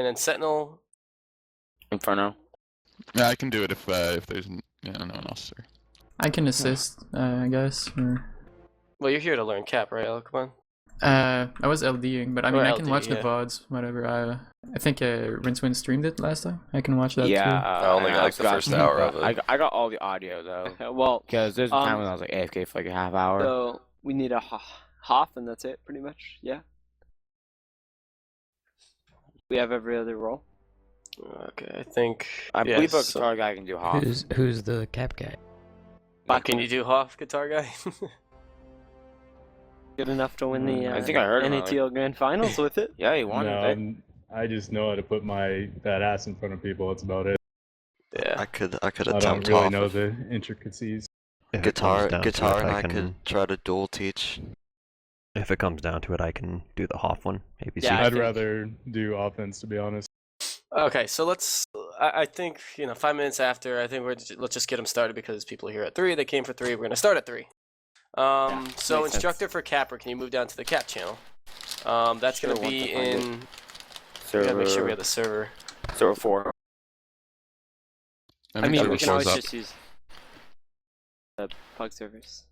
then Sentinel. Inferno. Yeah, I can do it if there's no one else. Or... I can assist, I guess. Or... Well, you're here to learn Cap, right, Ella? Come on. I was LDing, but I mean, Or I can LD, watch the yeah. VODs, whatever. I think Rincewin streamed it last time. I can watch that too. Yeah, I only got like the first hour of it. I got all the audio though. Well, Because there's a time when I was like AFK for like a half hour. so we need a Hoth, and that's it, pretty much. Yeah. We have every other role. Okay, I think. I yeah, believe a so- guitar guy can do Hoth. Who's the cap guy? Can you do Hoff, guitar guy? Good enough to win the I think I heard about NATL Grand Finals with it. Yeah, he won No, it. I just know how to put that ass in front of people. That's about it. Yeah. I could I don't attempt really off know of the intricacies. If it guitar, comes down to guitar, it, and I can, could try to dual teach. If it comes down to it, I can do the Hoff one. ABC. Yeah, I I'd think- rather do offense, to be honest. Okay, so let's. I think 5 minutes after. I think let's just get them started because people are here at 3. They came for 3. We're gonna start at 3. So makes instructor for Capper, can you move down to the Cap channel? That's Sure, gonna once be I find it. in. We Server, gotta make sure we have the server. server 4. I mean, we can always up. just use the Pug servers.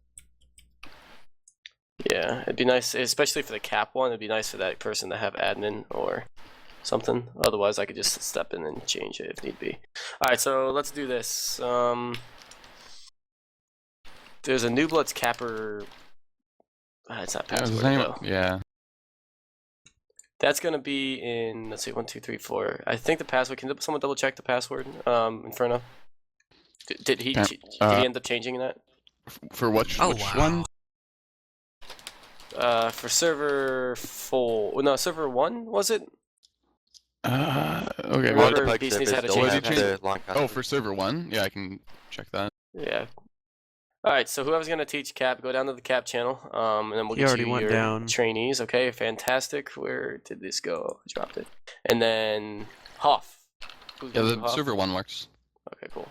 Yeah, it'd be nice, especially for the Cap one. It'd be nice for that person to have admin or something. Otherwise, I could just step in and change it if need be. All right, so let's do this. There's a New Bloods Capper. It's not Yeah, his password name. though. Yeah. That's gonna be in. Let's see, 1, 2, 3, 4. I think the password. Can someone double check the password? Inferno. Did he end up changing that? For which Oh, which wow. one? For server 4. Well, no, server 1 was it? Okay. Remember What, the Pug Beast needs servers to don't change have that. the long oh, password. for server 1? Yeah, I can check that. Yeah. All right. So whoever's gonna teach Cap, go down to the Cap channel, and then we'll He get already you went your down. trainees. Okay, fantastic. Where did this go? I dropped it. And then Hoff. Who's Yeah, gonna the do Hoff? server 1 works. Okay, cool.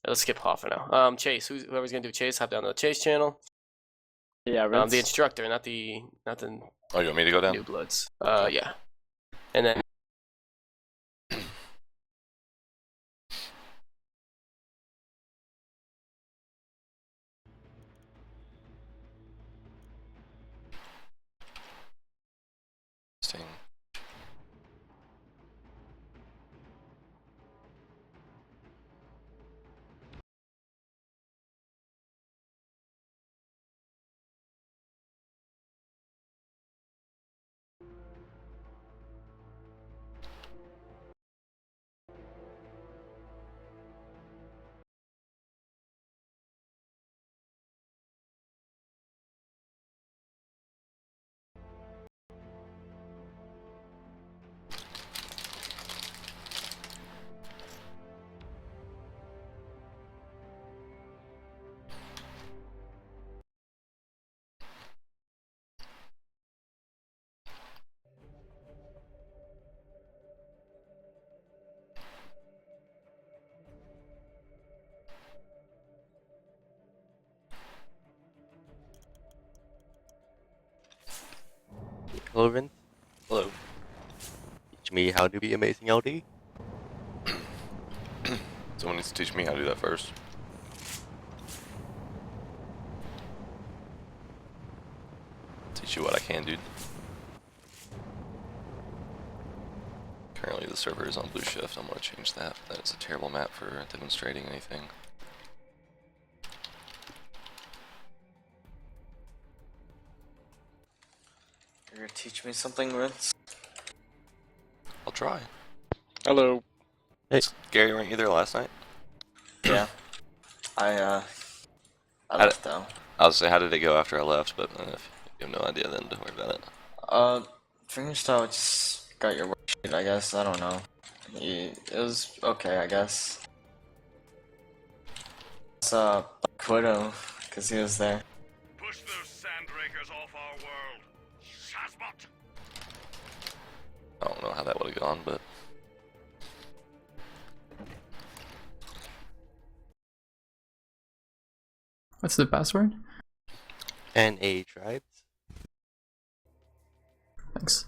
Let's skip Hoff for now. Chase. Whoever's gonna do Chase, hop down to the Chase channel. Yeah, Rince. The instructor, not the Oh, you want me to go down? New Bloods. Yeah. And then. Interesting. Hello, Vin. Hello. Teach me how to be amazing LD. Someone needs to teach me how to do that first. Teach you what I can, dude. Currently the server is on Blue Shift. I'm gonna change that. That is a terrible map for demonstrating anything. You're gonna teach me something, Rince? I'll try. Hello. Gary, weren't you there last night? Yeah. I How left though. I was say, how did it go after I left? But if you have no idea, then don't worry about it. Fingerstyle just got your worksheet, I guess. I don't know. It was okay, I guess. It's Black Widow, cause he was there. Push those sandrakers off our world. Shazbot! I don't know how that would have gone, but What's the password? NA tribes. Thanks.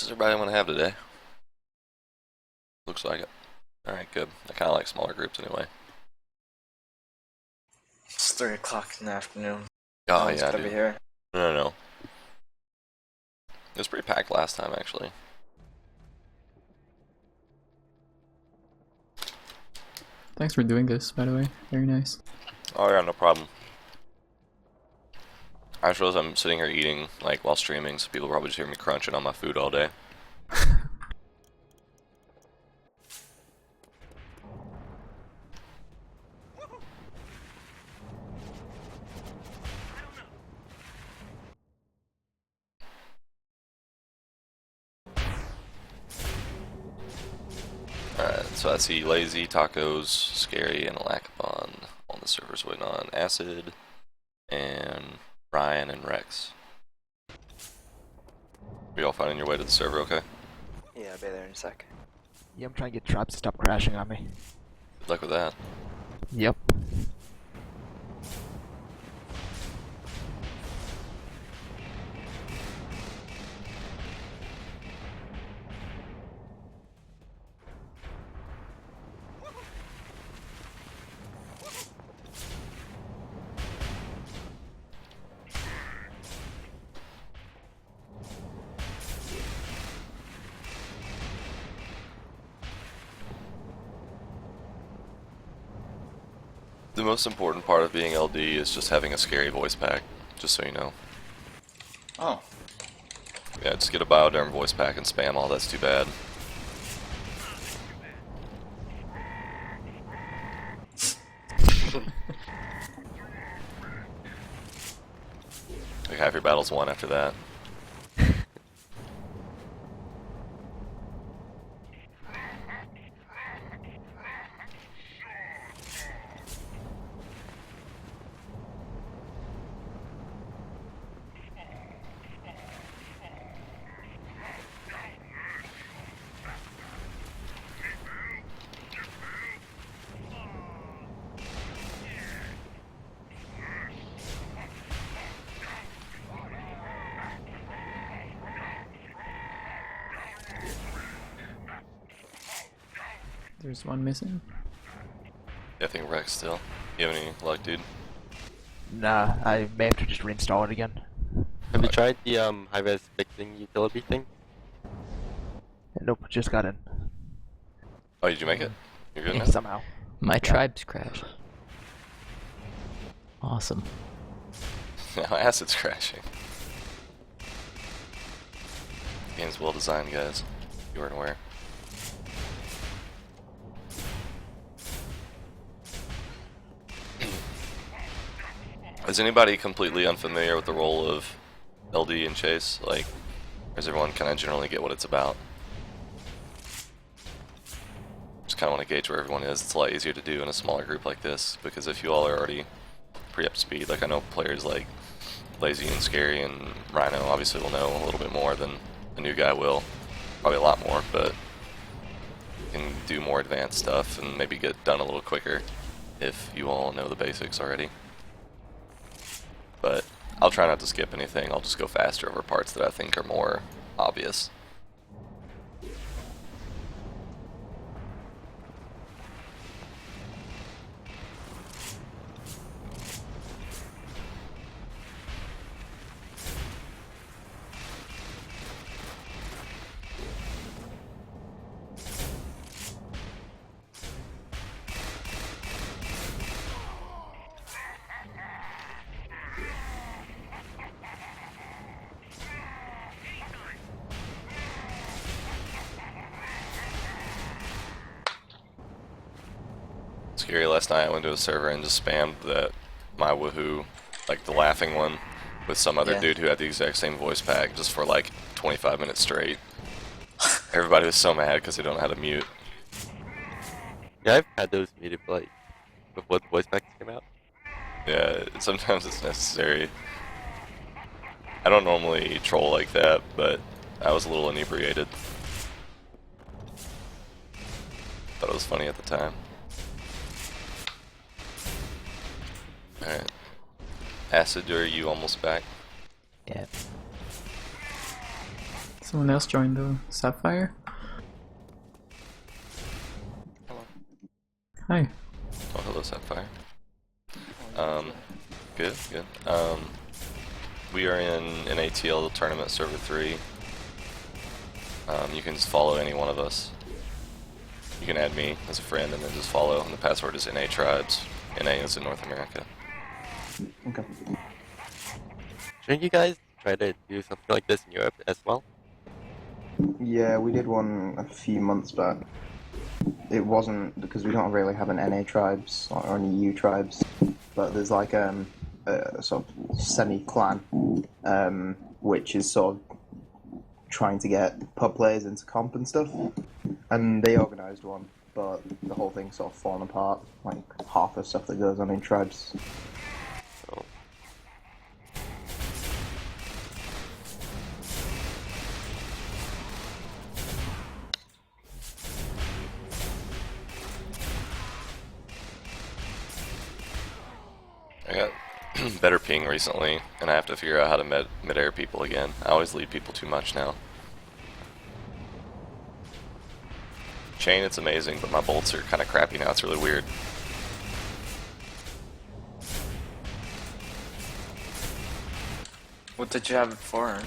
points does everybody want to have today? Looks like it. Alright, good. I kind of like smaller groups anyway. It's 3 o'clock in the afternoon. Oh, No one's yeah, gonna dude. be here. No. It was pretty packed last time, actually. Thanks for doing this, by the way. Very nice. Oh yeah, no problem. I suppose I'm sitting here eating, like, while streaming, so people probably just hear me crunching on my food all day. Alright, so I see Lazy, Tacos, Scary, and Alakabon on the servers waiting on Acid, and Ryan and Rex. Are y'all finding your way to the server okay? Yeah, I'll be there in a sec. Yeah, I'm trying to get traps to stop crashing on me. Good luck with that. Yep. The most important part of being LD is just having a scary voice pack, just so you know. Oh. Yeah, just get a Bioderm voice pack and spam all, that's too bad. Like half your battles won after that. There's one missing. Yeah, I think Rex still. You have any luck, dude? Nah, I may have to just reinstall it again. Have you tried the high-res fixing utility thing? Nope, just got in. Oh, did you make it? You're good Yeah, now? somehow. My tribe's crashed. Awesome. Now Acid's crashing. Game's well designed, guys. You weren't aware. Is anybody completely unfamiliar with the role of LD and Chase? Like, or does everyone kind of generally get what it's about? Just kind of want to gauge where everyone is. It's a lot easier to do in a smaller group like this, because if you all are already pretty up to speed, like I know players like Lazy and Scary and Rhino obviously will know a little bit more than the new guy will. Probably a lot more, but can do more advanced stuff and maybe get done a little quicker if you all know the basics already. But I'll try not to skip anything. I'll just go faster over parts that I think are more obvious. Scary, last night I went to a server and just spammed that my woohoo, like the laughing one, with some other dude who had the exact same voice pack just for like 25 minutes straight. Everybody was so mad because they don't know how to mute. Yeah, I've had those muted like before the voice packs came out. Yeah, sometimes it's necessary. I don't normally troll like that, but I was a little inebriated. Thought it was funny at the time. Alright. Acid, are you almost back? Yeah. Someone else joined the Sapphire. Hi. Oh, hello, Sapphire. Good, good. We are in an ATL tournament server 3. You can just follow any one of us. You can add me as a friend and then just follow, and the password is NA Tribes. NA is in North America. Okay. Shouldn't you guys try to do something like this in Europe as well? Yeah, we did one a few months back. It wasn't because we don't really have an NA tribes or an EU tribes, but there's like a sort of semi-clan, which is sort of trying to get pub players into comp and stuff. And they organised one, but the whole thing's sort of fallen apart. Like half the stuff that goes on in tribes. So, I got better ping recently, and I have to figure out how to mid-air people again. I always lead people too much now. Chain, it's amazing, but my bolts are kind of crappy now. It's really weird. What did you have it for?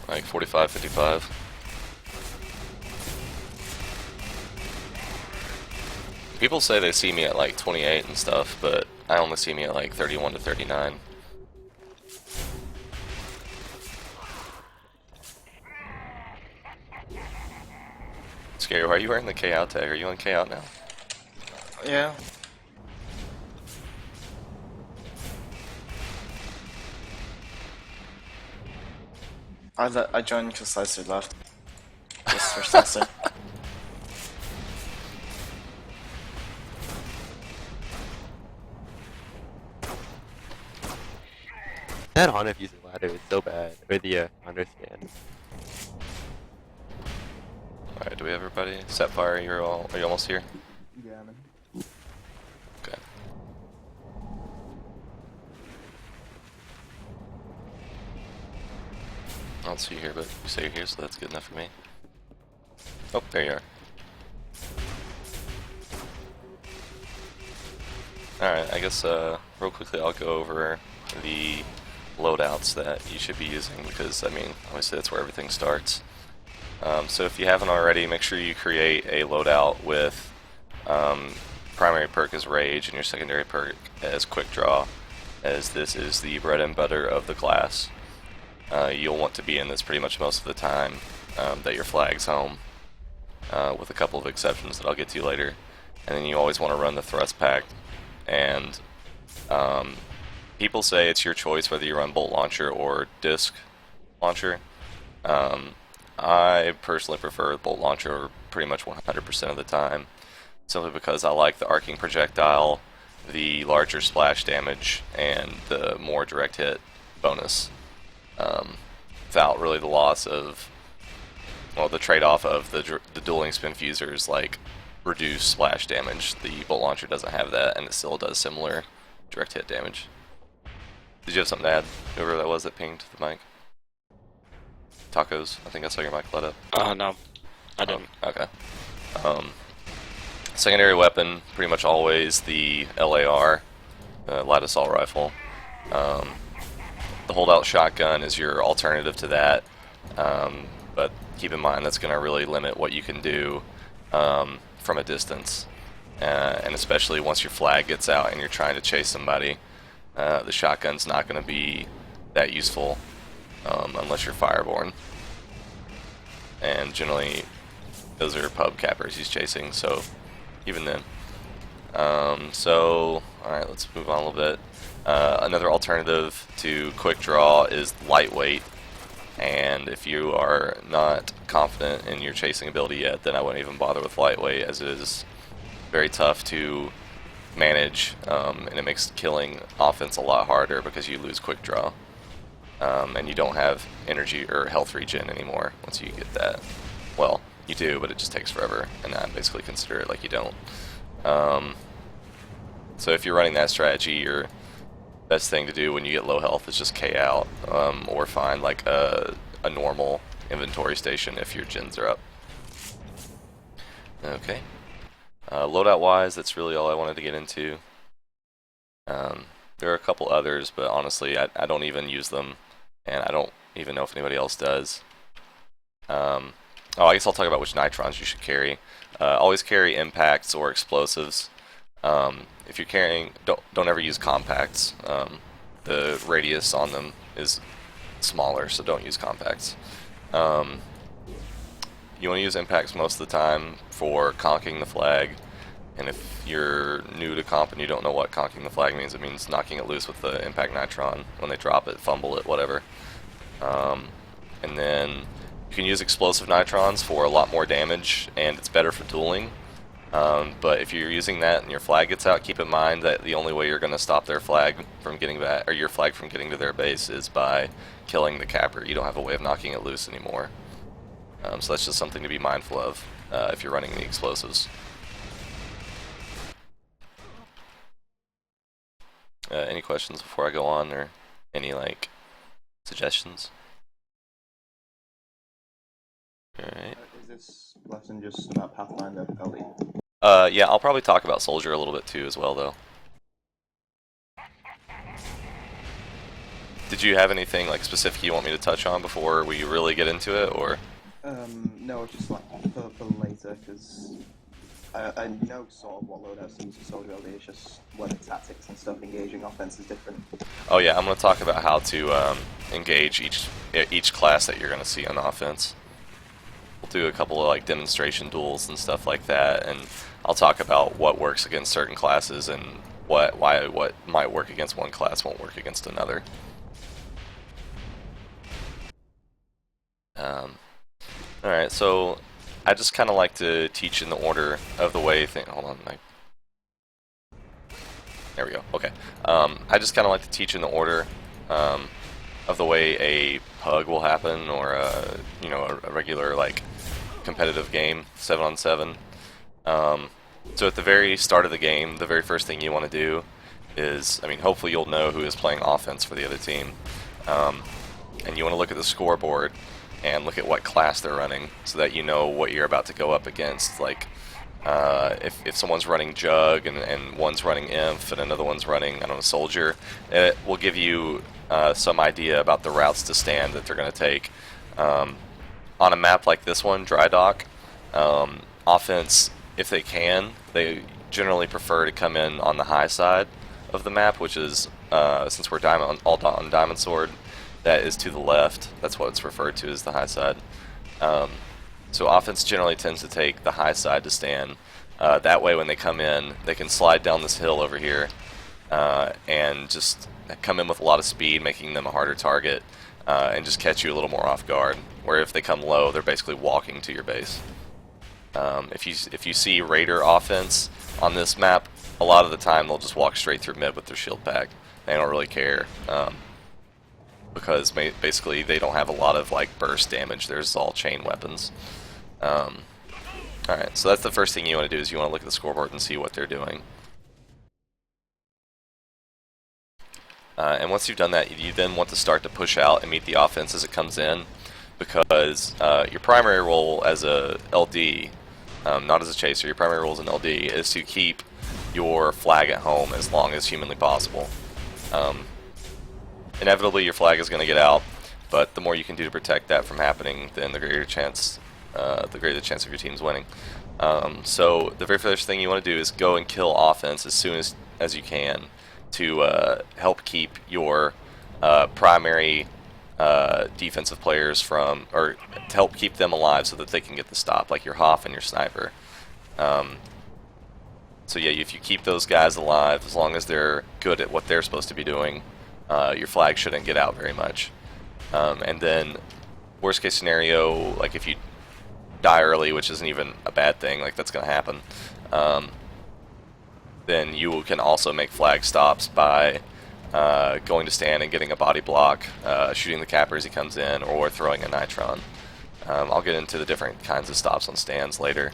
Like 45, 55. People say they see me at like 28 and stuff, but I only see me at like 31 to 39. Scary, why are you wearing the K out tag? Are you on K out now? Yeah. I joined because Slicer left. Just for Slicer. that Honor using ladder is so bad. Or the Honor scan. Alright, do we have everybody? Sapphire, are you almost here? Yeah, man. Okay. I don't see you here, but you say you're here, so that's good enough for me. Oh, there you are. Alright, I guess real quickly I'll go over the loadouts that you should be using because, I mean, obviously that's where everything starts. So if you haven't already, make sure you create a loadout with primary perk as Rage and your secondary perk as Quick Draw, as this is the bread and butter of the class. You'll want to be in this pretty much most of the time that your flag's home, with a couple of exceptions that I'll get to later. And then you always want to run the Thrust Pack. And people say it's your choice whether you run Bolt Launcher or Disc Launcher. I personally prefer Bolt Launcher pretty much 100% of the time, simply because I like the arcing projectile, the larger splash damage, and the more direct hit bonus, without really the loss of, well, the trade-off of the dueling spin fusers, like reduce splash damage. The Bolt Launcher doesn't have that, and it still does similar direct hit damage. Did you have something to add? Whoever that was that pinged the mic? Tacos, I think I saw your mic lit up. No, I didn't. Okay. Secondary weapon, pretty much always the LAR, light assault rifle. The holdout shotgun is your alternative to that, but keep in mind that's going to really limit what you can do from a distance, and especially once your flag gets out and you're trying to chase somebody, the shotgun's not going to be that useful unless you're Fireborn, and generally those are pub cappers he's chasing, so even then. So alright, let's move on a little bit. Another alternative to Quick Draw is Lightweight, and if you are not confident in your chasing ability yet, then I wouldn't even bother with Lightweight, as it is very tough to manage, and it makes killing offense a lot harder because you lose Quick Draw, and you don't have energy or health regen anymore once you get that. Well, you do, but it just takes forever, and I basically consider it like you don't. So if you're running that strategy, your best thing to do when you get low health is just K out, or find like a normal inventory station if your gens are up. Okay. Loadout wise, that's really all I wanted to get into. There are a couple others, but honestly, I don't even use them, and I don't even know if anybody else does. Oh, I guess I'll talk about which nitrons you should carry. Always carry impacts or explosives. If you're carrying, don't ever use compacts. The radius on them is smaller, so don't use compacts. You want to use impacts most of the time for conking the flag, and if you're new to comp and you don't know what conking the flag means, it means knocking it loose with the impact nitron when they drop it, fumble it, whatever. And then you can use explosive nitrons for a lot more damage, and it's better for dueling. But if you're using that and your flag gets out, keep in mind that the only way you're going to stop their flag from getting back, or your flag from getting to their base, is by killing the capper. You don't have a way of knocking it loose anymore. So that's just something to be mindful of if you're running the explosives. Any questions before I go on, or any suggestions? Alright. Is this lesson just about Pathfinder LD? Yeah, I'll probably talk about Soldier a little bit too as well, though. Did you have anything specific you want me to touch on before we really get into it, or? No, it's just for later, because I know sort of what loadouts to use for Soldier LD, it's just weather tactics and stuff, engaging offense is different. Oh yeah, I'm going to talk about how to engage each class that you're going to see on offense. We'll do a couple of demonstration duels and stuff like that, and I'll talk about what works against certain classes and what might work against one class won't work against another. Alright, so I just kind of like to teach in the order of the way hold on, there we go, okay. I just kind of like to teach in the order of the way a pug will happen, or a regular competitive game, 7-on-7. So at the very start of the game, the very first thing you want to do is, hopefully you'll know who is playing offense for the other team, and you want to look at the scoreboard and look at what class they're running, so that you know what you're about to go up against. If someone's running Jug and one's running Inf and another one's running, I don't know, Soldier, it will give you some idea about the routes to stand that they're going to take. On a map like this one, Dry Dock, offense, if they can, they generally prefer to come in on the high side of the map, which is, since we're all on Diamond Sword, that is to the left. That's what it's referred to as the high side. So offense generally tends to take the high side to stand. That way when they come in, they can slide down this hill over here and just come in with a lot of speed, making them a harder target, and just catch you a little more off guard. Where if they come low, they're basically walking to your base. If you see Raider offense on this map, a lot of the time they'll just walk straight through mid with their shield pack. They don't really care. Because basically they don't have a lot of burst damage. There's all chain weapons. Alright, so that's the first thing you want to do, is you want to look at the scoreboard and see what they're doing. And once you've done that, you then want to start to push out and meet the offense as it comes in, because your primary role as a LD, not as a chaser, your primary role as an LD is to keep your flag at home as long as humanly possible. Inevitably your flag is going to get out, but the more you can do to protect that from happening, then the greater the chance of your team's winning. So the very first thing you want to do is go and kill offense as soon as you can, to help keep your primary defensive players from, or to help keep them alive so that they can get the stop, like your Hoff and your Sniper. So yeah, if you keep those guys alive, as long as they're good at what they're supposed to be doing, your flag shouldn't get out very much. And then, worst case scenario, if you die early, which isn't even a bad thing, that's going to happen, then you can also make flag stops by going to stand and getting a body block, shooting the capper as he comes in, or throwing a nitron. I'll get into the different kinds of stops on stands later.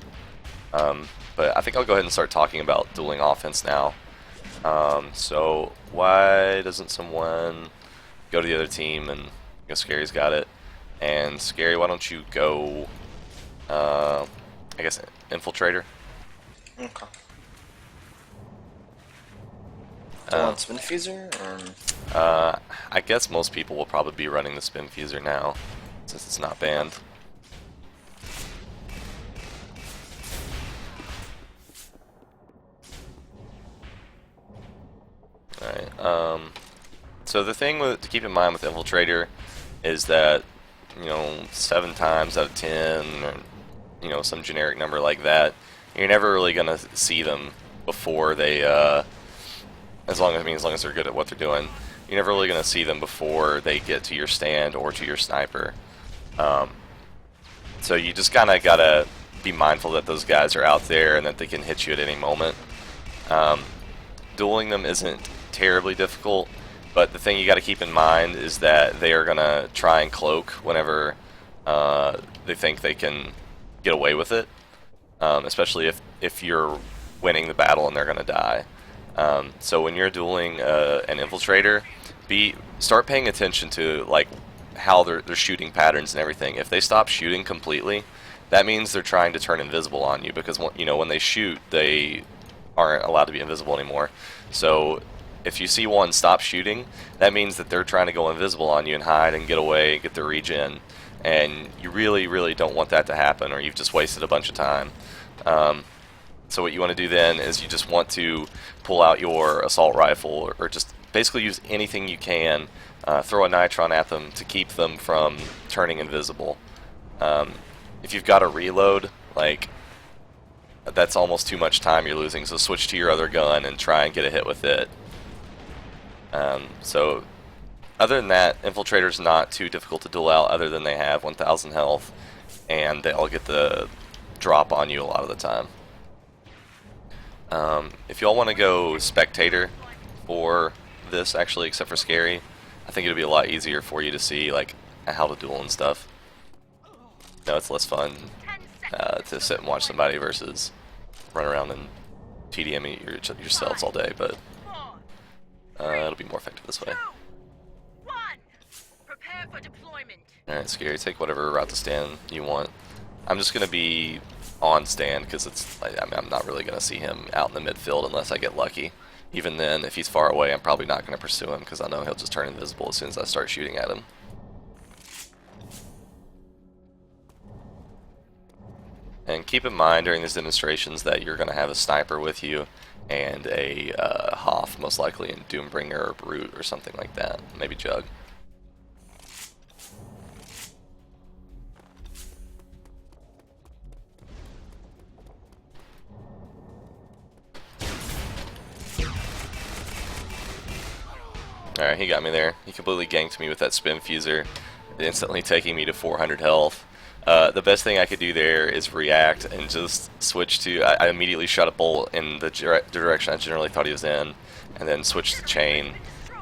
But I think I'll go ahead and start talking about dueling offense now. So why doesn't someone go to the other team, and Scary's got it. And Scary, why don't you go, I guess, Infiltrator? Okay. Do you want Spin Fuser, or...? I guess most people will probably be running the Spin Fuser now, since it's not banned. Alright, so the thing to keep in mind with Infiltrator is that, you know, 7 times out of 10, or, you know, some generic number like that, you're never really going to see them before they, as long as they're good at what they're doing, you're never really going to see them before they get to your stand or to your sniper. So you just kind of got to be mindful that those guys are out there and that they can hit you at any moment. Dueling them isn't terribly difficult, but the thing you got to keep in mind is that they are going to try and cloak whenever they think they can get away with it, especially if you're winning the battle and they're going to die. So when you're dueling an Infiltrator, start paying attention to like how they're shooting patterns and everything. If they stop shooting completely, that means they're trying to turn invisible on you, because you know, when they shoot, they aren't allowed to be invisible anymore. So if you see one stop shooting, that means that they're trying to go invisible on you and hide and get away, get their regen, and you really, really don't want that to happen, or you've just wasted a bunch of time. So what you want to do then is you just want to pull out your assault rifle, or just basically use anything you can, throw a nitron at them to keep them from turning invisible. If you've got a reload, like, that's almost too much time you're losing, so switch to your other gun and try and get a hit with it. So other than that, Infiltrator's not too difficult to duel out, other than they have 1,000 health, and they'll get the drop on you a lot of the time. If y'all want to go Spectator for this, actually, except for Scary, I think it'll be a lot easier for you to see like how to duel and stuff. No, it's less fun to sit and watch somebody versus run around and TDM yourselves all day, but it'll be more effective this way. Alright, Scary, take whatever route to stand you want. I'm just going to be on stand, because I'm not really going to see him out in the midfield unless I get lucky. Even then, if he's far away, I'm probably not going to pursue him, because I know he'll just turn invisible as soon as I start shooting at him. And keep in mind during these demonstrations that you're going to have a sniper with you, and a Hoff, most likely, and Doombringer or Brute or something like that. Maybe Jug. Alright, he got me there. He completely ganked me with that Spin Fuser, instantly taking me to 400 health. The best thing I could do there is react and just switch to... I immediately shot a bolt in the direction I generally thought he was in, and then switched the chain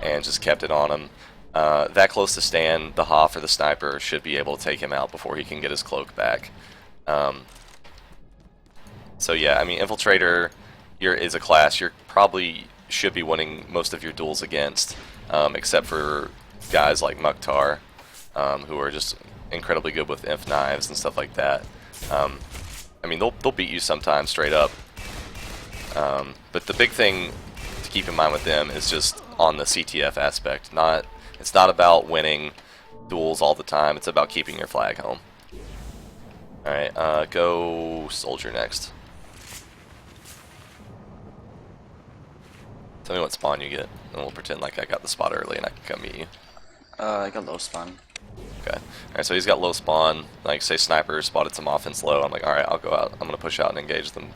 and just kept it on him. That close to stand, the Hoff or the sniper should be able to take him out before he can get his cloak back. So yeah, I mean, Infiltrator is a class you probably should be winning most of your duels against, except for guys like Mukhtar, who are just incredibly good with inf knives and stuff like that. I mean, they'll beat you sometimes straight up, but the big thing to keep in mind with them is just on the CTF aspect. It's not about winning duels all the time, it's about keeping your flag home. Alright, go Soldier next. Tell me what spawn you get, and we'll pretend like I got the spot early and I can come meet you. I got low spawn. Okay. Alright, so he's got low spawn. Like, say sniper spotted some offense low. I'm like, alright, I'll go out. I'm gonna push out and engage them.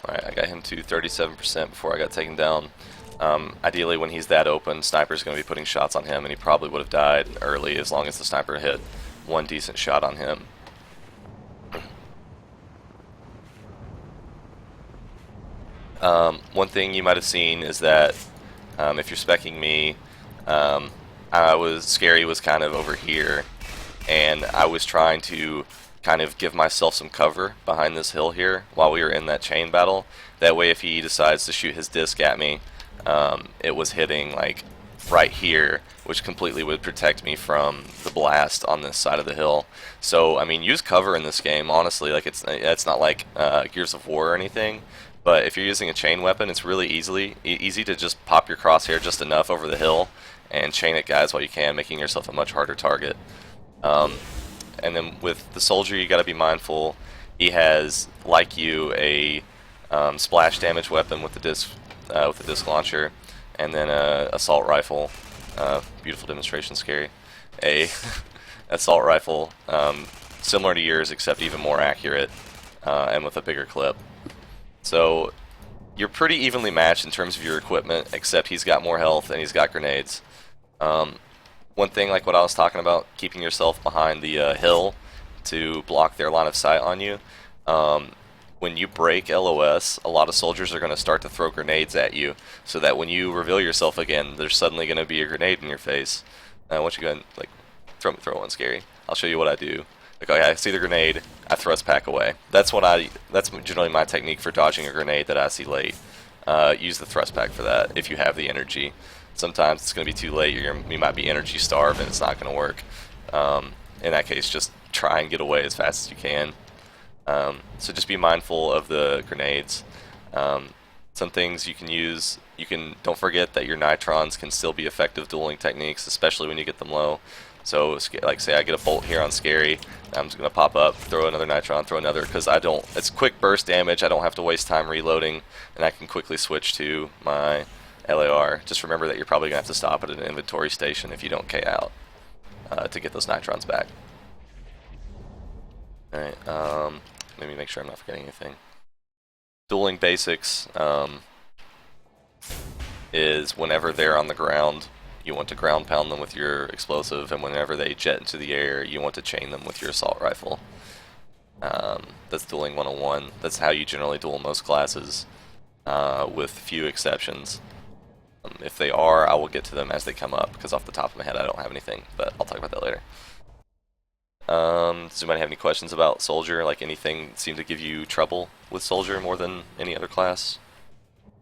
Alright, I got him to 37% before I got taken down. Ideally, when he's that open, sniper's going to be putting shots on him, and he probably would have died early as long as the sniper hit one decent shot on him. One thing you might have seen is that If you're specking me, Scary was kind of over here, and I was trying to kind of give myself some cover behind this hill here while we were in that chain battle. That way if he decides to shoot his disc at me, it was hitting like right here, which completely would protect me from the blast on this side of the hill. So I mean, use cover in this game, honestly. Like it's not like Gears of War or anything, but if you're using a chain weapon, it's really easy to just pop your crosshair just enough over the hill and chain at guys while you can, making yourself a much harder target. And then with the soldier, you got to be mindful. He has, like you, a splash damage weapon with the disc launcher, and then a assault rifle. Beautiful demonstration, Scary. A assault rifle, similar to yours, except even more accurate, and with a bigger clip. So you're pretty evenly matched in terms of your equipment, except he's got more health and he's got grenades. One thing, like what I was talking about, keeping yourself behind the hill to block their line of sight on you. When you break LOS, a lot of soldiers are going to start to throw grenades at you, so that when you reveal yourself again, there's suddenly going to be a grenade in your face. Why don't you go ahead and like throw one, Scary? I'll show you what I do. Like, okay, I see the grenade, I thrust pack away. That's generally my technique for dodging a grenade that I see late. Use the thrust pack for that if you have the energy. Sometimes it's going to be too late. You might be energy starved and it's not going to work. In that case, just try and get away as fast as you can. So just be mindful of the grenades. Some things you can use. Don't forget that your nitrons can still be effective dueling techniques, especially when you get them low. So, like, say I get a bolt here on Scary, I'm just gonna pop up, throw another nitron, throw another, because it's quick burst damage. I don't have to waste time reloading, and I can quickly switch to my LAR. Just remember that you're probably gonna have to stop at an inventory station if you don't K out to get those nitrons back. All right. Let me make sure I'm not forgetting anything. Dueling basics is whenever they're on the ground, you want to ground pound them with your explosive, and whenever they jet into the air, you want to chain them with your assault rifle. That's dueling 101. That's how you generally duel most classes, with few exceptions. If they are, I will get to them as they come up, because off the top of my head I don't have anything, but I'll talk about that later. Does anybody have any questions about Soldier? Like, anything seem to give you trouble with Soldier more than any other class?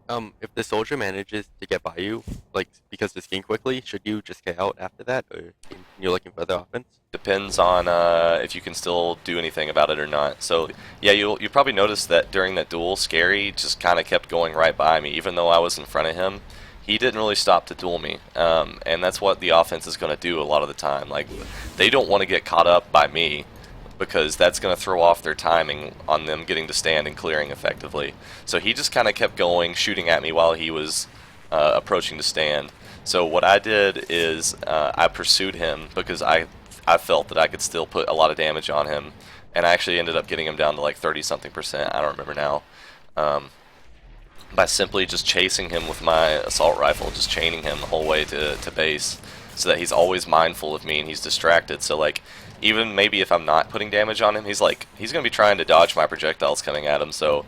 If the Soldier manages to get by you, like, because it's gained quickly, should you just get out after that, or you're looking for other offense? Depends on if you can still do anything about it or not. So yeah, you probably noticed that during that duel, Scary just kind of kept going right by me, even though I was in front of him. He didn't really stop to duel me, and that's what the offense is going to do a lot of the time. Like, they don't want to get caught up by me, because that's going to throw off their timing on them getting to stand and clearing effectively. So he just kind of kept going, shooting at me while he was approaching to stand. So what I did is I pursued him because I felt that I could still put a lot of damage on him, and I actually ended up getting him down to like 30-something%. I don't remember now. By simply just chasing him with my assault rifle, just chaining him the whole way to base, so that he's always mindful of me and he's distracted. So like, even maybe if I'm not putting damage on him, he's gonna be trying to dodge my projectiles coming at him. So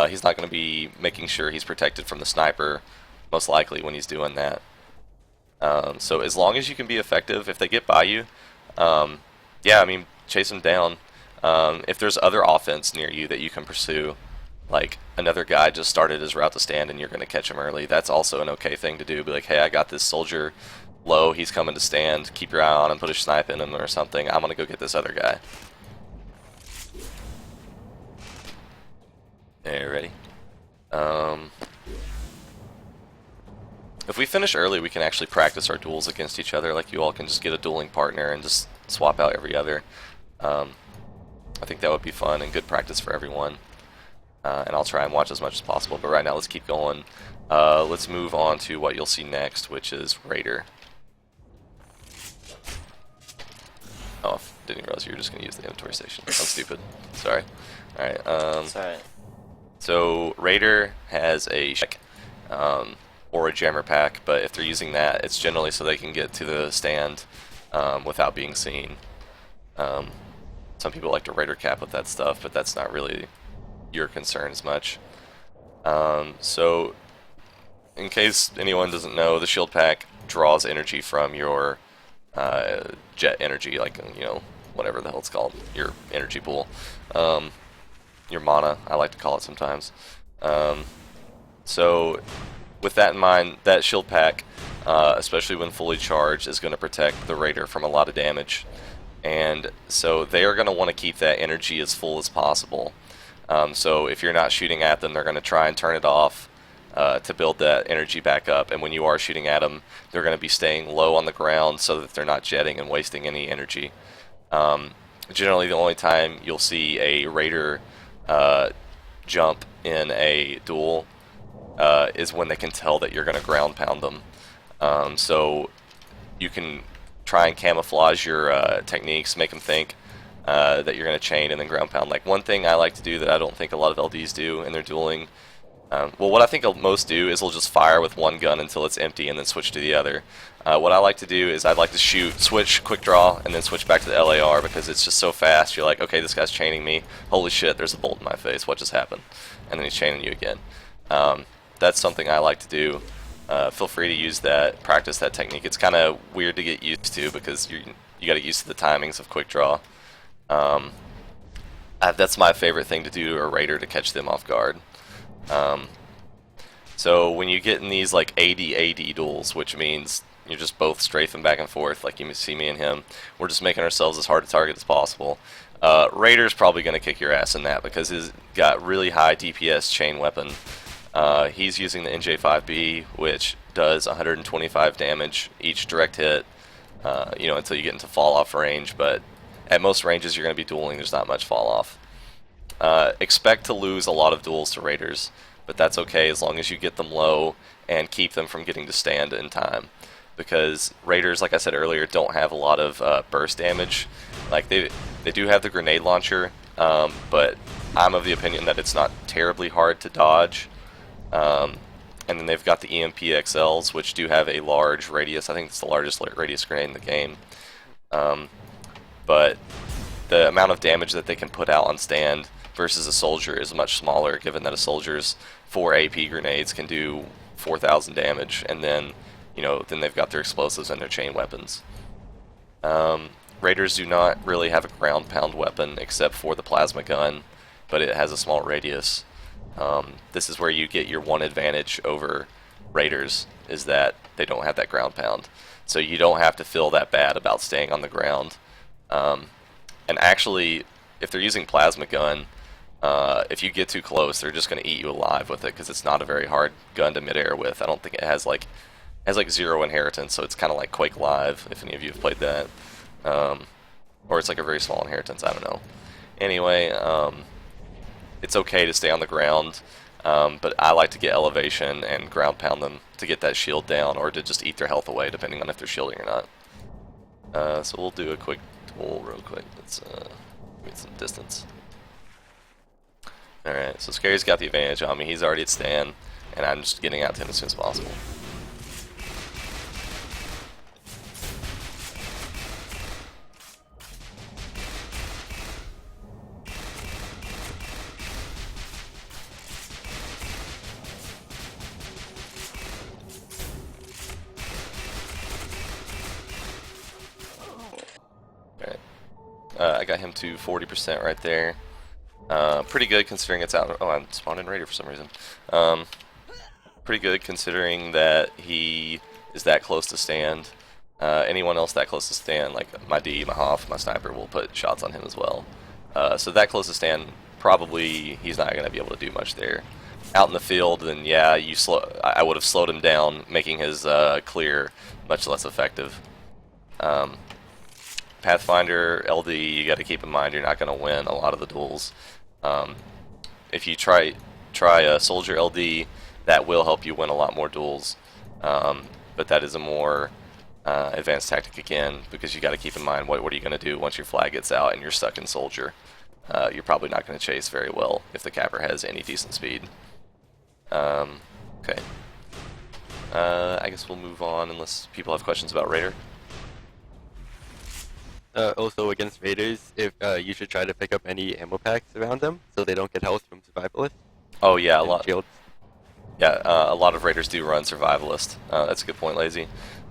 he's not gonna be making sure he's protected from the sniper, most likely, when he's doing that. So as long as you can be effective, if they get by you, yeah, I mean, chase them down. If there's other offense near you that you can pursue, like another guy just started his route to stand and you're going to catch him early, that's also an okay thing to do. Be like, hey, I got this soldier low, he's coming to stand, keep your eye on him, put a snipe in him or something, I'm going to go get this other guy. Okay, ready? If we finish early, we can actually practice our duels against each other. Like, you all can just get a dueling partner and just swap out every other. I think that would be fun and good practice for everyone. And I'll try and watch as much as possible, but right now let's keep going. Let's move on to what you'll see next, which is Raider. Oh, didn't realize you were just going to use the inventory station. I'm stupid. Sorry. Alright, Sorry. So Raider has a or a jammer pack, but if they're using that, it's generally so they can get to the stand without being seen. Some people like to Raider cap with that stuff, but that's not really your concern as much. So in case anyone doesn't know, the shield pack draws energy from your jet energy, like, you know, whatever the hell it's called, your energy pool, your mana, I like to call it sometimes. So with that in mind, that shield pack, especially when fully charged, is going to protect the Raider from a lot of damage. And so they are going to want to keep that energy as full as possible. So if you're not shooting at them, they're going to try and turn it off to build that energy back up. And when you are shooting at them, they're going to be staying low on the ground so that they're not jetting and wasting any energy. Generally, the only time you'll see a Raider jump in a duel is when they can tell that you're going to ground pound them. So you can try and camouflage your techniques, make them think that you're going to chain and then ground pound. Like, one thing I like to do that I don't think a lot of LDs do in their dueling, well, what I think most do is they'll just fire with one gun until it's empty and then switch to the other. What I like to do is I'd like to shoot, switch, quick draw, and then switch back to the LAR because it's just so fast. You're like, okay, this guy's chaining me. Holy shit, there's a bolt in my face. What just happened? And then he's chaining you again. That's something I like to do. Feel free to use that, practice that technique. It's kind of weird to get used to because you got to get used to the timings of quick draw. That's my favorite thing to do to a Raider to catch them off guard. So when you get in these like AD duels, which means you're just both strafing back and forth, like you see me and him, we're just making ourselves as hard to target as possible. Raider's probably going to kick your ass in that because he's got really high DPS chain weapon. He's using the NJ5B, which does 125 damage each direct hit, you know, until you get into fall off range, but at most ranges you're going to be dueling, there's not much fall off. Expect to lose a lot of duels to Raiders, but that's okay as long as you get them low and keep them from getting to stand in time. Because Raiders, like I said earlier, don't have a lot of burst damage. Like, they do have the grenade launcher, but I'm of the opinion that it's not terribly hard to dodge. And then they've got the EMP XLs, which do have a large radius. I think it's the largest radius grenade in the game. But the amount of damage that they can put out on stand versus a soldier is much smaller, given that a soldier's 4 AP grenades can do 4,000 damage, and then, you know, then they've got their explosives and their chain weapons. Raiders do not really have a ground pound weapon except for the plasma gun, but it has a small radius. This is where you get your one advantage over Raiders, is that they don't have that ground pound. So you don't have to feel that bad about staying on the ground. And actually, if they're using plasma gun, if you get too close, they're just going to eat you alive with it because it's not a very hard gun to midair with. I don't think it has like 0 inheritance, so it's kind of like Quake Live, if any of you have played that. Or it's like a very small inheritance, I don't know. Anyway, it's okay to stay on the ground, but I like to get elevation and ground pound them to get that shield down, or to just eat their health away, depending on if they're shielding or not. So we'll do a quick duel real quick. Let's get some distance. Alright, so Scary's got the advantage on me. He's already at stand, and I'm just getting out to him as soon as possible. I got him to 40% right there. Pretty good considering it's out. Oh, I'm spawned in Raider for some reason. Pretty good considering that he is that close to stand. Anyone else that close to stand, like my D, my Hoff, my sniper, will put shots on him as well. So that close to stand, probably he's not going to be able to do much there. Out in the field, then yeah, I would have slowed him down, making his clear much less effective. Pathfinder, LD, you got to keep in mind you're not going to win a lot of the duels. If you try a soldier LD, that will help you win a lot more duels. But that is a more advanced tactic again, because you got to keep in mind what are you going to do once your flag gets out and you're stuck in soldier. You're probably not going to chase very well if the capper has any decent speed. Okay. I guess we'll move on unless people have questions about Raider. Also against Raiders, if you should try to pick up any ammo packs around them so they don't get health from survivalists. Oh yeah, Yeah, a lot of raiders do run survivalist. That's a good point, Lazy.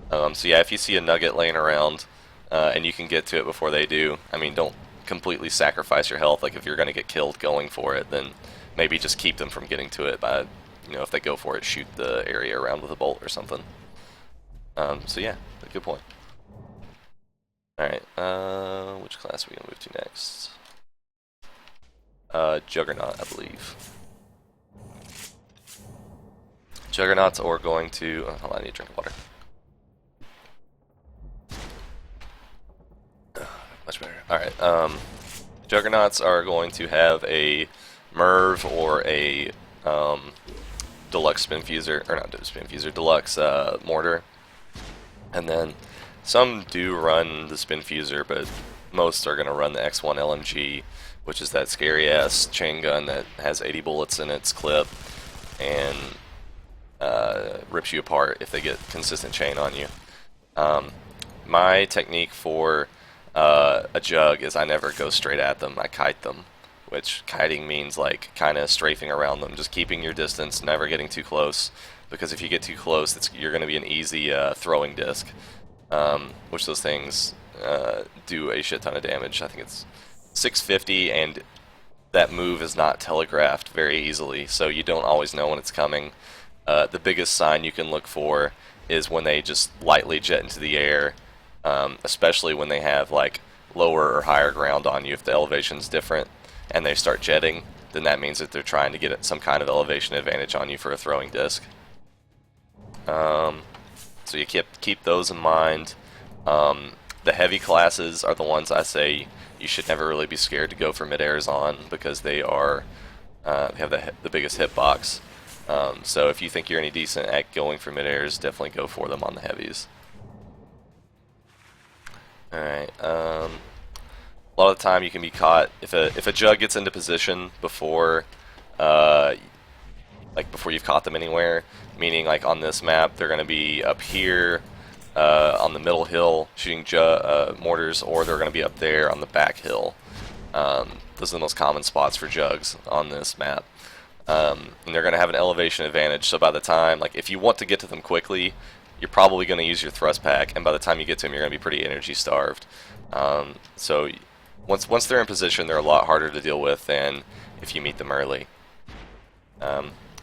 So yeah, if you see a nugget laying around and you can get to it before they do, I mean, don't completely sacrifice your health. Like if you're going to get killed going for it, then maybe just keep them from getting to it by, you know, if they go for it, shoot the area around with a bolt or something. So yeah, good point. Alright, which class are we going to move to next? Juggernaut, I believe. Juggernauts are going to... Oh, hold on, I need a drink of water. Much better. Alright, Juggernauts are going to have a Merv or a deluxe spin fuser, or not spin fuser, deluxe mortar. And then some do run the spin fuser, but most are going to run the X1 LMG, which is that scary ass chain gun that has 80 bullets in its clip and rips you apart if they get consistent chain on you. My technique for a jug is I never go straight at them, I kite them, which kiting means like kind of strafing around them, just keeping your distance, never getting too close, because if you get too close, you're going to be an easy throwing disc, which those things do a shit ton of damage. I think it's 650, and that move is not telegraphed very easily, so you don't always know when it's coming. The biggest sign you can look for is when they just lightly jet into the air, especially when they have like lower or higher ground on you. If the elevation's different and they start jetting, then that means that they're trying to get some kind of elevation advantage on you for a throwing disc. So you keep those in mind. The heavy classes are the ones I say you should never really be scared to go for mid-airs on, because they are they have the biggest hitbox. So if you think you're any decent at going for mid-airs, definitely go for them on the heavies. Alright, a lot of the time you can be caught if a jug gets into position before before you've caught them anywhere, meaning like on this map they're going to be up here on the middle hill shooting mortars, or they're going to be up there on the back hill. Those are the most common spots for jugs on this map. And they're going to have an elevation advantage, so by the time, like if you want to get to them quickly, you're probably going to use your thrust pack, and by the time you get to them you're going to be pretty energy starved. So once they're in position, they're a lot harder to deal with than if you meet them early.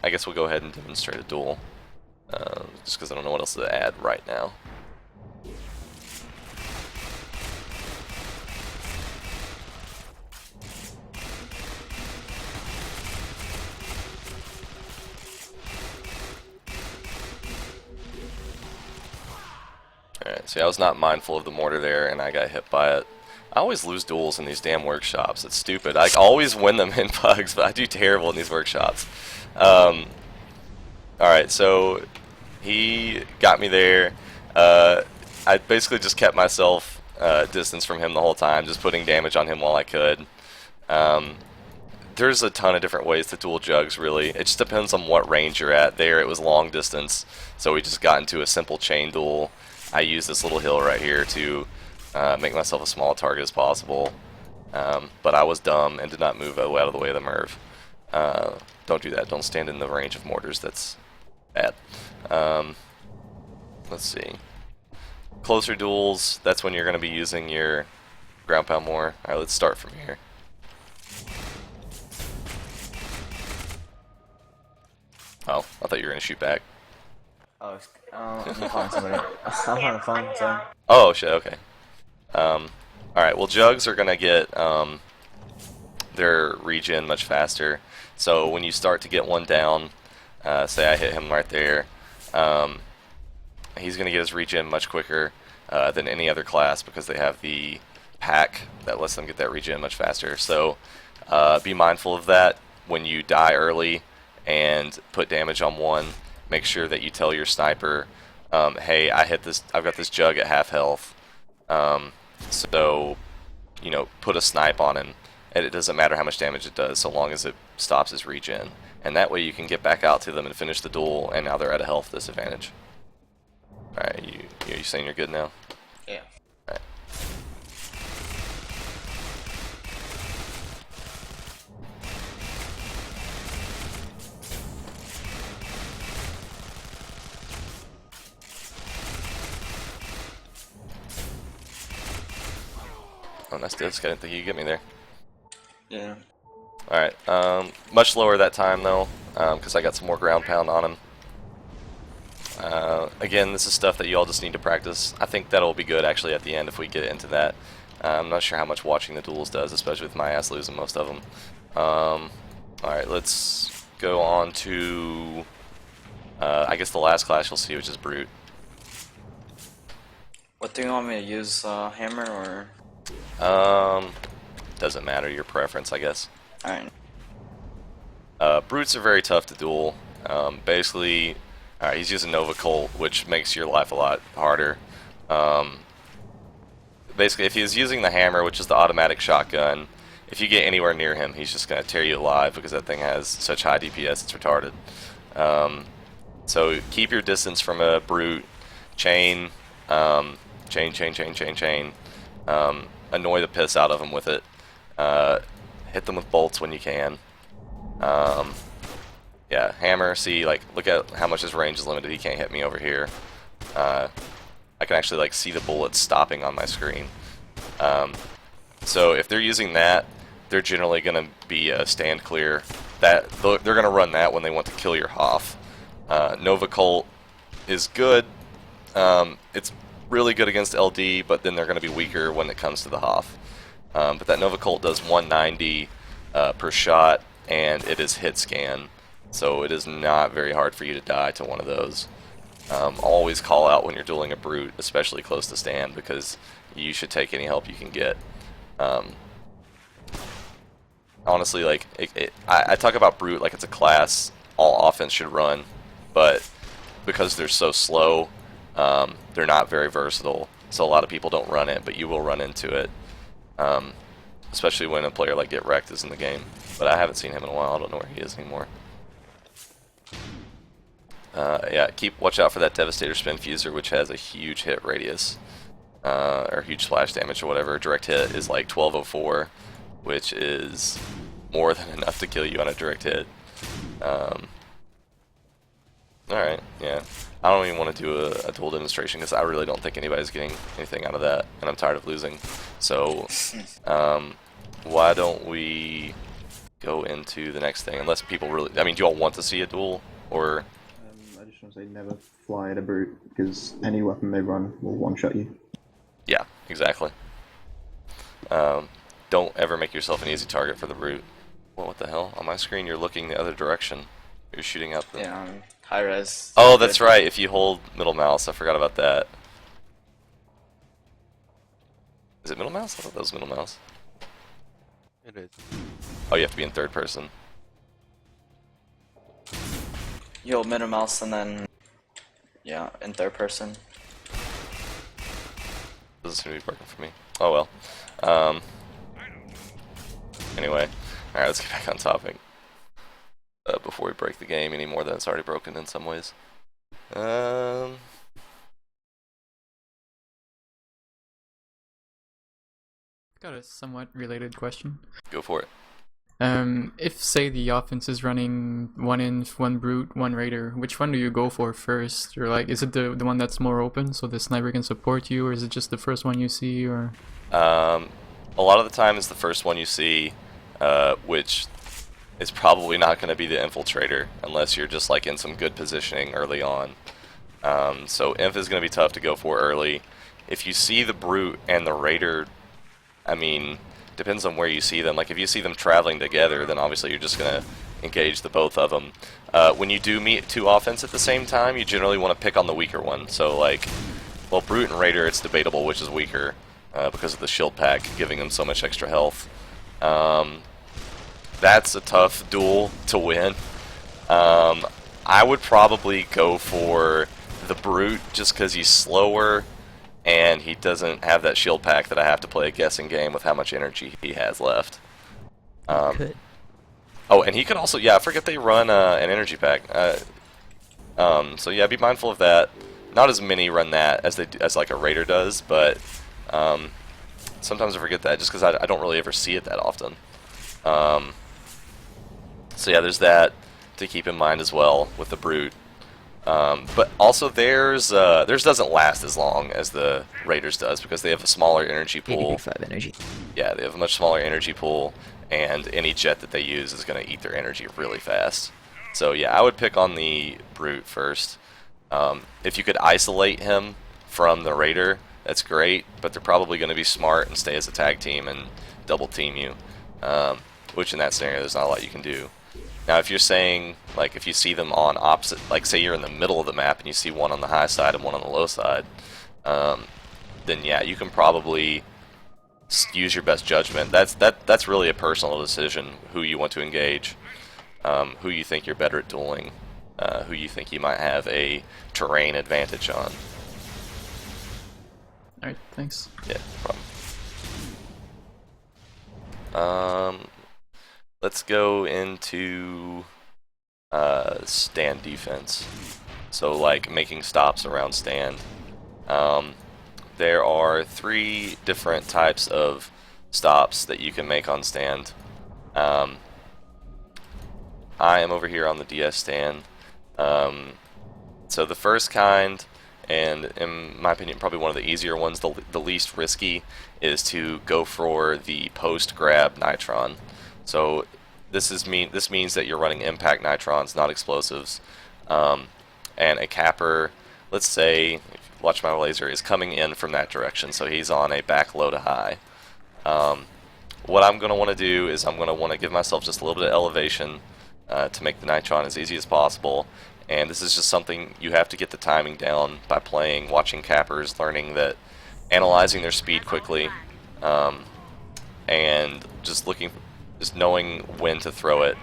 I guess we'll go ahead and demonstrate a duel, just because I don't know what else to add right now. Alright, see, I was not mindful of the mortar there, and I got hit by it. I always lose duels in these damn workshops. It's stupid. I always win them in bugs, but I do terrible in these workshops. Alright, so he got me there. I basically just kept myself distance from him the whole time, just putting damage on him while I could. There's a ton of different ways to duel jugs, really. It just depends on what range you're at. There, it was long distance, so we just got into a simple chain duel. I used this little hill right here to make myself as small a target as possible, but I was dumb and did not move out of the way of the Merv. Don't do that. Don't stand in the range of mortars. That's bad. Let's see. Closer duels, that's when you're going to be using your ground pound more. Alright, let's start from here. Oh, I thought you were going to shoot back. Oh, I'm calling somebody. I'm on the phone, sorry. Oh, shit, okay. Alright, well, jugs are going to get their regen much faster. So when you start to get one down, say I hit him right there, he's going to get his regen much quicker than any other class, because they have the pack that lets them get that regen much faster. So be mindful of that when you die early and put damage on one. Make sure that you tell your sniper, hey, I've got this jug at half health, so, you know, put a snipe on him, and it doesn't matter how much damage it does, so long as it stops his regen. And that way you can get back out to them and finish the duel, and now they're at a health disadvantage. Alright, you saying you're good now? Yeah. Alright. Oh, nice disc. I didn't think you could get me there. Yeah. Alright, much lower that time though, because I got some more ground pound on him. Again, this is stuff that you all just need to practice. I think that'll be good actually at the end if we get into that. I'm not sure how much watching the duels does, especially with my ass losing most of them. Alright, let's go on to, I guess the last class you'll see, which is Brute. What do you want me to use, hammer or? Doesn't matter, your preference, I guess. Alright. Brutes are very tough to duel. Basically, alright, he's using Nova Colt, which makes your life a lot harder. Basically, if he's using the hammer, which is the automatic shotgun, if you get anywhere near him, he's just going to tear you alive because that thing has such high DPS, it's retarded. So keep your distance from a Brute. Chain, chain. Annoy the piss out of him with it. Hit them with bolts when you can. Yeah, hammer, see, like, look at how much his range is limited. He can't hit me over here. I can actually, like, see the bullets stopping on my screen. So if they're using that, they're generally going to be a stand clear. They're going to run that when they want to kill your Hoff. Nova Colt is good. It's really good against LD, but then they're going to be weaker when it comes to the Hoff. But that Nova Colt does 190 per shot, and it is hit scan. So it is not very hard for you to die to one of those. Always call out when you're dueling a Brute, especially close to stand, because you should take any help you can get. Honestly, like, I talk about Brute like it's a class all offense should run, but because they're so slow, they're not very versatile, so a lot of people don't run it, but you will run into it. Especially when a player like Get Wrecked is in the game. But I haven't seen him in a while, I don't know where he is anymore. Yeah, watch out for that Devastator Spin Fuser, which has a huge hit radius, or huge splash damage or whatever. Direct hit is like 1204, which is more than enough to kill you on a direct hit. Alright, yeah. I don't even want to do a duel demonstration because I really don't think anybody's getting anything out of that, and I'm tired of losing. So, why don't we go into the next thing? Unless people really, I mean, do you all want to see a duel, or? I just want to say never fly at a Brute, because any weapon they run will one-shot you. Yeah, exactly. Don't ever make yourself an easy target for the Brute. Well, what the hell? On my screen, you're looking the other direction. You're shooting up the... Yeah, high res. Oh, that's right. If you hold middle mouse, I forgot about that. Is it middle mouse? I thought that was middle mouse. It is. Oh, you have to be in third person. You hold middle mouse and then, yeah, in third person. Doesn't seem to be working for me. Oh well. Anyway, alright, let's get back on topic. Before we break the game any more than it's already broken in some ways. Got a somewhat related question. Go for it. If, say, the offense is running one Inf, one Brute, one Raider, which one do you go for first? Or, like, is it the one that's more open so the sniper can support you, or is it just the first one you see, or? A lot of the time it's the first one you see, which is probably not going to be the Infiltrator, unless you're just, like, in some good positioning early on. So Inf is going to be tough to go for early. If you see the Brute and the Raider, I mean, depends on where you see them. Like, if you see them traveling together, then obviously you're just going to engage the both of them. When you do meet two offense at the same time, you generally want to pick on the weaker one. So, like, well, Brute and Raider, it's debatable which is weaker, because of the shield pack giving them so much extra health. That's a tough duel to win. I would probably go for the Brute just because he's slower and he doesn't have that shield pack that I have to play a guessing game with how much energy he has left. Oh, and he could also, yeah, I forget they run an energy pack. So yeah, be mindful of that. Not as many run that as like a Raider does, but sometimes I forget that just because I don't really ever see it that often. So yeah, there's that to keep in mind as well with the Brute. But also theirs doesn't last as long as the Raiders does because they have a smaller energy pool. 85 energy. Yeah, they have a much smaller energy pool, and any jet that they use is going to eat their energy really fast. So yeah, I would pick on the Brute first. If you could isolate him from the Raider, that's great, but they're probably going to be smart and stay as a tag team and double team you, which in that scenario there's not a lot you can do. Now if you're saying, like, if you see them on opposite, like say you're in the middle of the map and you see one on the high side and one on the low side, then yeah, you can probably use your best judgment. That's really a personal decision, who you want to engage, who you think you're better at dueling, who you think you might have a terrain advantage on. Alright, thanks. Yeah, no problem. Let's go into stand defense. So like making stops around stand. There are 3 different types of stops that you can make on stand. I am over here on the DS stand. So the first kind, and in my opinion probably one of the easier ones, the least risky, is to go for the post grab Nitron. So this means that you're running impact nitrons, not explosives, and a capper, let's say, watch my laser, is coming in from that direction, so he's on a back low to high. What I'm going to want to do is I'm going to want to give myself just a little bit of elevation to make the nitron as easy as possible, and this is just something you have to get the timing down by playing, watching cappers, learning that, analyzing their speed quickly, and just knowing when to throw it.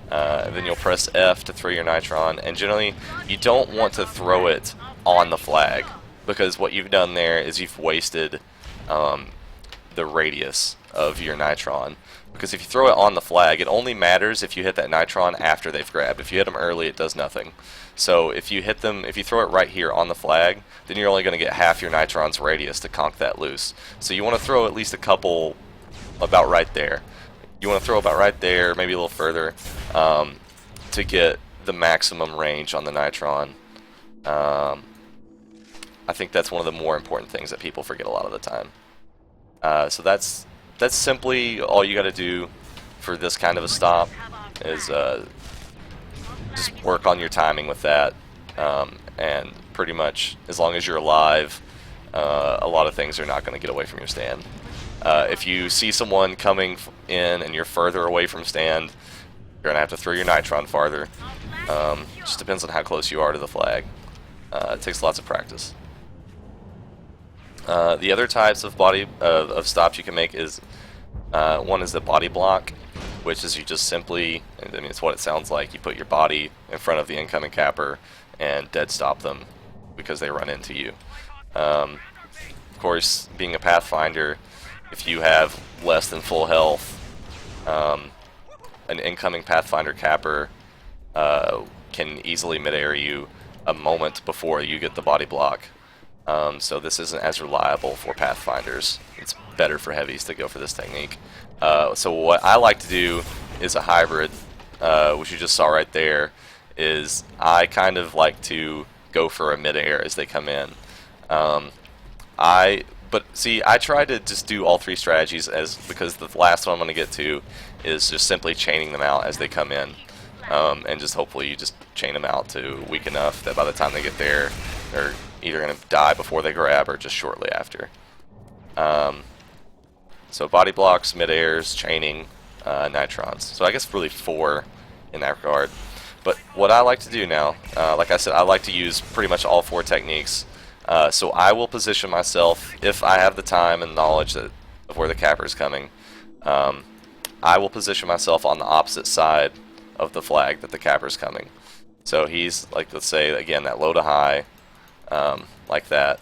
And then you'll press F to throw your nitron, and generally you don't want to throw it on the flag, because what you've done there is you've wasted the radius of your nitron. Because if you throw it on the flag, it only matters if you hit that nitron after they've grabbed. If you hit them early, it does nothing. So if you throw it right here on the flag, then you're only going to get half your nitron's radius to conk that loose. So you want to throw at least a couple about right there. You want to throw about right there, maybe a little further, to get the maximum range on the nitron. I think that's one of the more important things that people forget a lot of the time. So that's simply all you got to do for this kind of a stop, is just work on your timing with that, and pretty much as long as you're alive, a lot of things are not going to get away from your stand. If you see someone coming in and you're further away from stand, you're going to have to throw your nitron farther. Just depends on how close you are to the flag. It takes lots of practice. The other types of of stops you can make is, one is the body block, which is you just simply, I mean it's what it sounds like, you put your body in front of the incoming capper and dead stop them because they run into you. Of course, being a Pathfinder, if you have less than full health, an incoming Pathfinder capper can easily mid-air you a moment before you get the body block. So this isn't as reliable for Pathfinders. It's better for heavies to go for this technique. So what I like to do is a hybrid, which you just saw right there, is I kind of like to go for a mid-air as they come in. But see, I try to just do all 3 strategies because the last one I'm going to get to is just simply chaining them out as they come in. And just hopefully you just chain them out to weak enough that by the time they get there, they're either going to die before they grab or just shortly after. So body blocks, mid-airs, chaining, nitrons. So I guess really 4 in that regard. But what I like to do now, like I said, I like to use pretty much all 4 techniques. So I will position myself, if I have the time and knowledge of where the capper is coming, I will position myself on the opposite side of the flag that the capper is coming. So he's, like, let's say, again, that low to high, like that.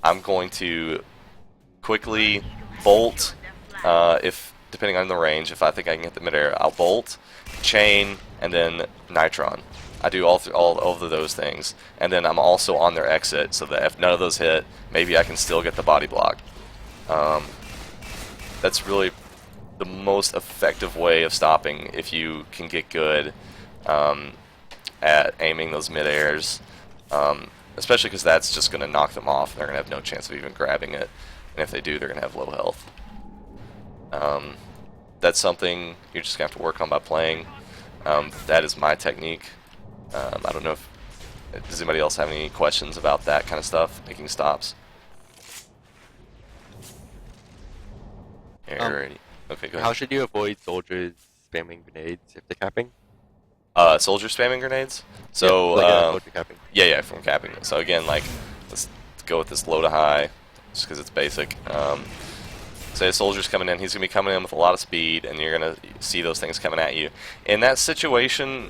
I'm going to quickly bolt, depending on the range, if I think I can get the mid-air, I'll bolt, chain, and then nitron. I do all of those things, and then I'm also on their exit, so that if none of those hit, maybe I can still get the body block. That's really the most effective way of stopping if you can get good at aiming those mid-airs Especially because that's just going to knock them off. They're going to have no chance of even grabbing it. And if they do, they're going to have low health. That's something you're just going to have to work on by playing. That is my technique. I don't know if... Does anybody else have any questions about that kind of stuff? Making stops? Alrighty. Okay, go ahead. How should you avoid soldiers spamming grenades if they're capping? Soldiers spamming grenades? So, soldier capping. yeah, from capping. So again, like, let's go with this low to high, just because it's basic. Say a soldier's coming in, he's going to be coming in with a lot of speed, and you're going to see those things coming at you. In that situation,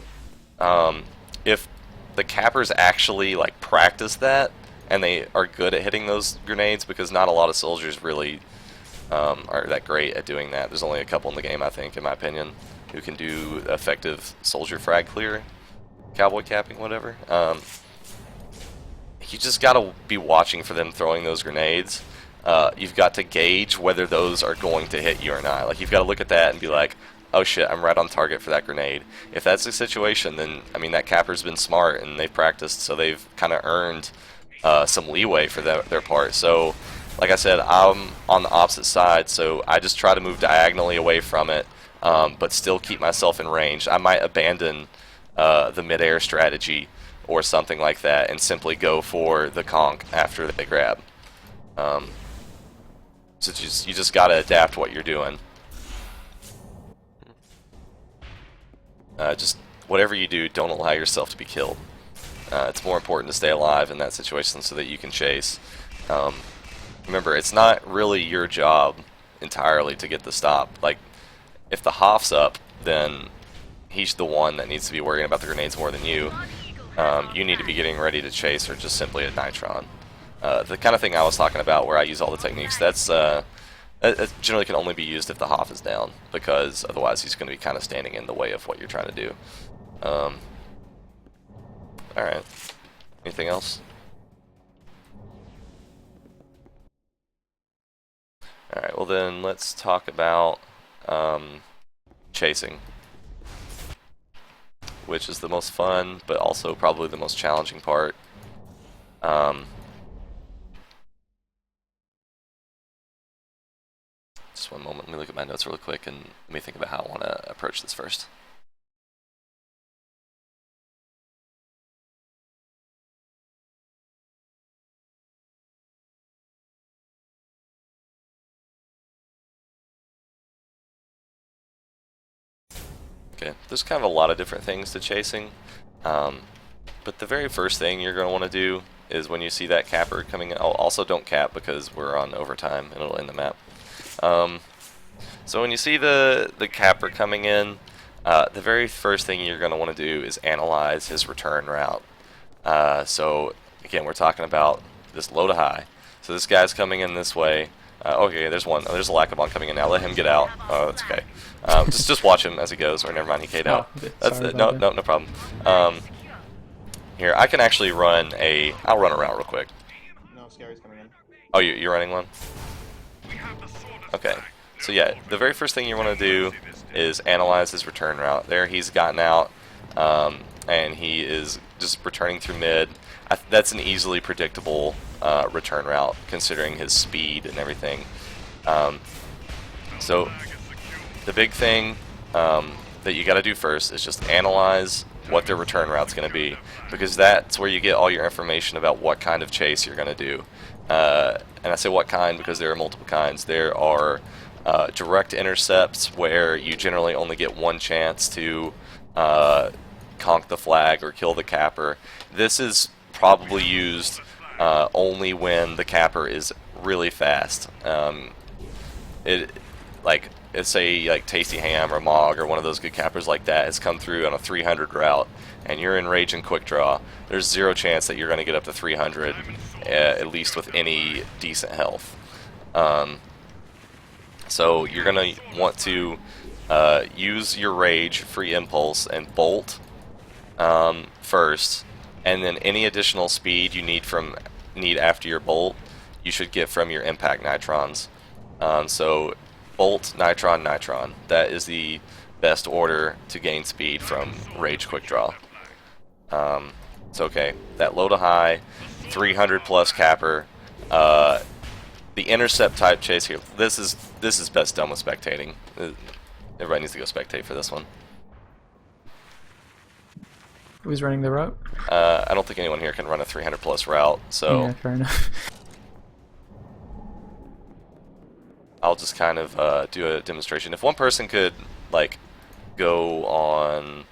if the cappers actually, like, practice that, and they are good at hitting those grenades, because not a lot of soldiers really are that great at doing that. There's only a couple in the game, I think, in my opinion, who can do effective soldier frag clear, cowboy capping, whatever. You just gotta be watching for them throwing those grenades. You've got to gauge whether those are going to hit you or not. Like, you've got to look at that and be like, oh shit, I'm right on target for that grenade. If that's the situation, then, I mean, that capper's been smart and they've practiced, so they've kind of earned some leeway for their part. So, like I said, I'm on the opposite side, so I just try to move diagonally away from it, but still keep myself in range. I might abandon the mid-air strategy or something like that and simply go for the conk after they grab. So you just gotta adapt what you're doing. Just whatever you do, don't allow yourself to be killed. It's more important to stay alive in that situation so that you can chase. Remember, it's not really your job entirely to get the stop. Like, if the Hoff's up, then he's the one that needs to be worrying about the grenades more than you. You need to be getting ready to chase or just simply a Nitron. The kind of thing I was talking about where I use all the techniques, that generally can only be used if the Hoff is down, because otherwise he's going to be kind of standing in the way of what you're trying to do. Alright. Anything else? Alright, well then let's talk about chasing, which is the most fun, but also probably the most challenging part. Just one moment, let me look at my notes really quick and let me think about how I want to approach this first. Okay, there's kind of a lot of different things to chasing, but the very first thing you're going to want to do is when you see that capper coming in. Oh, also don't cap because we're on overtime and it'll end the map. So when you see the capper coming in, the very first thing you're going to want to do is analyze his return route. So again, we're talking about this low to high. So this guy's coming in this way. Okay, there's one. There's a Lakabon coming in now. Let him get out. Oh, that's okay. Just watch him as he goes. Or never mind, he K'd out. That's it. No problem. Here, I can actually run a. I'll run a route real quick. No, Scary's coming in. Oh, you're running one. Okay. So yeah, the very first thing you want to do is analyze his return route. There, he's gotten out, and he is just returning through mid. That's an easily predictable return route, considering his speed and everything. So the big thing that you got to do first is just analyze what their return route's going to be, because that's where you get all your information about what kind of chase you're going to do. And I say what kind because there are multiple kinds. There are direct intercepts where you generally only get one chance to conk the flag or kill the capper. This is probably used only when the capper is really fast. Let's say like Tasty Ham or Mog or one of those good cappers like that has come through on a 300 route, and you're in Rage and Quick Draw. There's zero chance that you're going to get up to 300, at least with any decent health. So you're going to want to use your Rage, Free Impulse, and Bolt first, and then any additional speed you need after your Bolt, you should get from your Impact Nitrons. So Bolt, Nitron, Nitron. That is the best order to gain speed from Rage Quick Draw. It's okay. That low to high, 300 plus capper. The intercept type chase here. This is best done with spectating. Everybody needs to go spectate for this one. Who's running the route? I don't think anyone here can run a 300 plus route, so Yeah, fair enough. I'll just kind of do a demonstration. If one person could like go on,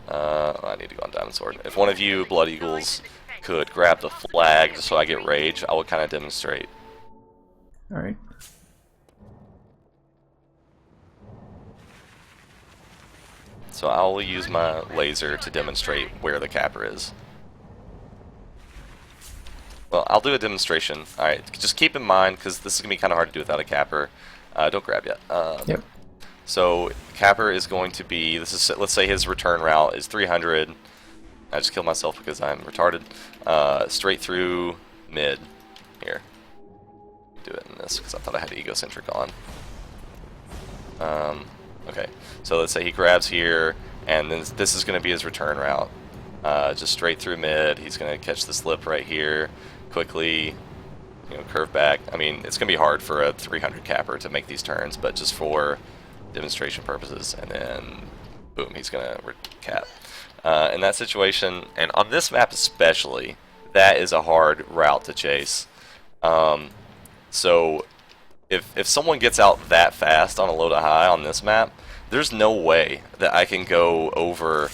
I need to go on Diamond Sword. If one of you Blood Eagles could grab the flag just so I get rage, I would kind of demonstrate. All right. So I will use my laser to demonstrate where the capper is. Well, I'll do a demonstration. Alright, just keep in mind, because this is going to be kind of hard to do without a capper. Don't grab yet. Yep. So, capper is going to be, this is, let's say his return route is 300. I just killed myself because I'm retarded. Straight through mid here. Do it in this, because I thought I had egocentric on. Okay, so let's say he grabs here, and then this is going to be his return route. Just straight through mid. He's going to catch this lip right here, quickly, curve back. I mean, it's going to be hard for a 300 capper to make these turns, but just for demonstration purposes, and then boom, he's going to cap. In that situation, and on this map especially, that is a hard route to chase. So if someone gets out that fast on a low to high on this map, there's no way that I can go over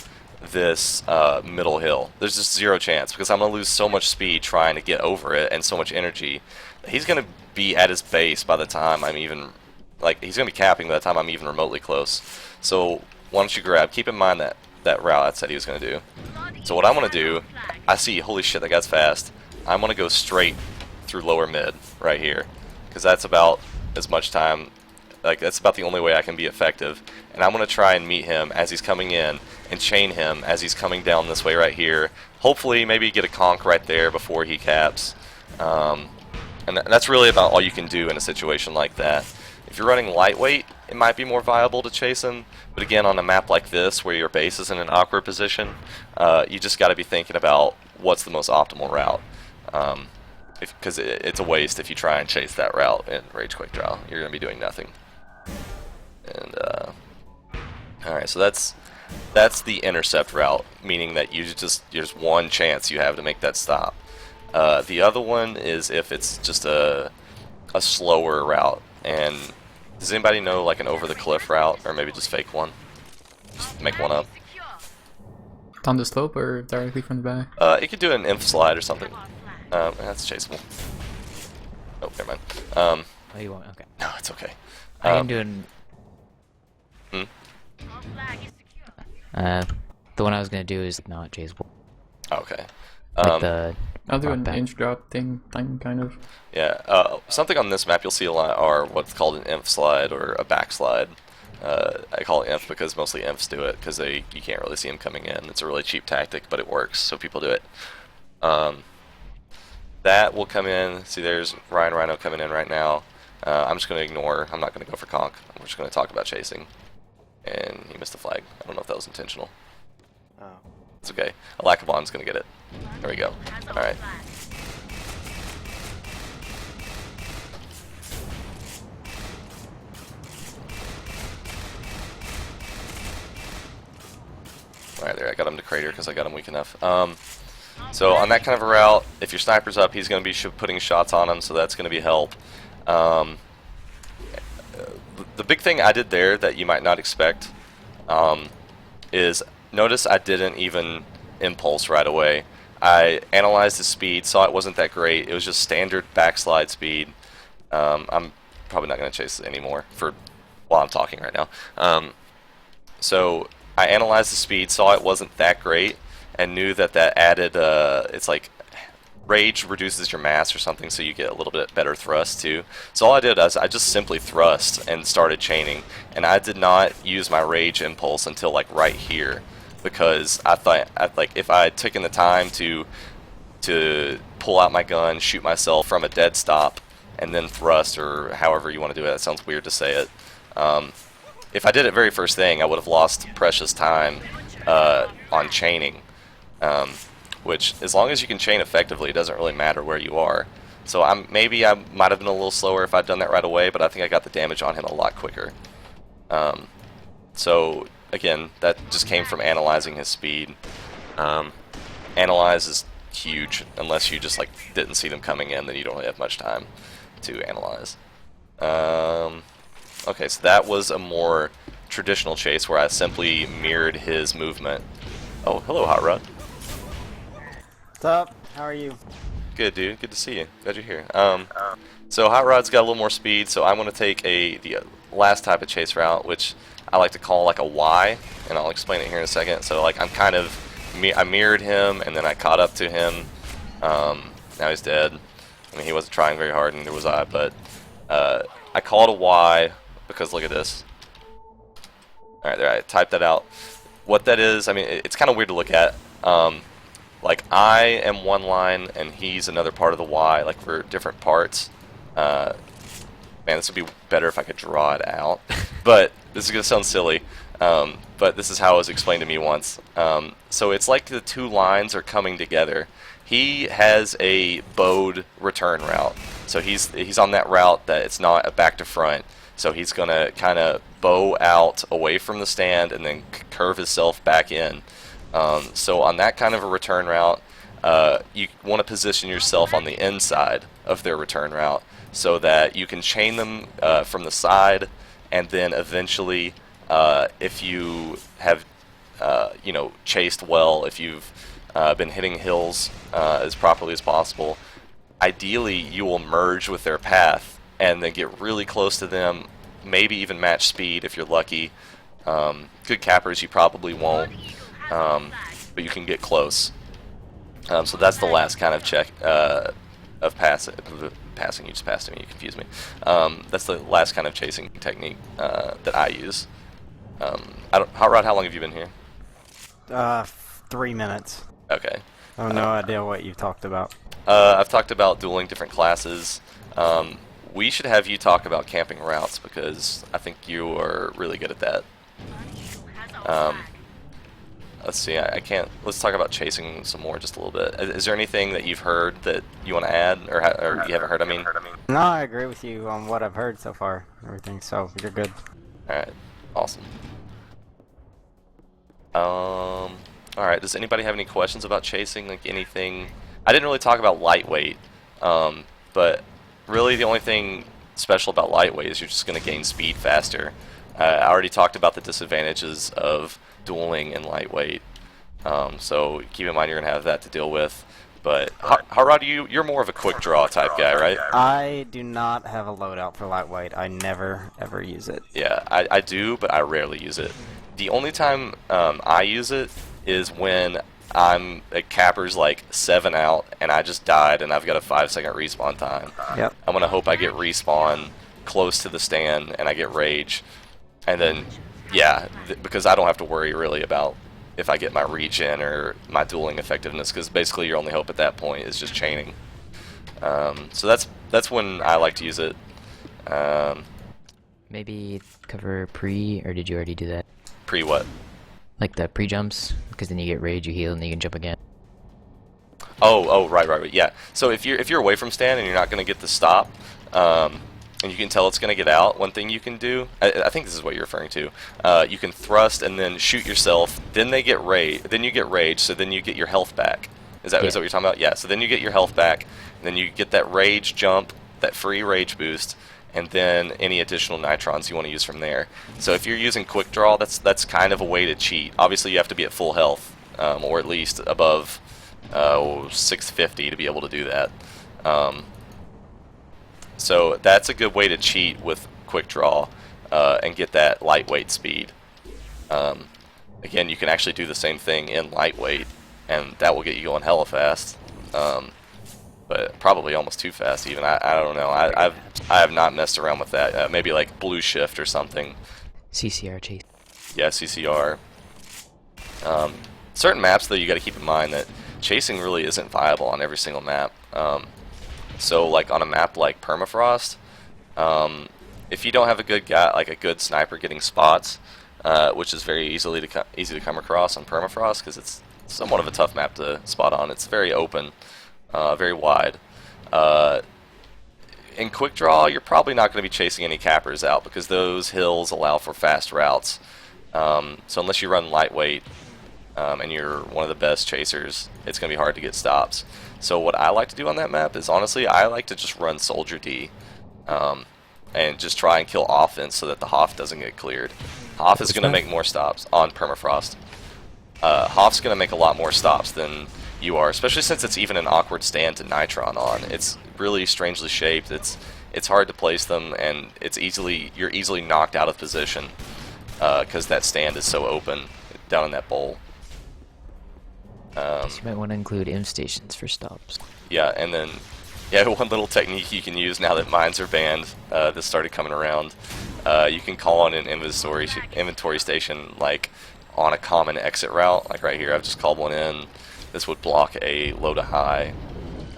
this middle hill. There's just zero chance, because I'm going to lose so much speed trying to get over it and so much energy. He's going to be at his base by the time I'm even, he's going to be capping by the time I'm even remotely close. So why don't you grab, keep in mind that route I said he was going to do. So what I'm going to do, I see, holy shit, that guy's fast. I'm going to go straight through lower mid right here, because that's about as much time, that's about the only way I can be effective. And I'm going to try and meet him as he's coming in and chain him as he's coming down this way right here. Hopefully maybe get a conk right there before he caps. And that's really about all you can do in a situation like that. If you're running lightweight, it might be more viable to chase him, but again, on a map like this where your base is in an awkward position, you just got to be thinking about what's the most optimal route. Because it's a waste if you try and chase that route in Rage Quick Draw. You're going to be doing nothing. And alright, so that's the intercept route, meaning that there's one chance you have to make that stop. The other one is if it's just a slower route. And does anybody know like an over the cliff route, or maybe just fake one? Just make one up. Down the slope or directly from the back? You could do an inf slide or something. That's chaseable. Oh, never mind. Oh, you won't? Okay. No, it's okay. I can do an... the one I was gonna do is not chaseable. Okay. Like I'll do an inch drop thing, kind of. Yeah, something on this map you'll see a lot are what's called an inf slide or a backslide. I call it inf because mostly infs do it, because you can't really see them coming in. It's a really cheap tactic, but it works, so people do it. That will come in. See, there's Rhino coming in right now. I'm just going to ignore. I'm not going to go for conk. I'm just going to talk about chasing. And he missed the flag. I don't know if that was intentional. Oh. It's okay. Alakabon's going to get it. There we go. Alright. Alright, there. I got him to crater because I got him weak enough. So on that kind of a route, if your sniper's up, he's going to be putting shots on him, so that's going to be help. The big thing I did there that you might not expect is notice I didn't even impulse right away. I analyzed the speed, saw it wasn't that great. It was just standard backslide speed. I'm probably not going to chase it anymore while I'm talking right now. So I analyzed the speed, saw it wasn't that great, and knew that added, it's like rage reduces your mass or something, so you get a little bit better thrust too. So all I did is I just simply thrust and started chaining, and I did not use my rage impulse until like right here, because I thought if I had taken the time to pull out my gun, shoot myself from a dead stop, and then thrust, or however you want to do it. That sounds weird to say it. If I did it very first thing, I would have lost precious time on chaining. which as long as you can chain effectively, it doesn't really matter where you are. So maybe I might have been a little slower if I'd done that right away, but I think I got the damage on him a lot quicker. So again, that just came from analyzing his speed. Analyze is huge. Unless you just like didn't see them coming in, then you don't really have much time to analyze. Okay, so that was a more traditional chase where I simply mirrored his movement. Oh, hello, Hot Rod. What's up? How are you? Good, dude. Good to see you. Glad you're here. So Hot Rod's got a little more speed, so I'm going to take the last type of chase route, which I like to call like a Y, and I'll explain it here in a second. So like I mirrored him, and then I caught up to him. Now he's dead. I mean, he wasn't trying very hard, and neither was I, but I call it a Y because look at this. Alright, there, I typed that out. What that is, I mean, it's kind of weird to look at. Like, I am one line, and he's another part of the Y, like, for different parts. Man, this would be better if I could draw it out. But, this is going to sound silly, but this is how it was explained to me once. So it's like the two lines are coming together. He has a bowed return route. So he's on that route that it's not a back to front. So he's going to kind of bow out away from the stand and then curve himself back in. So on that kind of a return route, you want to position yourself on the inside of their return route so that you can chain them from the side, and then eventually, if you have, chased well, if you've been hitting hills as properly as possible, ideally you will merge with their path and then get really close to them, maybe even match speed if you're lucky. Good cappers you probably won't. But you can get close. So that's the last kind of check of passing. You just passed me. You confused me. That's the last kind of chasing technique that I use. Hot Rod, how long have you been here? 3 minutes. Okay. I have no idea what you've talked about. I've talked about dueling different classes. We should have you talk about camping routes because I think you are really good at that. Let's see, let's talk about chasing some more just a little bit. Is there anything that you've heard that you want to add, or you haven't heard, I mean? No, I agree with you on what I've heard so far, everything, so you're good. Alright, awesome. Alright, does anybody have any questions about chasing, like anything? I didn't really talk about lightweight, but really the only thing special about lightweight is you're just going to gain speed faster. I already talked about the disadvantages of dueling in lightweight, so keep in mind you're gonna have that to deal with. But Hot Rod, you're more of a quick draw type guy, right? I do not have a loadout for lightweight. I never ever use it. Yeah, I do, but I rarely use it. The only time I use it is when I'm at cappers like 7 out and I just died and I've got a 5-second respawn time. Yep. I'm gonna hope I get respawn close to the stand and I get rage, and then yeah, because I don't have to worry really about if I get my regen or my dueling effectiveness, because basically your only hope at that point is just chaining. So that's when I like to use it. Maybe cover pre, or did you already do that? Pre what? Like the pre-jumps, because then you get rage, you heal, and then you can jump again. Oh, right, yeah. So if you're away from stand and you're not going to get the stop, and you can tell it's going to get out, one thing you can do, I think this is what you're referring to, you can thrust and then shoot yourself, then they get then you get rage, so then you get your health back. Is that what you're talking about? Yeah, so then you get your health back, and then you get that rage jump, that free rage boost, and then any additional nitrons you want to use from there. So if you're using quick draw, that's kind of a way to cheat. Obviously you have to be at full health, or at least above 650 to be able to do that. So that's a good way to cheat with quick draw and get that lightweight speed. Again, you can actually do the same thing in lightweight, and that will get you going hella fast. But probably almost too fast even. I don't know. I have not messed around with that. Maybe like blue shift or something. CCR chase. Yeah, CCR. Certain maps though, you got to keep in mind that chasing really isn't viable on every single map. So like on a map like Permafrost, if you don't have a good guy, like a good sniper getting spots, which is very easy to come across on Permafrost because it's somewhat of a tough map to spot on. It's very open, very wide. In quick draw, you're probably not going to be chasing any cappers out because those hills allow for fast routes. So unless you run lightweight and you're one of the best chasers, it's going to be hard to get stops. So what I like to do on that map is, honestly, I like to just run Soldier D and just try and kill offense so that the Hoff doesn't get cleared. Hoff is going to make more stops on Permafrost. Hoff's going to make a lot more stops than you are, especially since it's even an awkward stand to Nitron on. It's really strangely shaped. It's hard to place them, and you're easily knocked out of position because that stand is so open down in that bowl. You might want to include M stations for stops. Yeah, and then one little technique you can use now that mines are banned. This started coming around. You can call on an inventory station like on a common exit route, like right here. I've just called one in. This would block a low to high,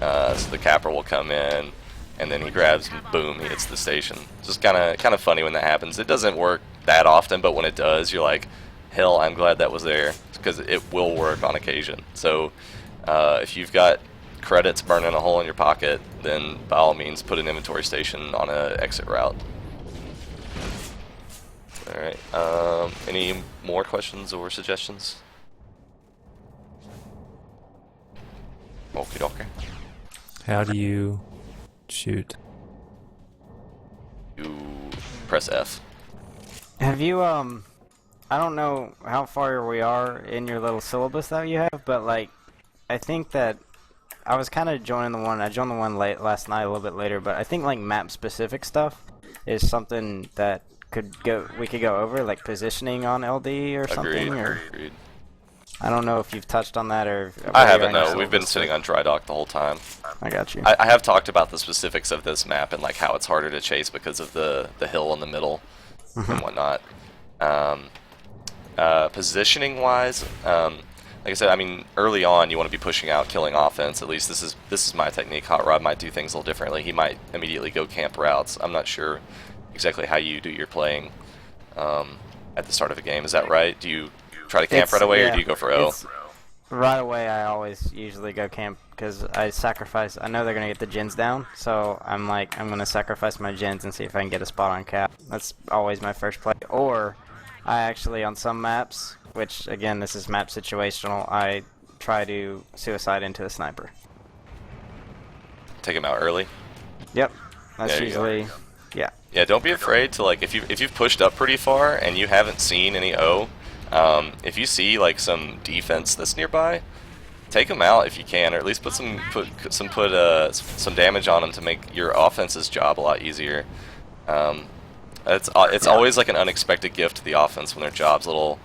so the capper will come in, and then he grabs and boom, he hits the station. It's just kind of funny when that happens. It doesn't work that often, but when it does, you're like, hell, I'm glad that was there, because it will work on occasion. So if you've got credits burning a hole in your pocket, then by all means put an inventory station on an exit route. Alright, any more questions or suggestions? Okie dokie. How do you shoot? You press F. Have you, I don't know how far we are in your little syllabus that you have, but, like, I think that I was kind of joining the one, I joined the one last night a little bit later, but I think, like, map-specific stuff is something that we could go over, like positioning on LD or something. Agreed. I don't know if you've touched on that or. I haven't. No, we've been sitting on dry dock the whole time. I got you. I have talked about the specifics of this map and like how it's harder to chase because of the hill in the middle and whatnot. Positioning wise, like I said, I mean early on you want to be pushing out, killing offense. At least this is my technique. Hot Rod might do things a little differently. He might immediately go camp routes. I'm not sure exactly how you do your playing at the start of a game. Is that right? Do you try to camp right away, or do you go for O? Right away, I always usually go camp because I sacrifice. I know they're gonna get the gens down, so I'm gonna sacrifice my gens and see if I can get a spot on cap. That's always my first play. Or I actually, on some maps, which again this is map situational, I try to suicide into the sniper. Take him out early. Yep, that's usually. Yeah. Yeah, don't be afraid to, like, if you've pushed up pretty far and you haven't seen any O, if you see like some defense that's nearby, take them out if you can, or at least put some damage on them to make your offense's job a lot easier. It's always like an unexpected gift to the offense when their job's a little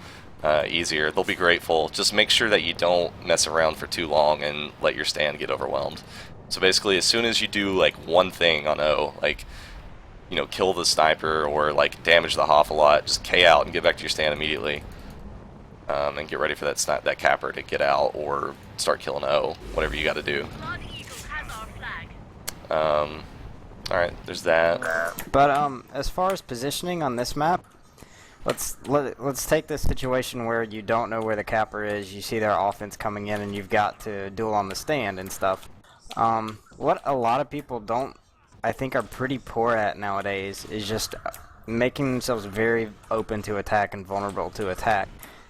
easier. They'll be grateful. Just make sure that you don't mess around for too long and let your stand get overwhelmed. So basically, as soon as you do like one thing on O, like, you know, kill the sniper or like damage the Hoff a lot, just K out and get back to your stand immediately, and get ready for that capper to get out or start killing O, whatever you got to do. All right, there's that. But as far as positioning on this map, let's take this situation where you don't know where the capper is. You see their offense coming in, and you've got to duel on the stand and stuff. What a lot of people I think are pretty poor at nowadays is just making themselves very open to attack and vulnerable to attack.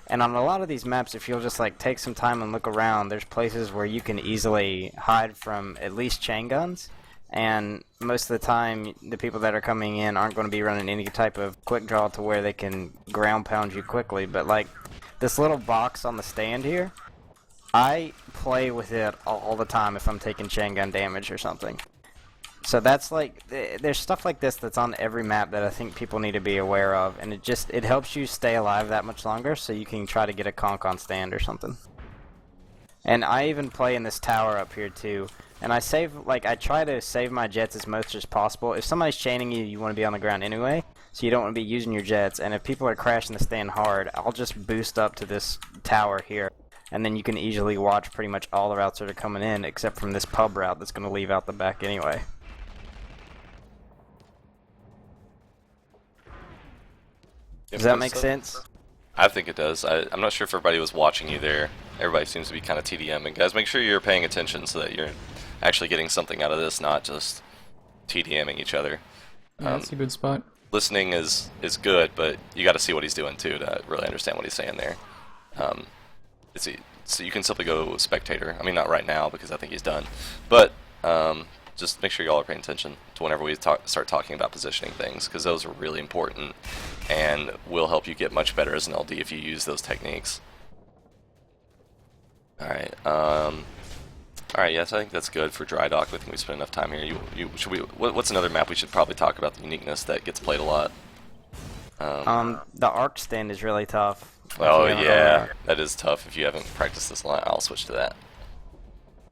And on a lot of these maps, if you'll just like take some time and look around, there's places where you can easily hide from at least chain guns. And most of the time, the people that are coming in aren't going to be running any type of quick draw to where they can ground pound you quickly. But like this little box on the stand here, I play with it all the time if I'm taking chain gun damage or something. So that's like, there's stuff like this that's on every map that I think people need to be aware of, and it helps you stay alive that much longer so you can try to get a conk on stand or something. And I even play in this tower up here too, and I try to save my jets as much as possible. If somebody's chaining you, you want to be on the ground anyway, so you don't want to be using your jets, and if people are crashing the stand hard, I'll just boost up to this tower here. And then you can easily watch pretty much all the routes that are coming in, except from this pub route that's going to leave out the back anyway. Yep, Does that make sense? I think it does. I'm not sure if everybody was watching you there. Everybody seems to be kind of TDMing. Guys, make sure you're paying attention so that you're actually getting something out of this, not just TDMing each other. Yeah, that's a good spot. Listening is good, but you got to see what he's doing too to really understand what he's saying there. So you can simply go spectator. I mean, not right now because I think he's done, but just make sure y'all are paying attention to whenever we start talking about positioning things, because those are really important and will help you get much better as an LD if you use those techniques. All right. Yes, I think that's good for dry dock. I think we spent enough time here. What's another map we should probably talk about the uniqueness that gets played a lot? The arc stand is really tough. Oh yeah, that is tough if you haven't practiced this a lot. I'll switch to that.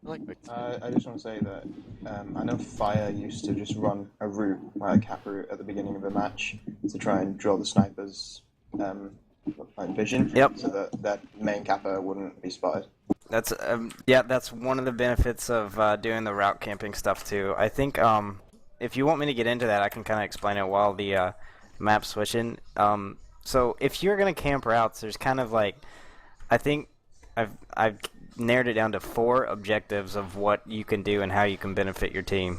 I just want to say that I know Fire used to just run a route, like a cap route, at the beginning of a match to try and draw the sniper's vision, so that main capper wouldn't be spotted. That's that's one of the benefits of doing the route camping stuff too. I think if you want me to get into that, I can kind of explain it while the map switching. So if you're gonna camp routes, there's kind of like, I think I've narrowed it down to 4 objectives of what you can do and how you can benefit your team.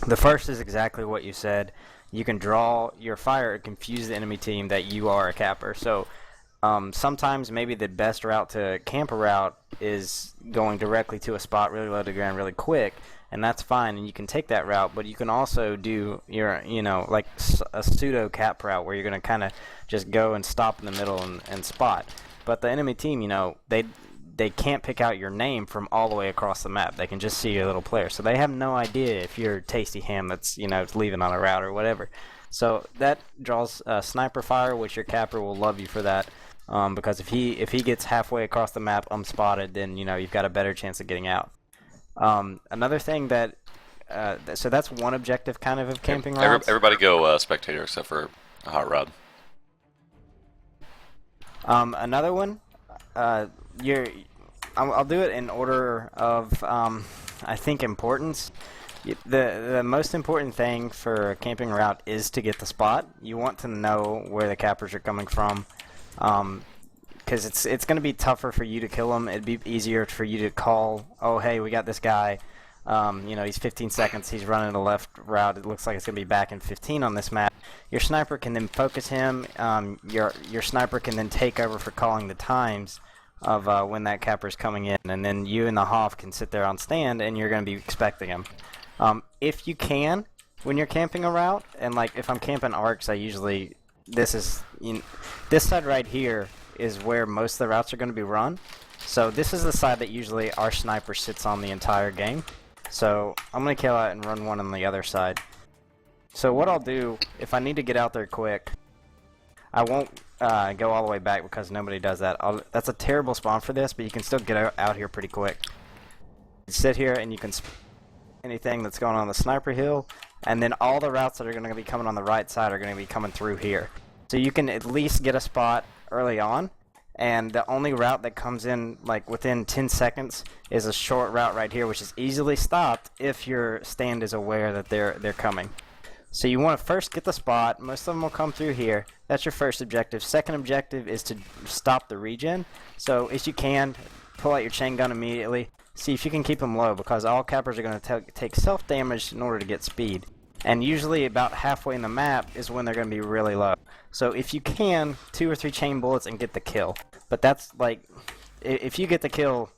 The first is exactly what you said. You can draw your fire and confuse the enemy team that you are a capper. So sometimes maybe the best route to camp a route is going directly to a spot really low to the ground really quick, and that's fine, and you can take that route, but you can also do your, like a pseudo cap route where you're going to kind of just go and stop in the middle and spot. But the enemy team, they can't pick out your name from all the way across the map. They can just see your little player. So they have no idea if you're Tasty Ham that's, leaving on a route or whatever. So that draws sniper fire, which your capper will love you for that. Because if he gets halfway across the map unspotted, then, you've got a better chance of getting out. Another thing that, so that's one objective kind of camping routes. Everybody go spectator except for a hot rod. Another one, I'll do it in order of, I think, importance. The most important thing for a camping route is to get the spot. You want to know where the cappers are coming from, because it's going to be tougher for you to kill them. It'd be easier for you to call, oh, hey, we got this guy. He's 15 seconds. He's running a left route. It looks like it's going to be back in 15 on this map. Your sniper can then focus him. Your sniper can then take over for calling the times of when that capper is coming in, and then you and the Hoff can sit there on stand, and you're going to be expecting him. If you can, when you're camping a route, and like if I'm camping arcs, I usually this side right here is where most of the routes are going to be run. So this is the side that usually our sniper sits on the entire game. So I'm going to kill out and run one on the other side. So what I'll do, if I need to get out there quick, I won't go all the way back because nobody does that. That's a terrible spawn for this, but you can still get out here pretty quick. You sit here and you can anything that's going on the sniper hill, and then all the routes that are going to be coming on the right side are going to be coming through here. So you can at least get a spot early on, and the only route that comes in like within 10 seconds is a short route right here, which is easily stopped if your stand is aware that they're coming. So you want to first get the spot. Most of them will come through here. That's your first objective. Second objective is to stop the regen. So if you can, pull out your chain gun immediately. See if you can keep them low, because all cappers are going to take self-damage in order to get speed. And usually about halfway in the map is when they're going to be really low. So if you can, 2 or 3 chain bullets and get the kill. But that's like, if you get the kill,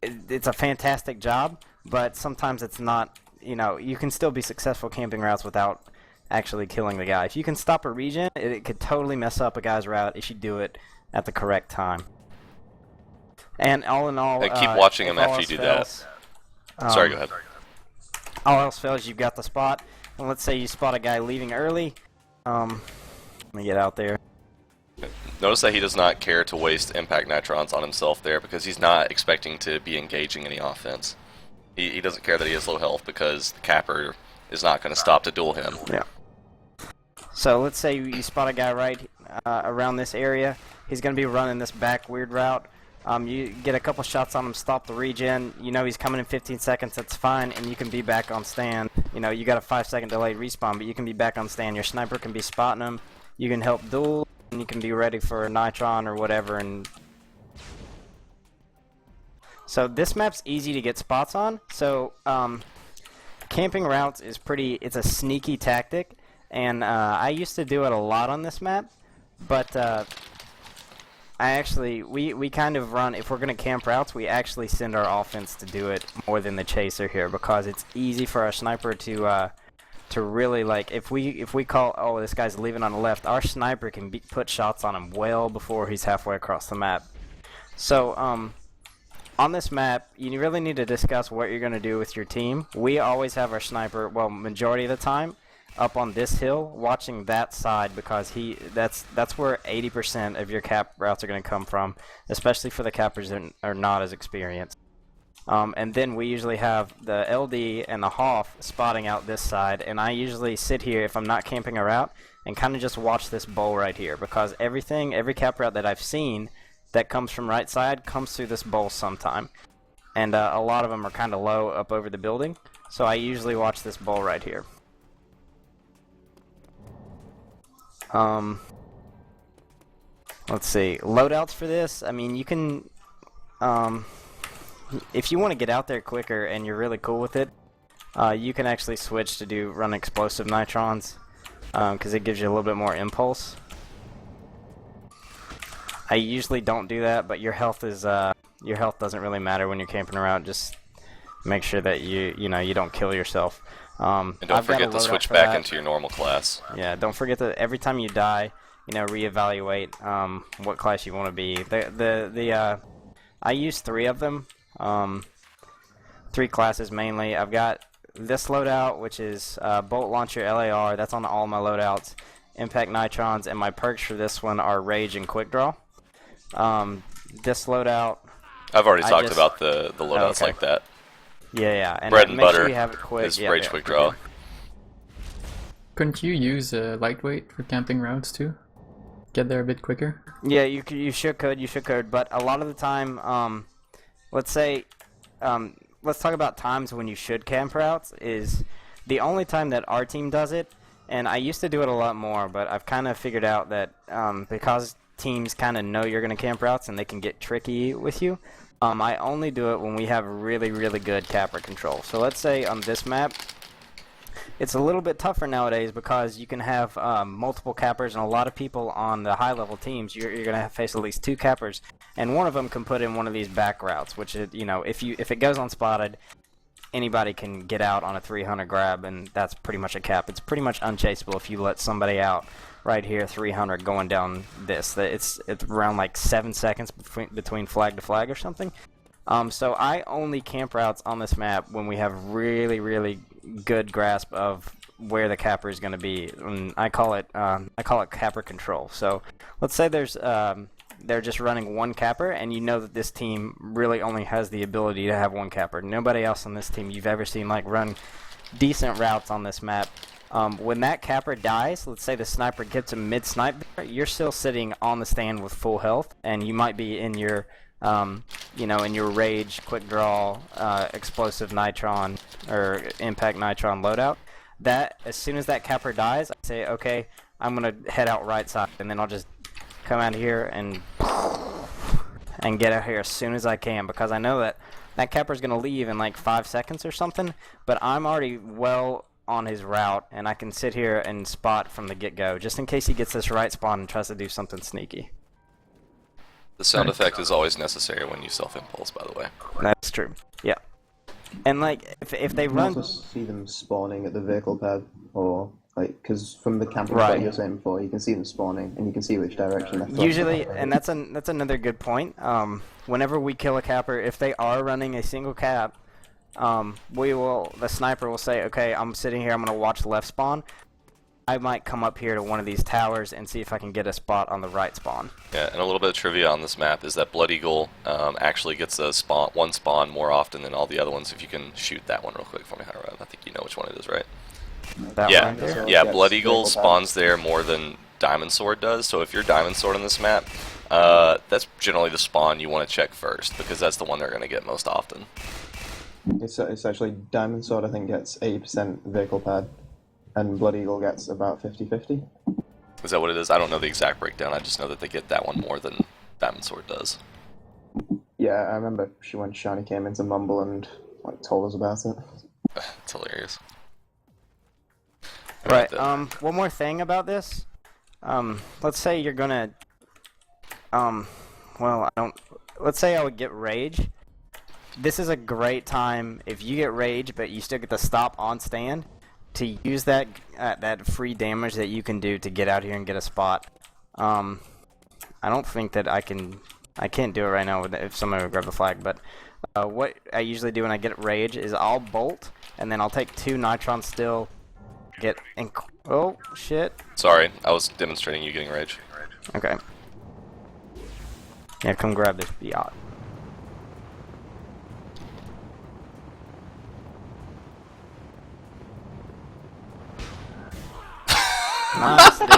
it's a fantastic job, but sometimes it's not. You can still be successful camping routes without actually killing the guy. If you can stop a regen, it could totally mess up a guy's route if you do it at the correct time. And all in all, keep watching him after you do that. Sorry, go ahead. All else fails, you've got the spot. And let's say you spot a guy leaving early. Let me get out there. Notice that he does not care to waste impact nitrons on himself there, because he's not expecting to be engaging any offense. He doesn't care that he has low health, because the capper is not going to stop to duel him. Yeah. So let's say you spot a guy right around this area. He's going to be running this back weird route. You get a couple shots on him, stop the regen. He's coming in 15 seconds, that's fine, and you can be back on stand. You got a 5-second delayed respawn, but you can be back on stand. Your sniper can be spotting him. You can help duel. and you can be ready for Nitron or whatever. And so this map's easy to get spots on. So camping routes is it's a sneaky tactic, and I used to do it a lot on this map, but we kind of run, if we're going to camp routes, we actually send our offense to do it more than the chaser here, because it's easy for our sniper to really, like, if we call, oh, this guy's leaving on the left, our sniper can put shots on him well before he's halfway across the map. So on this map, you really need to discuss what you're going to do with your team. We always have our sniper, well, majority of the time, up on this hill, watching that side, because that's where 80% of your cap routes are going to come from, especially for the cappers that are not as experienced. And then we usually have the LD and the Hoff spotting out this side, and I usually sit here if I'm not camping a route and kind of just watch this bowl right here, because every cap route that I've seen that comes from right side comes through this bowl sometime, and a lot of them are kind of low up over the building, so I usually watch this bowl right here. Let's see, loadouts for this, I mean, you can if you want to get out there quicker and you're really cool with it, you can actually switch to run explosive nitrons, because it gives you a little bit more impulse. I usually don't do that, but your health doesn't really matter when you're camping around. Just make sure that you don't kill yourself. And don't forget to switch back into your normal class. Yeah, don't forget that every time you die, reevaluate what class you want to be. I use 3 of them. 3 classes mainly. I've got this loadout, which is Bolt Launcher LAR. That's on all my loadouts. Impact Nitrons, and my perks for this one are Rage and Quick Draw. This loadout, I've already talked about the loadouts like that. Yeah. And bread and make butter sure you have it quick. is Rage Quick Draw. Couldn't you use lightweight for camping routes too? Get there a bit quicker? Yeah, you should could, but a lot of the time, let's talk about times when you should camp routes. Is the only time that our team does it, and I used to do it a lot more, but I've kind of figured out that because teams kind of know you're going to camp routes and they can get tricky with you, I only do it when we have really, really good capper control. So let's say on this map, it's a little bit tougher nowadays because you can have multiple cappers, and a lot of people on the high-level teams, you're going to face at least 2 cappers, and one of them can put in one of these back routes, which is, if it goes unspotted, anybody can get out on a 300 grab, and that's pretty much a cap. It's pretty much unchaseable if you let somebody out right here, 300 going down this. It's around like 7 seconds between flag to flag or something. So I only camp routes on this map when we have really, really good grasp of where the capper is going to be. And I call it capper control. So let's say they're just running 1 capper, and you know that this team really only has the ability to have 1 capper. Nobody else on this team you've ever seen run decent routes on this map. When that capper dies, let's say the sniper gets a mid-snipe, you're still sitting on the stand with full health, and you might be in your in your Rage, Quick Draw, Explosive Nitron, or Impact Nitron loadout. As soon as that capper dies, I say, okay, I'm gonna head out right side, and then I'll just come out here and get out here as soon as I can, because I know that capper's gonna leave in like 5 seconds or something, but I'm already well on his route, and I can sit here and spot from the get-go, just in case he gets this right spawn and tries to do something sneaky. The sound effect is always necessary when you self-impulse, by the way. That's true. Yeah. And if they run, you also see them spawning at the vehicle pad, or because from the camping spot you were saying before, you can see them spawning and you can see which direction they're throwing. Usually, and that's another good point. Whenever we kill a capper, if they are running a single cap, the sniper will say, okay, I'm sitting here, I'm going to watch left spawn. I might come up here to one of these towers and see if I can get a spot on the right spawn. Yeah, and a little bit of trivia on this map is that Blood Eagle actually gets one spawn more often than all the other ones. If you can shoot that one real quick for me, Hiram. I think you know which one it is, right? Yeah, Blood Eagle spawns there more than Diamond Sword does. So if you're Diamond Sword on this map, that's generally the spawn you want to check first, because that's the one they're going to get most often. It's actually Diamond Sword, I think, gets 80% vehicle pad, and Blood Eagle gets about 50-50. Is that what it is? I don't know the exact breakdown. I just know that they get that one more than Diamond Sword does. Yeah, I remember when Shiny came into Mumble and like told us about it. It's hilarious. Right. One more thing about this. Let's say you're gonna. Well, I don't. Let's say I would get Rage. This is a great time if you get Rage, but you still get the stop on stand, to use that that free damage that you can do to get out here and get a spot. I don't think that I can't do it right now if somebody would grab the flag, but what I usually do when I get Rage is I'll bolt, and then I'll take 2 Nitron still, oh, shit. Sorry, I was demonstrating you getting Rage. Okay. Yeah, come grab this yacht. Nice, dude.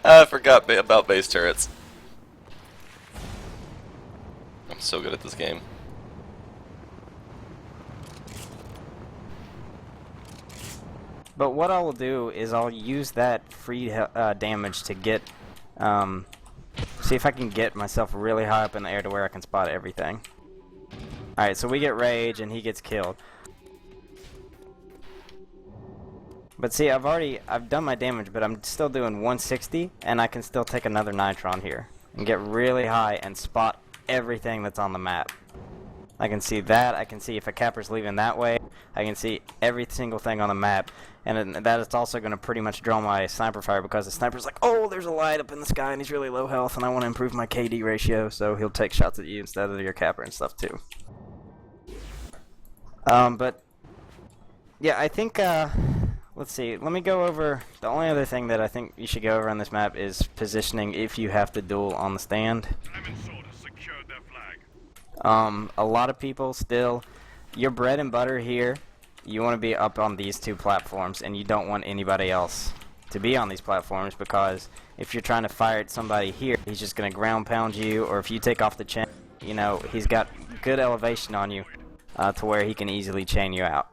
I forgot about base turrets. I'm so good at this game. But what I will do is I'll use that free damage to get, see if I can get myself really high up in the air to where I can spot everything. Alright, so we get Rage and he gets killed. But see, I've done my damage, but I'm still doing 160, and I can still take another Nitron here and get really high and spot everything that's on the map. I can see that, I can see if a capper's leaving that way, I can see every single thing on the map, and that is also going to pretty much draw my sniper fire, because the sniper's like, oh, there's a light up in the sky and he's really low health and I want to improve my KD ratio, so he'll take shots at you instead of your capper and stuff too. But yeah, I think let's see, let me go over, the only other thing that I think you should go over on this map is positioning if you have to duel on the stand. A lot of people still, your bread and butter here, you want to be up on these 2 platforms, and you don't want anybody else to be on these platforms, because if you're trying to fire at somebody here, he's just going to ground pound you, or if you take off the chain, you know, he's got good elevation on you to where he can easily chain you out.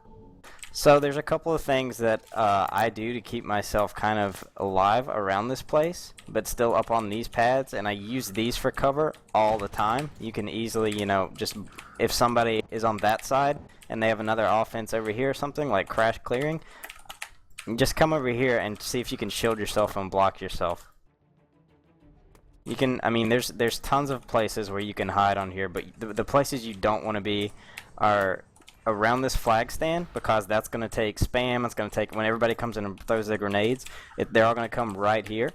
So there's a couple of things that I do to keep myself kind of alive around this place, but still up on these pads, and I use these for cover all the time. You can easily, you know, just if somebody is on that side and they have another offense over here or something, like crash clearing, just come over here and see if you can shield yourself and block yourself. You can, I mean, there's tons of places where you can hide on here, but the places you don't want to be are around this flag stand, because that's going to take spam. It's going to take, when everybody comes in and throws their grenades, they're all going to come right here,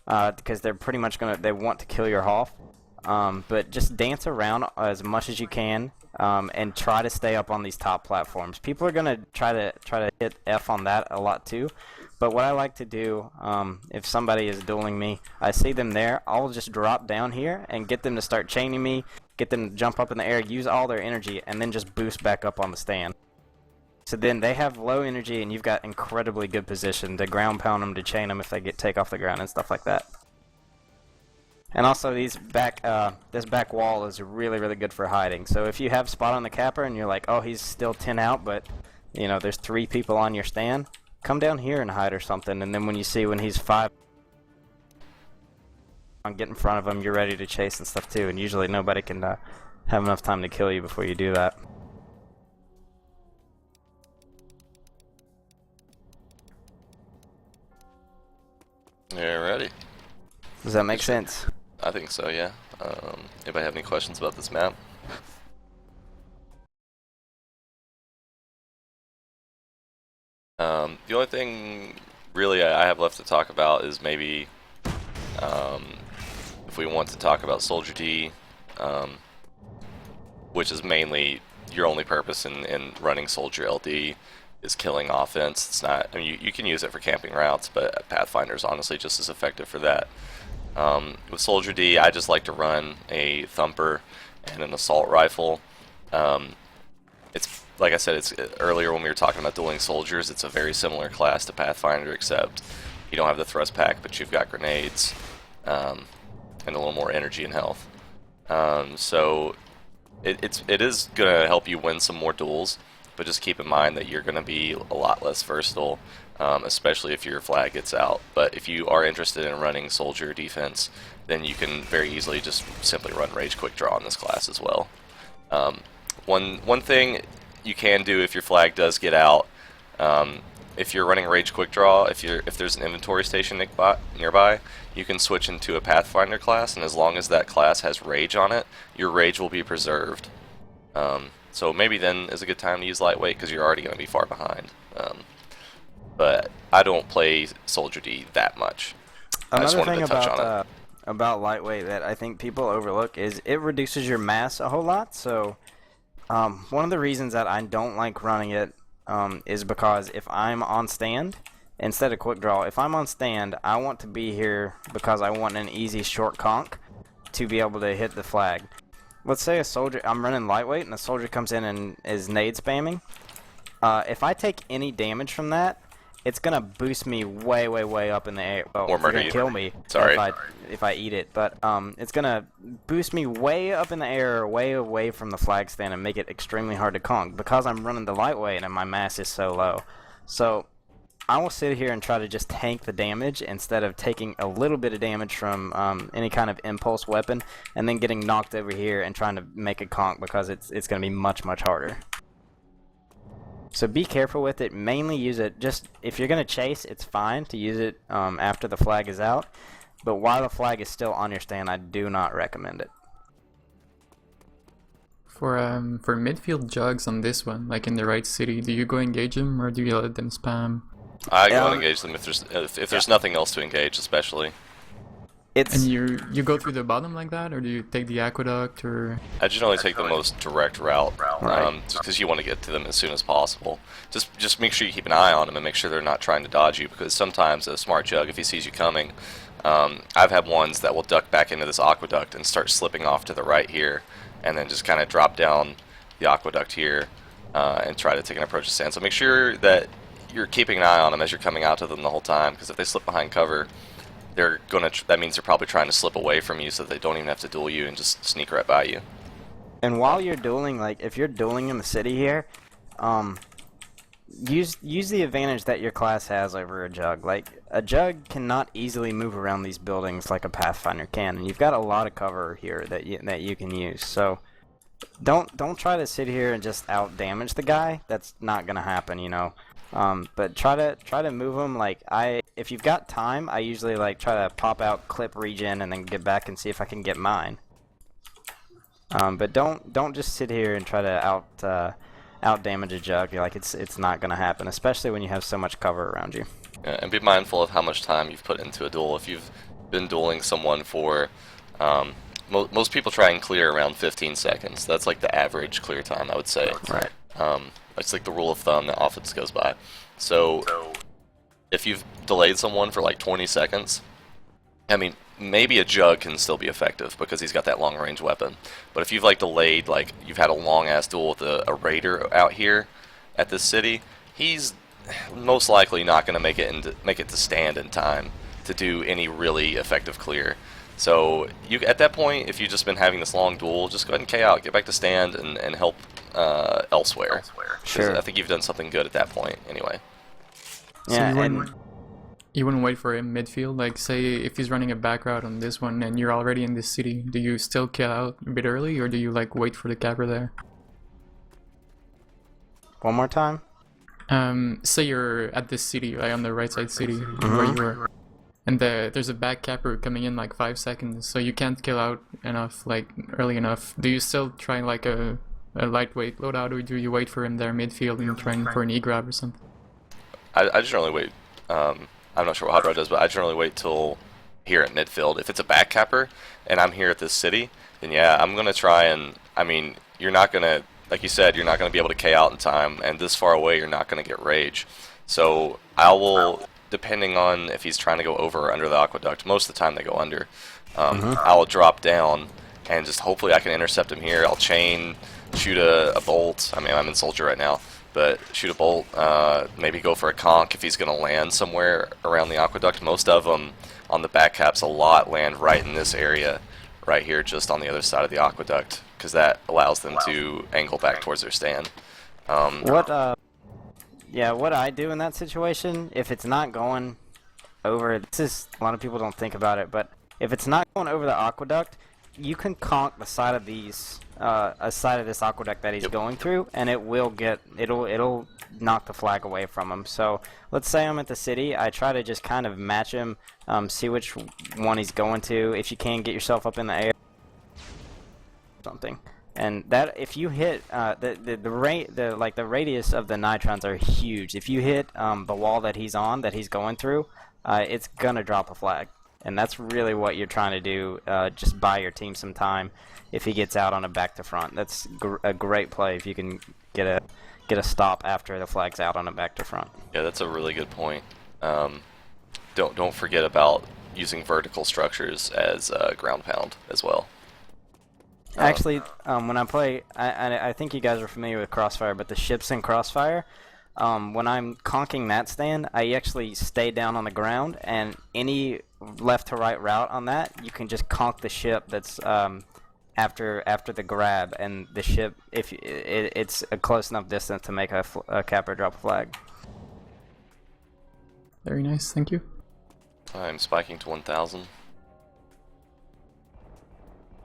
because they're pretty much going to, they want to kill your Hoff. But just dance around as much as you can, and try to stay up on these top platforms. People are going to try to hit F on that a lot too. But what I like to do, if somebody is dueling me, I see them there, I'll just drop down here and get them to start chaining me, get them to jump up in the air, use all their energy, and then just boost back up on the stand. So then they have low energy, and you've got incredibly good position to ground pound them, to chain them if they take off the ground and stuff like that. And also this back wall is really, really good for hiding. So if you have spot on the capper and you're like, oh, he's still 10 out, but you know there's 3 people on your stand, come down here and hide or something, and then when you see when he's 5, get in front of him, you're ready to chase and stuff too, and usually nobody can have enough time to kill you before you do that. You're ready. Does that make sense? I think so, yeah. Anybody have any questions about this map? The only thing really I have left to talk about is maybe if we want to talk about Soldier D, which is mainly your only purpose in running Soldier LD is killing offense. It's not, I mean, you can use it for camping routes, but Pathfinder is honestly just as effective for that. With Soldier D, I just like to run a Thumper and an Assault Rifle. It's like I said, it's earlier when we were talking about dueling soldiers, it's a very similar class to Pathfinder, except you don't have the thrust pack, but you've got grenades and a little more energy and health. So it is going to help you win some more duels, but just keep in mind that you're going to be a lot less versatile, especially if your flag gets out. But if you are interested in running soldier defense, then you can very easily just simply run Rage Quick Draw in this class as well. One thing you can do if your flag does get out, if you're running Rage Quick Draw, if there's an inventory station nearby, you can switch into a Pathfinder class, and as long as that class has Rage on it, your Rage will be preserved. So maybe then is a good time to use Lightweight because you're already going to be far behind. But I don't play Soldier D that much. I just wanted to touch on it. About Lightweight that I think people overlook is it reduces your mass a whole lot. So one of the reasons that I don't like running it is because if I'm on stand instead of Quick Draw, if I'm on stand, I want to be here because I want an easy short conk to be able to hit the flag. Let's say a soldier, I'm running Lightweight and a soldier comes in and is nade spamming. If I take any damage from that, it's gonna boost me way up in the air. Well, it's gonna kill me. Sorry. If I eat it, but it's gonna boost me way up in the air, way away from the flag stand, and make it extremely hard to conk because I'm running the Lightweight and my mass is so low. So I will sit here and try to just tank the damage instead of taking a little bit of damage from any kind of impulse weapon and then getting knocked over here and trying to make a conk because it's gonna be much harder. So be careful with it. Mainly use it just if you're gonna chase. It's fine to use it after the flag is out, but while the flag is still on your stand, I do not recommend it. For midfield jugs on this one, like in the right city, do you go engage them or do you let them spam? I go engage them if there's nothing else to engage, especially. And you go through the bottom like that, or do you take the aqueduct, or? I generally take the most direct route, just because you want to get to them as soon as possible. Just make sure you keep an eye on them and make sure they're not trying to dodge you, because sometimes a smart jug, if he sees you coming, I've had ones that will duck back into this aqueduct and start slipping off to the right here, and then just kind of drop down the aqueduct here and try to take an approach to stand. So make sure that you're keeping an eye on them as you're coming out to them the whole time, because if they slip behind cover, that means they're probably trying to slip away from you so that they don't even have to duel you and just sneak right by you. And while you're dueling, like if you're dueling in the city here, use the advantage that your class has over a jug. Like a jug cannot easily move around these buildings like a Pathfinder can, and you've got a lot of cover here that you can use. So don't try to sit here and just out damage the guy. That's not gonna happen, you know. But try to move them. Like if you've got time, I usually like try to pop out, clip regen, and then get back and see if I can get mine. But don't just sit here and try to out damage a jug. Like it's not gonna happen, especially when you have so much cover around you. Yeah, and be mindful of how much time you've put into a duel. If you've been dueling someone for most people try and clear around 15 seconds. That's like the average clear time, I would say. Right. It's like the rule of thumb that often goes by. So if you've delayed someone for like 20 seconds, I mean, maybe a jug can still be effective because he's got that long range weapon. But if you've like delayed, like you've had a long ass duel with a raider out here at this city, he's most likely not going to make it to stand in time to do any really effective clear. So at that point, if you've just been having this long duel, just go ahead and K out, get back to stand, and help elsewhere. Sure. I think you've done something good at that point, anyway. Yeah, so you wouldn't wait for him midfield? Like, say, if he's running a back route on this one and you're already in this city, do you still kill out a bit early, or do you, like, wait for the capper there? One more time? Say you're at this city, like on the right side city, where you were, and there's a back capper coming in like 5 seconds, so you can't kill out enough, like, early enough. Do you still try, like, a lightweight loadout, or do you wait for him there midfield and try for an E-grab or something? I generally wait. I'm not sure what Hot Rod does, but I generally wait till here at midfield. If it's a back capper and I'm here at this city, then yeah, I'm going to try and, I mean, you're not going to, like you said, you're not going to be able to K out in time, and this far away you're not going to get rage. So I will, depending on if he's trying to go over or under the aqueduct, most of the time they go under, I'll drop down and just hopefully I can intercept him here. I'll chain, shoot a bolt. I mean, I'm in soldier right now, but shoot a bolt, maybe go for a conk if he's going to land somewhere around the aqueduct. Most of them on the back caps a lot land right in this area, right here, just on the other side of the aqueduct, because that allows them to angle back towards their stand. What I do in that situation, if it's not going over, this is, a lot of people don't think about it, but if it's not going over the aqueduct, you can conk the side of these, a side of this aqueduct that he's going through, and it'll knock the flag away from him. So let's say I'm at the city, I try to just kind of match him, see which one he's going to. If you can, get yourself up in the air, something. And that, if you hit the radius of the nitrons are huge. If you hit the wall that he's on, that he's going through, it's gonna drop a flag. And that's really what you're trying to do. Just buy your team some time. If he gets out on a back to front, that's a great play. If you can get a stop after the flag's out on a back to front. Yeah, that's a really good point. Don't forget about using vertical structures as ground pound as well. Actually, when I play, I think you guys are familiar with Crossfire, but the ships in Crossfire, when I'm conking that stand, I actually stay down on the ground, and any left to right route on that, you can just conk the ship that's after the grab, and the ship, if it's a close enough distance to make a capper drop a flag. Very nice, thank you. I'm spiking to 1,000.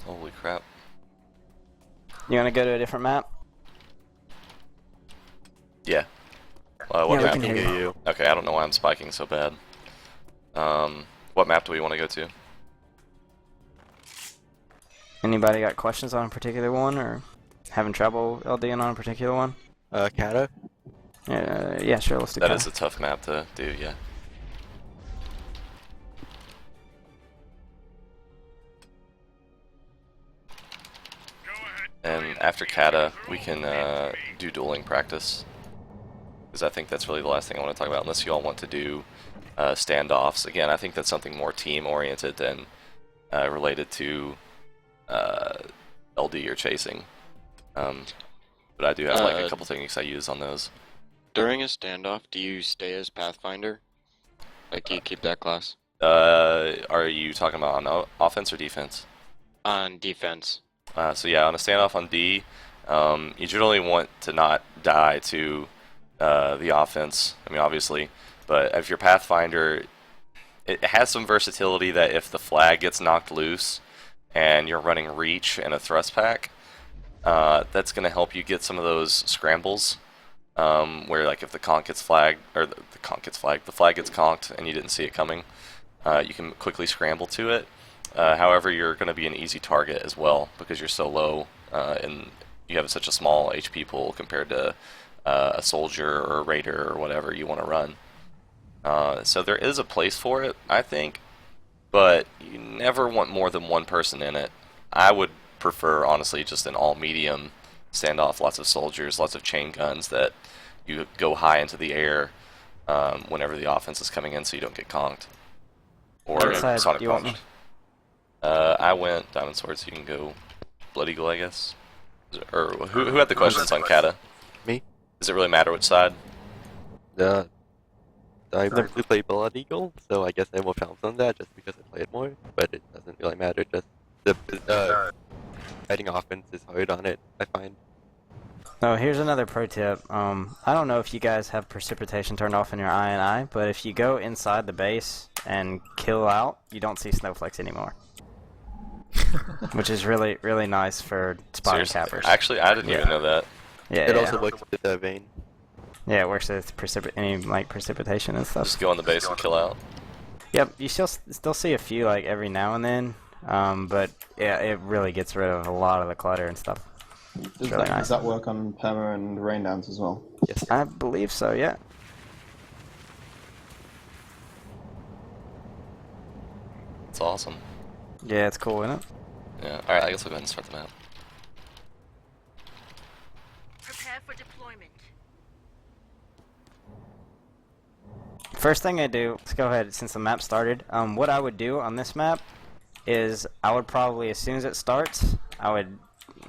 Holy crap. You want to go to a different map? Yeah. What Yeah, map we do can we hear you? Okay, I don't know why I'm spiking so bad. What map do we want to go to? Anybody got questions on a particular one, or having trouble LDing on a particular one? Kata? Yeah, sure, let's do That Kata. is a tough map to do, yeah. And after Kata, we can do dueling practice. Because I think that's really the last thing I want to talk about, unless you all want to do standoffs. Again, I think that's something more team-oriented than related to LD or chasing. But I do have like a couple techniques I use on those. During a standoff, do you stay as Pathfinder? Like, do you keep that class? Are you talking about on offense or defense? On defense. So yeah, on a standoff on D, you generally want to not die to the offense. I mean, obviously, but if you're Pathfinder, it has some versatility that if the flag gets knocked loose and you're running reach and a thrust pack, that's going to help you get some of those scrambles. Where like if the conk gets flagged, or the flag gets conked and you didn't see it coming, you can quickly scramble to it. However, you're going to be an easy target as well because you're so low and you have such a small HP pool compared to a soldier or a raider or whatever you want to run. So there is a place for it, I think, but you never want more than one person in it. I would prefer, honestly, just an all-medium standoff, lots of soldiers, lots of chain guns that you go high into the air whenever the offense is coming in so you don't get conked. Or sonic punch. I went Diamond Sword, so you can go Blood Eagle, I guess. Or who had the questions on Kata? Me. Does it really matter which side? I mostly play Blood Eagle, so I guess I will pounce on that just because I play it more, but it doesn't really matter, just the fighting offense is hard on it, I find. Oh, here's another pro tip. I don't know if you guys have precipitation turned off in your INI, but if you go inside the base and kill out, you don't see snowflakes anymore. Which is really, really nice for spotting cappers. Actually, I didn't even know that. Yeah, it also works with the vein. Yeah, it works with any like precipitation and stuff. Just go on the base and kill out. Yep, you still see a few like every now and then, but yeah, it really gets rid of a lot of the clutter and stuff. Does that work on Perma and Rain Dance as well? Yes, I believe so. Yeah. It's awesome. Yeah, it's cool, isn't it? Yeah. All right, I guess we'll go ahead and start the map. Prepare for deployment. First thing I do, let's go ahead since the map started. What I would do on this map is I would probably, as soon as it starts, I would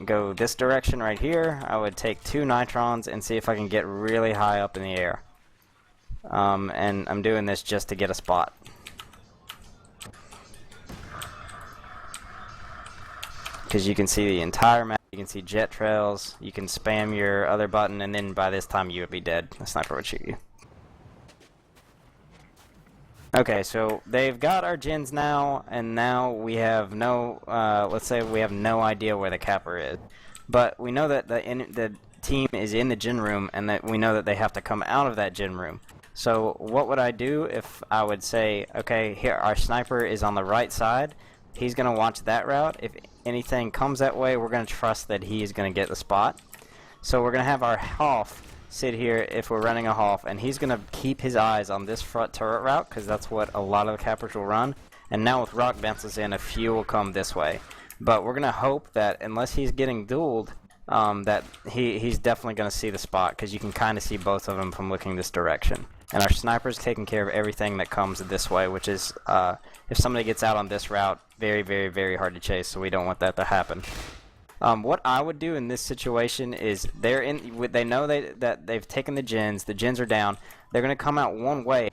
go this direction right here. I would take 2 nitrons and see if I can get really high up in the air. And I'm doing this just to get a spot. Because you can see the entire map You can see jet trails. You can spam your other button, and then by this time you would be dead. The sniper would shoot you. Okay, so they've got our gens now, and now we have no, let's say we have no idea where the capper is. But we know that the team is in the gen room, and that we know that they have to come out of that gen room. So what would I do if I would say, okay, here, our sniper is on the right side. He's going to watch that route. If anything comes that way, we're going to trust that he is going to get the spot. So we're going to have our Hoff sit here if we're running a Hoff, and he's going to keep his eyes on this front turret route, because that's what a lot of the cappers will run. And now with rock bounces in, a few will come this way. But we're going to hope that unless he's getting dueled, that he's definitely going to see the spot, because you can kind of see both of them from looking this direction. And our sniper's taking care of everything that comes this way, which is, if somebody gets out on this route, very, very, very hard to chase, so we don't want that to happen. What I would do in this situation is they know that they've taken the gens are down, they're going to come out one way.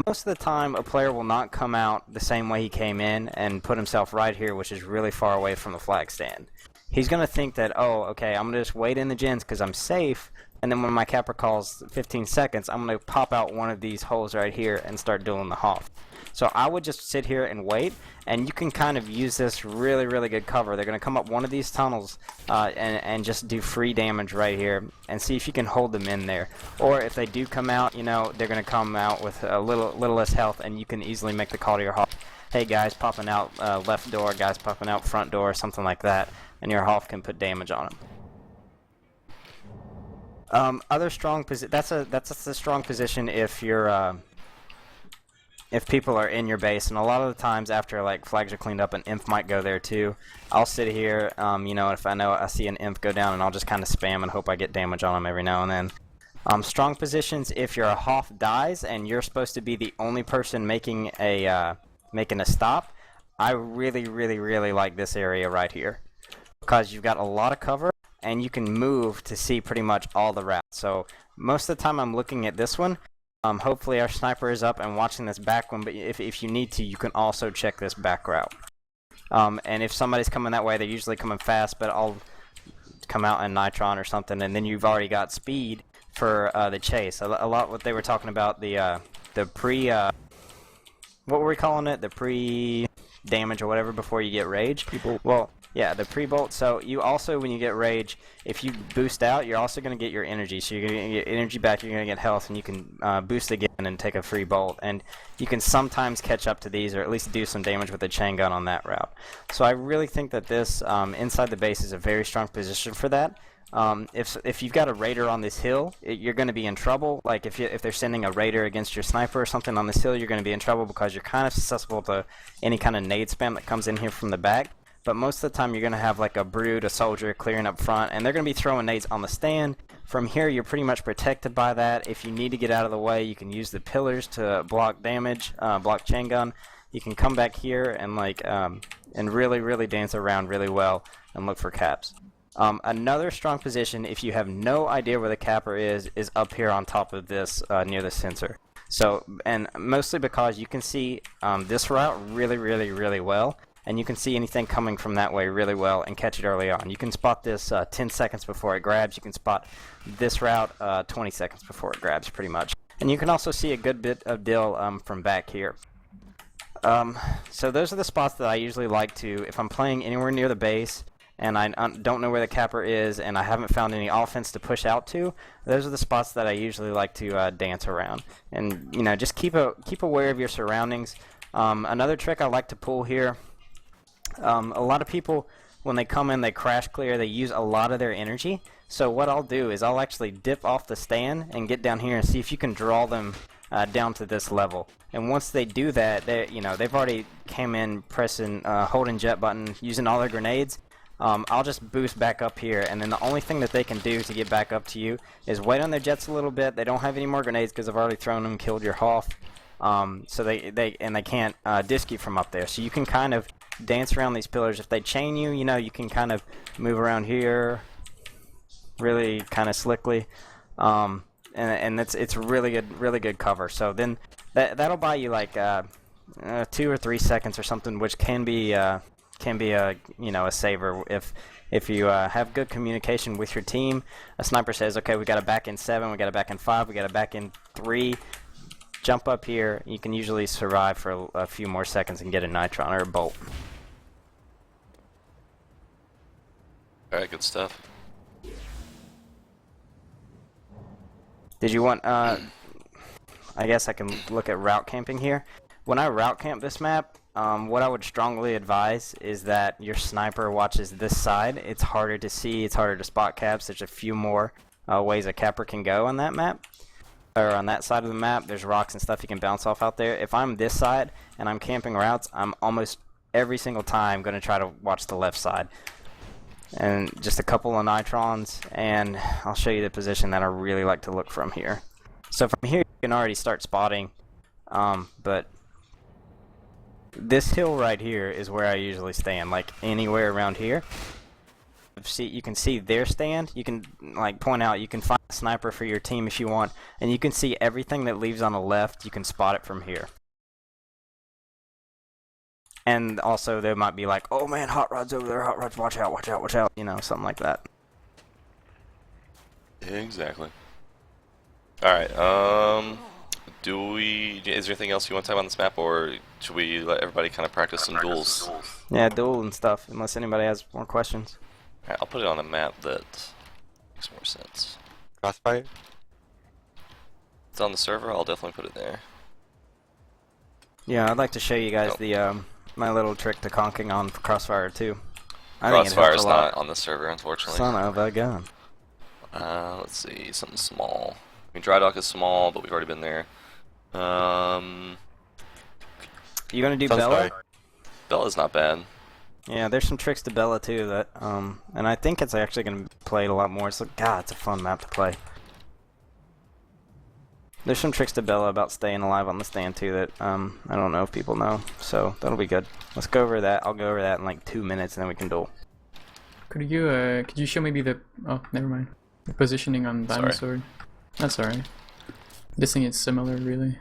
Most of the time, a player will not come out the same way he came in and put himself right here, which is really far away from the flag stand. He's going to think that, oh, okay, I'm going to just wait in the gens because I'm safe, and then when my capper calls 15 seconds, I'm going to pop out one of these holes right here and start doing the Hoff. So I would just sit here and wait, and you can kind of use this really, really good cover. They're going to come up one of these tunnels and just do free damage right here and see if you can hold them in there. Or if they do come out, you know, they're going to come out with a little less health, and you can easily make the call to your Hoff. Hey, guys popping out left door, guys popping out front door, something like that, and your Hoff can put damage on them. Other strong position. That's a strong position if you're if people are in your base, and a lot of the times after like flags are cleaned up, an imp might go there too. I'll sit here, you know, if I see an imp go down, and I'll just kind of spam and hope I get damage on them every now and then. Strong positions if your Hoff dies and you're supposed to be the only person making a stop. I really, really, really like this area right here because you've got a lot of cover and you can move to see pretty much all the routes. So most of the time I'm looking at this one. Hopefully our sniper is up and watching this back one, but if you need to, you can also check this back route. And if somebody's coming that way, they're usually coming fast, but I'll come out in Nitron or something, and then you've already got speed for the chase. A lot what they were talking about, the pre, what were we calling it? The pre-damage or whatever before you get rage? Well, yeah, the pre-bolt. So you also, when you get rage, if you boost out, you're also going to get your energy. So you're going to get energy back, you're going to get health, and you can boost again and take a free bolt. And you can sometimes catch up to these, or at least do some damage with a chain gun on that route. So I really think that this, inside the base, is a very strong position for that. If you've got a raider on this hill, you're going to be in trouble. Like if they're sending a raider against your sniper or something on this hill, you're going to be in trouble because you're kind of susceptible to any kind of nade spam that comes in here from the back. But most of the time you're going to have like a brood, a soldier clearing up front, and they're going to be throwing nades on the stand. From here you're pretty much protected by that. If you need to get out of the way, you can use the pillars to block damage, block chain gun. You can come back here and like and really dance around really well and look for caps. Another strong position, if you have no idea where the capper is up here on top of this near the sensor. So, and mostly because you can see this route really well, and you can see anything coming from that way really well and catch it early on. You can spot this 10 seconds before it grabs. You can spot this route 20 seconds before it grabs, pretty much. And you can also see a good bit of dill from back here. So those are the spots that I usually like to, if I'm playing anywhere near the base, and I don't know where the capper is, and I haven't found any offense to push out to, those are the spots that I usually like to dance around. And you know, just keep aware of your surroundings. Another trick I like to pull here. A lot of people, when they come in, they crash clear. They use a lot of their energy. So what I'll do is I'll actually dip off the stand and get down here and see if you can draw them down to this level. And once they do that, they've already came in pressing, holding jet button, using all their grenades. I'll just boost back up here, and then the only thing that they can do to get back up to you is wait on their jets a little bit. They don't have any more grenades because I've already thrown them, killed your Hoff. So they can't disc you from up there. So you can kind of dance around these pillars. If they chain you, you can kind of move around here really kind of slickly. And it's really good cover. So then that'll buy you like 2 or 3 seconds or something, which can be can be a a saver if you have good communication with your team. A sniper says, okay, we got to back in 7, we got to back in 5, we got to back in 3. Jump up here. You can usually survive for a few more seconds and get a nitron or a bolt. Alright, good stuff. Did you want, I guess I can look at route camping here. When I route camp this map, what I would strongly advise is that your sniper watches this side. It's harder to see, it's harder to spot caps. There's a few more ways a capper can go on that map, or on that side of the map. There's rocks and stuff you can bounce off out there. If I'm this side and I'm camping routes, I'm almost every single time going to try to watch the left side. And just a couple of nitrons, and I'll show you the position that I really like to look from here. So from here you can already start spotting, but this hill right here is where I usually stand, like anywhere around here. You can see their stand, you can like point out, you can find a sniper for your team if you want, and you can see everything that leaves on the left, you can spot it from here. And also there might be like, oh man, hot rod's over there, hot rod's, watch out, watch out, watch out, you know, something like that. Exactly. Alright, is there anything else you want to talk about on this map, or should we let everybody kind of practice some duels? Yeah, duel and stuff, unless anybody has more questions. Alright, I'll put it on a map that makes more sense. Crossfire? It's on the server, I'll definitely put it there. Yeah, I'd like to show you guys the my little trick to conking on Crossfire too. Crossfire's not on the server, unfortunately. Son of a gun. Let's see, something small. I mean, Dry Dock is small, but we've already been there. You gonna do Bella? Bella's not bad. Yeah, there's some tricks to Bella too that, and I think it's actually gonna be played a lot more. It's like, God, it's a fun map to play. There's some tricks to Bella about staying alive on the stand too that I don't know if people know, so that'll be good. Let's go over that. I'll go over that in like 2 minutes, and then we can duel. Could you show maybe the never mind, the positioning on Diamond Sword? That's alright. This thing is similar, really.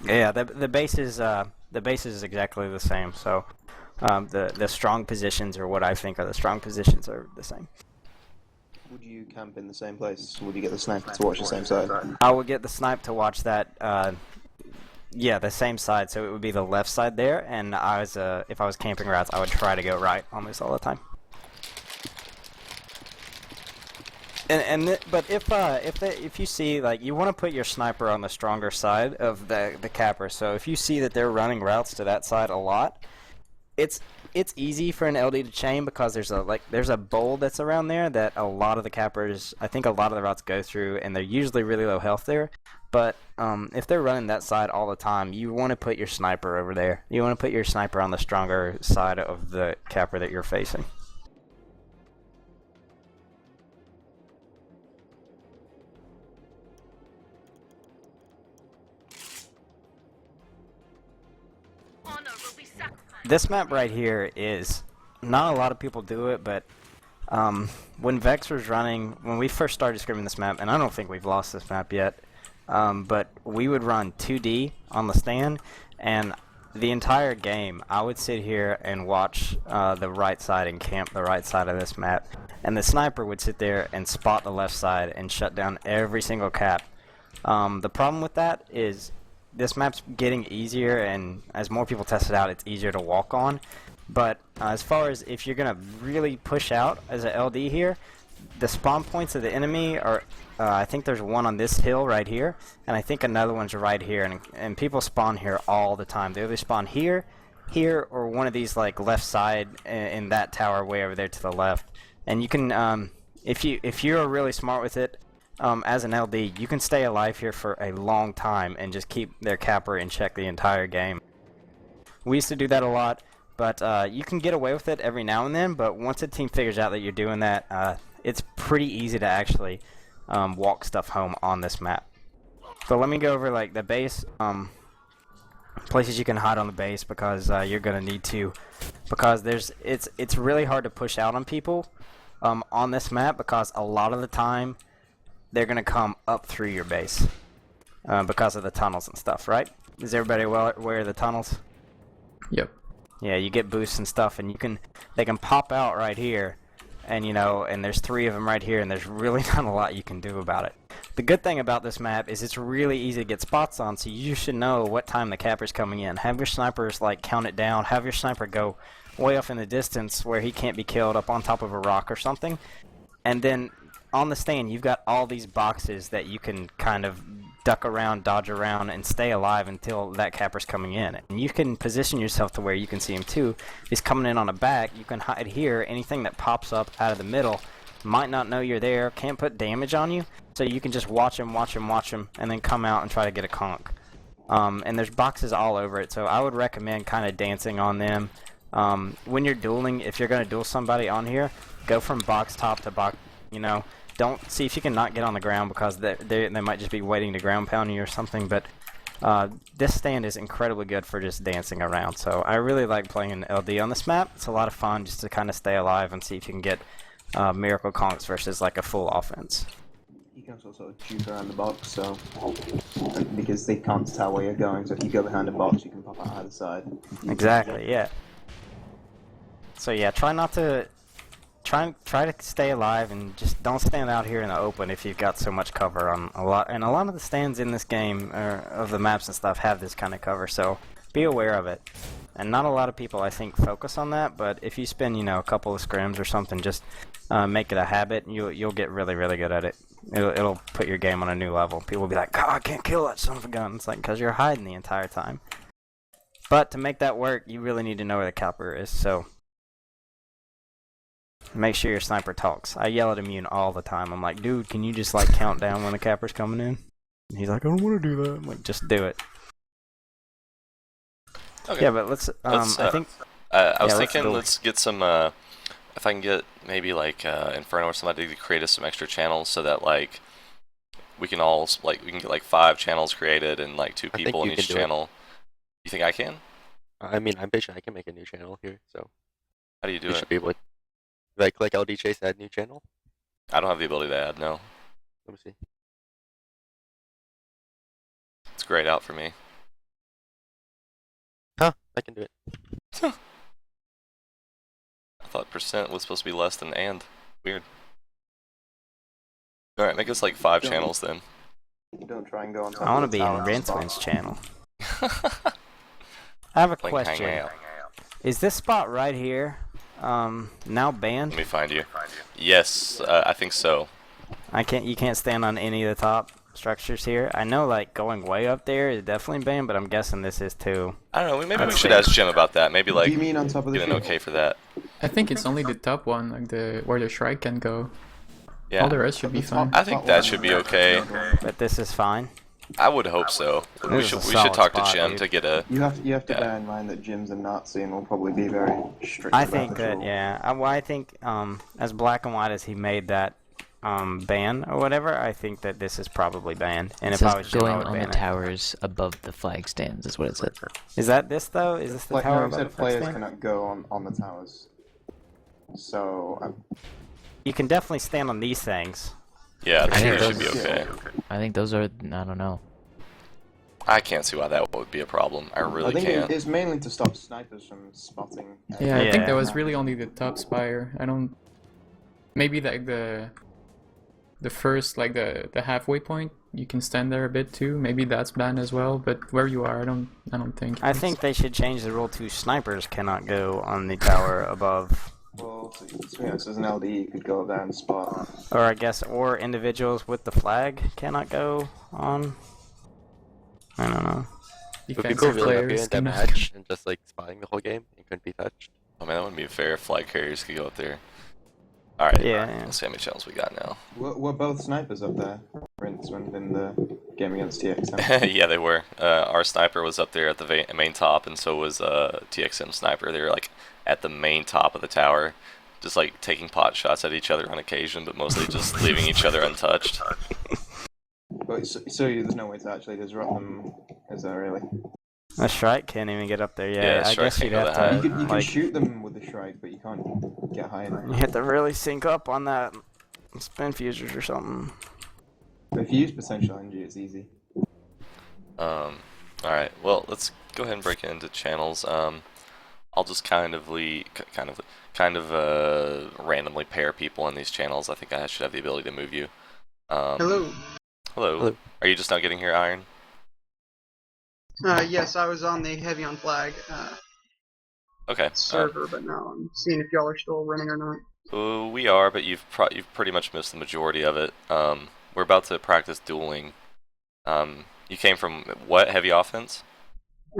Yeah, the base is exactly the same. So the strong positions, or what I think are the strong positions, are the same. Would you camp in the same place? Would you get the sniper to watch the same side? I would get the snipe to watch that. Yeah, the same side. So it would be the left side there, and if I was camping routes, I would try to go right almost all the time. But if you see, like, you want to put your sniper on the stronger side of the capper. So if you see that they're running routes to that side a lot, it's easy for an LD to chain, because there's a bowl that's around there that a lot of the cappers, I think a lot of the routes go through, and they're usually really low health there. But if they're running that side all the time, you want to put your sniper over there. You want to put your sniper on the stronger side of the capper that you're facing. This map right here is, not a lot of people do it, but when Vex was running, when we first started scrimming this map, and I don't think we've lost this map yet, but we would run 2D on the stand, and the entire game I would sit here and watch the right side and camp the right side of this map, and the sniper would sit there and spot the left side and shut down every single cap. The problem with that is this map's getting easier, and as more people test it out, it's easier to walk on. But as far as if you're gonna really push out as a LD here, the spawn points of the enemy are, I think there's one on this hill right here, and I think another one's right here, and people spawn here all the time. They either spawn here, or one of these like left side in that tower way over there to the left. And you can, if you're really smart with it, as an LD, you can stay alive here for a long time and just keep their capper in check the entire game. We used to do that a lot, but you can get away with it every now and then, but once a team figures out that you're doing that, it's pretty easy to actually walk stuff home on this map. So let me go over like the base, places you can hide on the base, because you're gonna need to, because it's really hard to push out on people on this map, because a lot of the time they're gonna come up through your base because of the tunnels and stuff, right? Is everybody well aware of the tunnels? Yep. Yeah, you get boosts and stuff, and they can pop out right here, and and there's 3 of them right here, and there's really not a lot you can do about it. The good thing about this map is it's really easy to get spots on, so you should know what time the capper's coming in. Have your snipers count it down. Have your sniper go way off in the distance where he can't be killed up on top of a rock or something. And then on the stand, you've got all these boxes that you can kind of duck around, dodge around, and stay alive until that capper's coming in. And you can position yourself to where you can see him too. If he's coming in on the back, you can hide here. Anything that pops up out of the middle might not know you're there, can't put damage on you, so you can just watch him, and then come out and try to get a conk. And there's boxes all over it, so I would recommend kind of dancing on them. When you're dueling, if you're going to duel somebody on here, go from box top to box, don't see if you can not get on the ground, because they might just be waiting to ground pound you or something, but this stand is incredibly good for just dancing around, so I really like playing LD on this map. It's a lot of fun just to kind of stay alive and see if you can get miracle conks versus a full offense. You can also juke around the box, so because they can't tell where you're going, so if you go behind a box, you can pop out either side. Exactly, yeah. So yeah, try to stay alive, and just don't stand out here in the open if you've got so much cover on a lot. And a lot of the stands in this game, of the maps and stuff, have this kind of cover, so be aware of it. And not a lot of people, I think, focus on that, but if you spend, a couple of scrims or something, just make it a habit, you'll get really, really good at it. It'll put your game on a new level. People will be like, God, I can't kill that son of a gun. It's because you're hiding the entire time. But to make that work, you really need to know where the capper is, so make sure your sniper talks. I yell at Immune all the time. I'm like, dude, can you just count down when the capper's coming in? And he's like, I don't want to do that. I'm like, just do it. Okay. Yeah, but let's I think I was thinking let's get some if I can get maybe Inferno or somebody to create us some extra channels, so that we can all we can get 5 channels created and 2 people in each channel. You think I can? I mean, I'm pretty sure I can make a new channel here, so how do you do you it? should be able to, like LD Chase add new channel. I don't have the ability to add, no. Let me see. It's grayed out for me. Huh, I can do it. I thought percent was supposed to be less than and. Weird. Alright, make us 5 channels then. Don't try and go on top. I want to be in Rinsman's channel. I have a question. Is this spot right here now banned? Let me find you. Yes, I think so. You can't stand on any of the top structures here. I know going way up there is definitely banned, but I'm guessing this is too. I don't know, maybe we should ask Jim about that. Maybe Do you mean on top of the get an okay for that. I think it's only the top one, where the Shrike can go. Yeah. All the rest should be fine. I think that should be okay. But this is fine. I would hope so. We should talk to Jim to get a. You have to bear in mind that Jim's a Nazi and will probably be very strict. I think that I think as black and white as he made that ban or whatever, I think that this is probably banned. And it if I was going Jim, I would on the ban it. towers above the flag stands is what it said. Is that this though? Is this the tower? No, said players cannot go on the towers. So you can definitely stand on these things. Yeah, I think it should be okay. I think those are. I don't know. I can't see why that would be a problem. I really can't. It's mainly to stop snipers from spotting. Yeah, I think that was really only the top spire. I don't. Maybe the first the halfway point, you can stand there a bit too. Maybe that's banned as well. But where you are, I don't think. I think they should change the rule to snipers cannot go on the tower above. Well, so as an LD, you could go up there and spot. Or I guess, or individuals with the flag cannot go on. I don't know. Would people really up here in that match and just spotting the whole game and couldn't be touched? Oh man, that wouldn't be fair if flag carriers could go up there. Alright, yeah. Let's see how many channels we got now. Were both snipers up there, Rinsman, in the game against TXM? Yeah, they were. Our sniper was up there at the main top, and so was TXM sniper. They were at the main top of the tower, just taking pot shots at each other on occasion, but mostly just leaving each other untouched. But so there's no way to actually disrupt them, is there really? A Shrike can't even get up there yet. Yeah, I guess you'd have to. You can shoot them with the Shrike, but you can't get high enough. You have to really sync up on that spin fusers or something. But if you use potential energy, it's easy. Alright, well, let's go ahead and break into channels. I'll just randomly pair people in these channels. I think I should have the ability to move you. Hello. Hello. Are you just not getting here, Iron? Yes, I was on the Heavy on Flag Okay. server, but now I'm seeing if y'all are still running or not. We are, but you've pretty much missed the majority of it. We're about to practice dueling. You came from what? Heavy offense?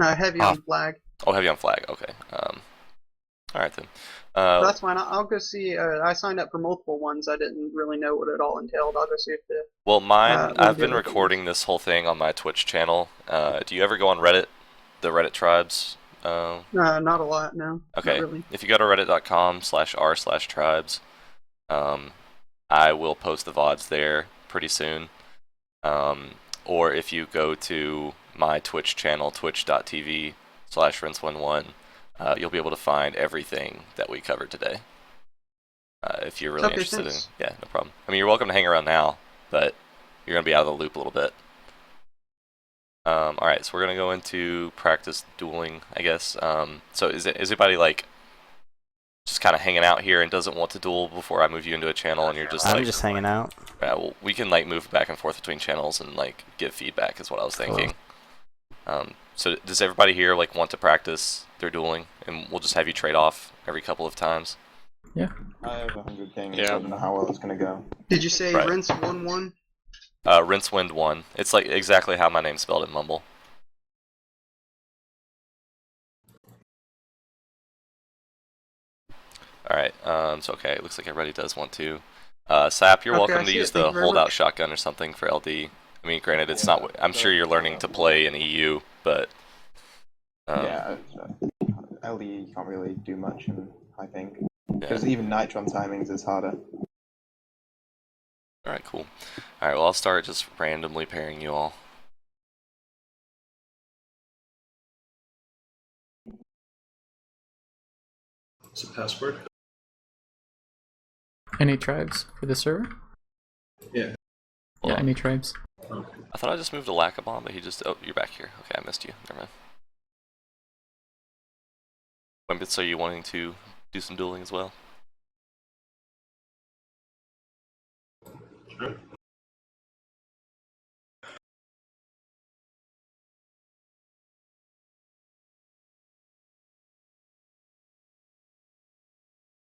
Heavy on Flag. Oh, heavy on flag. Okay. All right then. That's fine. I'll go see. I signed up for multiple ones. I didn't really know what it all entailed. I'll go see if the. Well, mine. I've been recording this whole thing on my Twitch channel. Do you ever go on Reddit? The Reddit tribes? Not a lot, no. Okay. Not really. If you go to reddit.com/r/tribes, I will post the VODs there pretty soon. Or if you go to my Twitch channel, twitch.tv/rinse11, you'll be able to find everything that we covered today. If you're really interested in, yeah, no problem. I mean, you're welcome to hang around now, but you're gonna be out of the loop a little bit. All right, so we're gonna go into practice dueling, I guess. So is anybody like just kind of hanging out here and doesn't want to duel before I move you into a channel, and you're just like? I'm just hanging out. Yeah, well, we can like move back and forth between channels and like give feedback, is what I was thinking. So does everybody here like want to practice their dueling, and we'll just have you trade off every couple of times? Yeah. I have 100 ping, so I don't know how well it's gonna go. Did you say Right. Rinse 1-1? Rincewind 1. It's like exactly how my name's spelled in Mumble. Alright, so okay, it looks like everybody does want to. Sap, you're Okay, welcome I to see it. use Thank the you very holdout much. shotgun or something for LD. I mean, granted, it's not. I'm sure you're learning to play in EU, but yeah, LD you can't really do much, I think. Because even Nitron timings is harder. Alright, cool. Alright, well, I'll start just randomly pairing you all. What's the password? Any tribes for the server? Yeah. Yeah, any tribes. I thought I just moved to Lackaban, but he just. Oh, you're back here. Okay, I missed you. Never mind. Wimbits, are you wanting to do some dueling as well? Sure.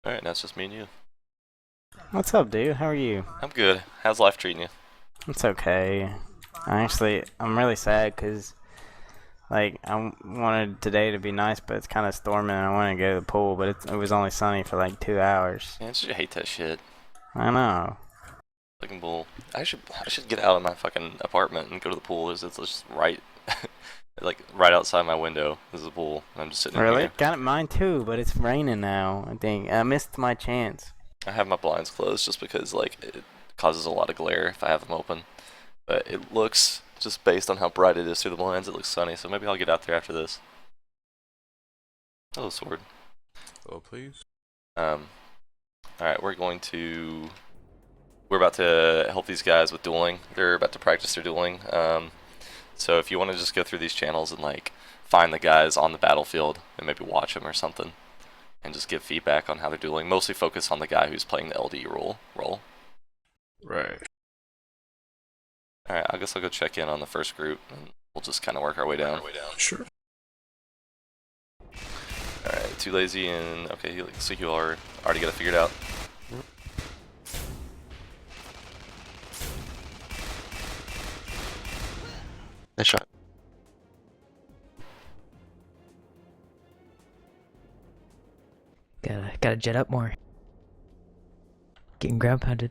Alright, now it's just me and you. What's up, dude? How are you? I'm good. How's life treating you? It's okay. I'm really sad because, like, I wanted today to be nice, but it's kind of storming and I want to go to the pool, but it was only sunny for like 2 hours. Man, I hate that shit. I know. Fucking bull. I should get out of my fucking apartment and go to the pool. It's just right, like right outside my window. There's a pool. And I'm just sitting in Really? here. Got mine too, but it's raining now. I think I missed my chance. I have my blinds closed just because like it causes a lot of glare if I have them open. But it looks, just based on how bright it is through the blinds, it looks sunny. So maybe I'll get out there after this. Hello, sword. Hello, please. All right, we're about to help these guys with dueling. They're about to practice their dueling. So if you want to just go through these channels and like find the guys on the battlefield and maybe watch them or something, and just give feedback on how they're dueling. Mostly focus on the guy who's playing the LD role. Right. All right, I guess I'll go check in on the first group, and we'll just kind of work our way down. Sure. All right, too lazy and okay. So you already got it figured out. Nice shot. Gotta jet up more. Getting ground pounded.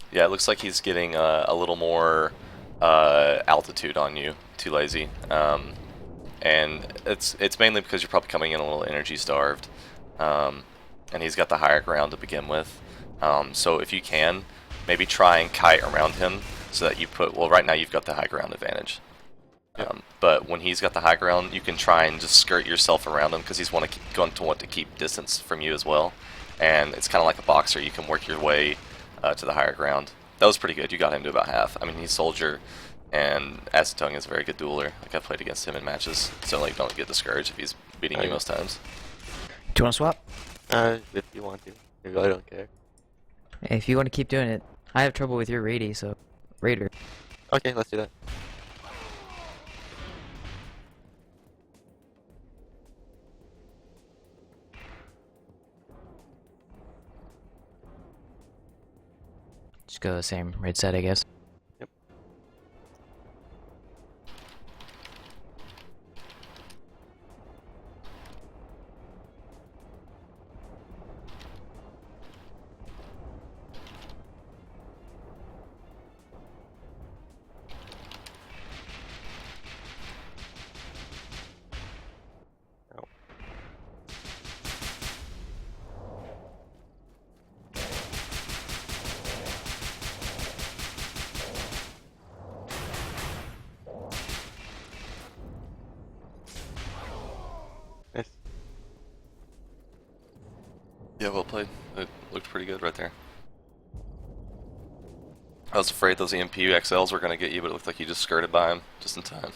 Yeah, it looks like he's getting a little more altitude on you. Too lazy. And it's mainly because you're probably coming in a little energy starved. And he's got the higher ground to begin with. So if you can, maybe try and kite around him so that you put, well, right now you've got the high ground advantage. But when he's got the high ground, you can try and just skirt yourself around him because he's going to want to keep distance from you as well. And it's kind of like a boxer. You can work your way to the higher ground. That was pretty good. You got him to about half. I mean, he's Soldier, and Acetong is a very good dueler. Like, I've played against him in matches, so like, don't get discouraged if he's beating you most times. Do you want to swap? If you want to. I really don't care. If you want to keep doing it. I have trouble with your Rady, so... Raider. Okay, let's do that. Just go the same raid set, I guess. Yep. Yeah, well played. It looked pretty good right there. I was afraid those EMP XLs were going to get you, but it looked like you just skirted by him just in time.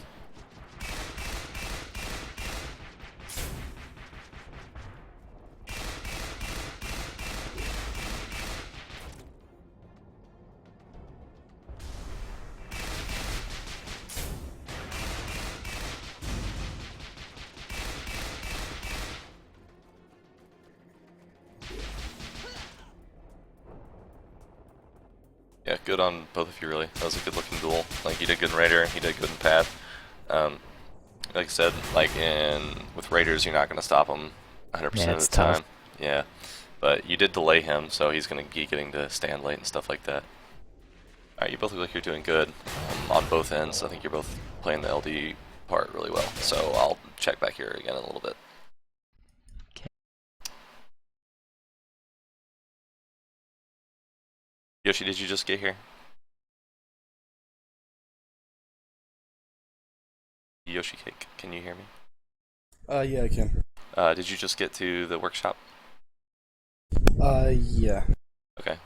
Yeah, good on both of you, really. That was a good looking duel. Like, you did good in Raider, he did good in Path. Like I said, like with Raiders, you're not going to stop him 100% of the time. Tough. Yeah, but you did delay him, so he's going to be getting to stand late and stuff like that. Alright, you both look like you're doing good on both ends. I think you're both playing the LD part really well, so I'll check back here again in a little bit. Yoshi, did you just get here? Yoshi Cake, can you hear me? Yeah, I can. Did you just get to the workshop? Yeah. Okay.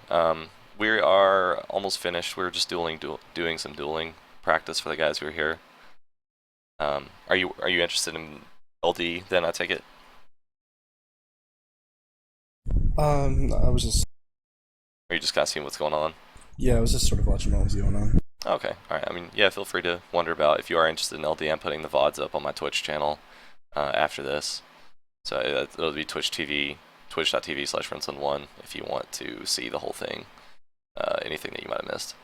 We are almost finished. We're just doing some dueling practice for the guys who are here. Are you interested in LD? Then I take it. I was just. Or you just kind of seeing what's going on? Yeah, I was just sort of watching what was going on. Okay, alright. I mean, yeah, feel free to wonder about if you are interested in LD. I'm putting the VODs up on my Twitch channel after this. So it'll be twitch.tv/Rinson1 if you want to see the whole thing. Anything that you might have missed.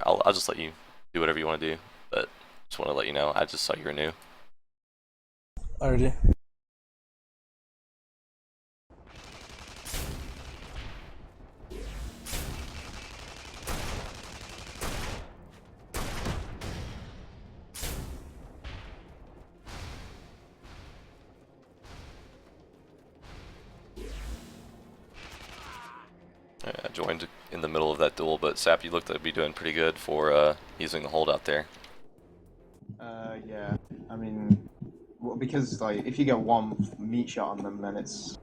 I'll just let you do whatever you want to do, but just want to let you know, I just saw you were new. Alrighty. I joined in the middle of that duel, but Sap, you looked to be doing pretty good for using the hold out there. Yeah. I mean, well, because like if you get one meat shot on them, then it's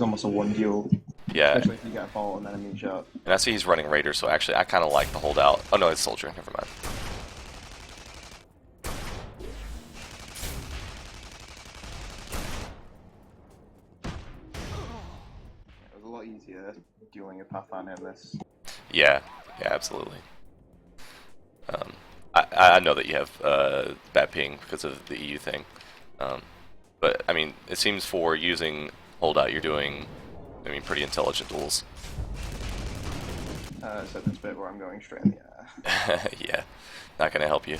almost a one duel. Yeah. Especially if you get a ball and then a meat shot. And I see he's running Raider, so actually I kind of like the hold out. Oh no, it's Soldier. Never mind. It was a lot easier dueling a Pathfinder in this. Yeah, absolutely. I know that you have bad ping because of the EU thing, but I mean, it seems for using holdout, you're doing, I mean, pretty intelligent duels. So this bit where I'm going straight in the air. Yeah, not gonna help you.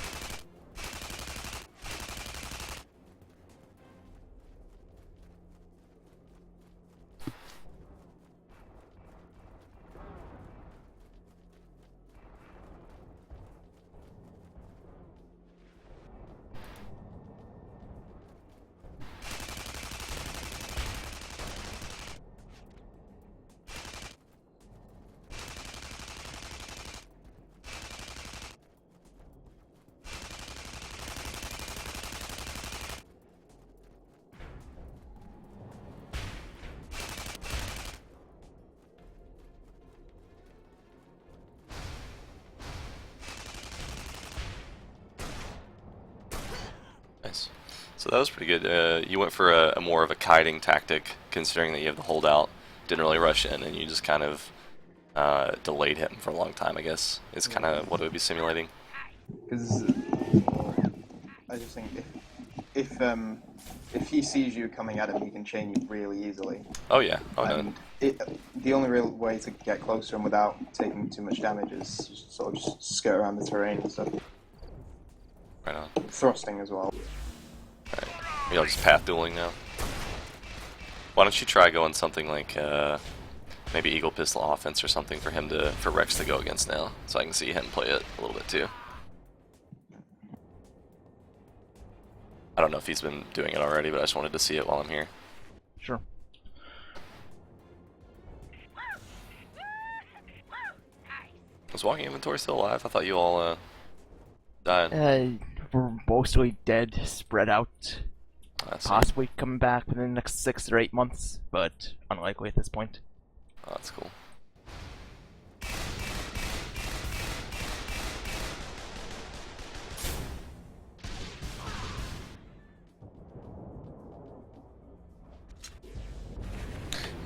So that was pretty good. You went for a more of a kiting tactic, considering that you have the holdout. Didn't really rush in, and you just kind of delayed him for a long time, I guess. Is kind of what it would be simulating. Because I just think if he sees you coming at him, he can chain you really easily. Oh yeah. Oh no. And the only real way to get close to him without taking too much damage is sort of just skirt around the terrain and stuff. Right on. Thrusting as well. Right. Maybe I'll just path dueling now. Why don't you try going something like maybe Eagle Pistol offense or something for Rex to go against now, so I can see him play it a little bit too. I don't know if he's been doing it already, but I just wanted to see it while I'm here. Sure. Was Walking Inventory still alive? I thought you all died. We're mostly dead, spread out. Possibly coming back within the next 6 or 8 months, but unlikely at this point. Oh, that's cool.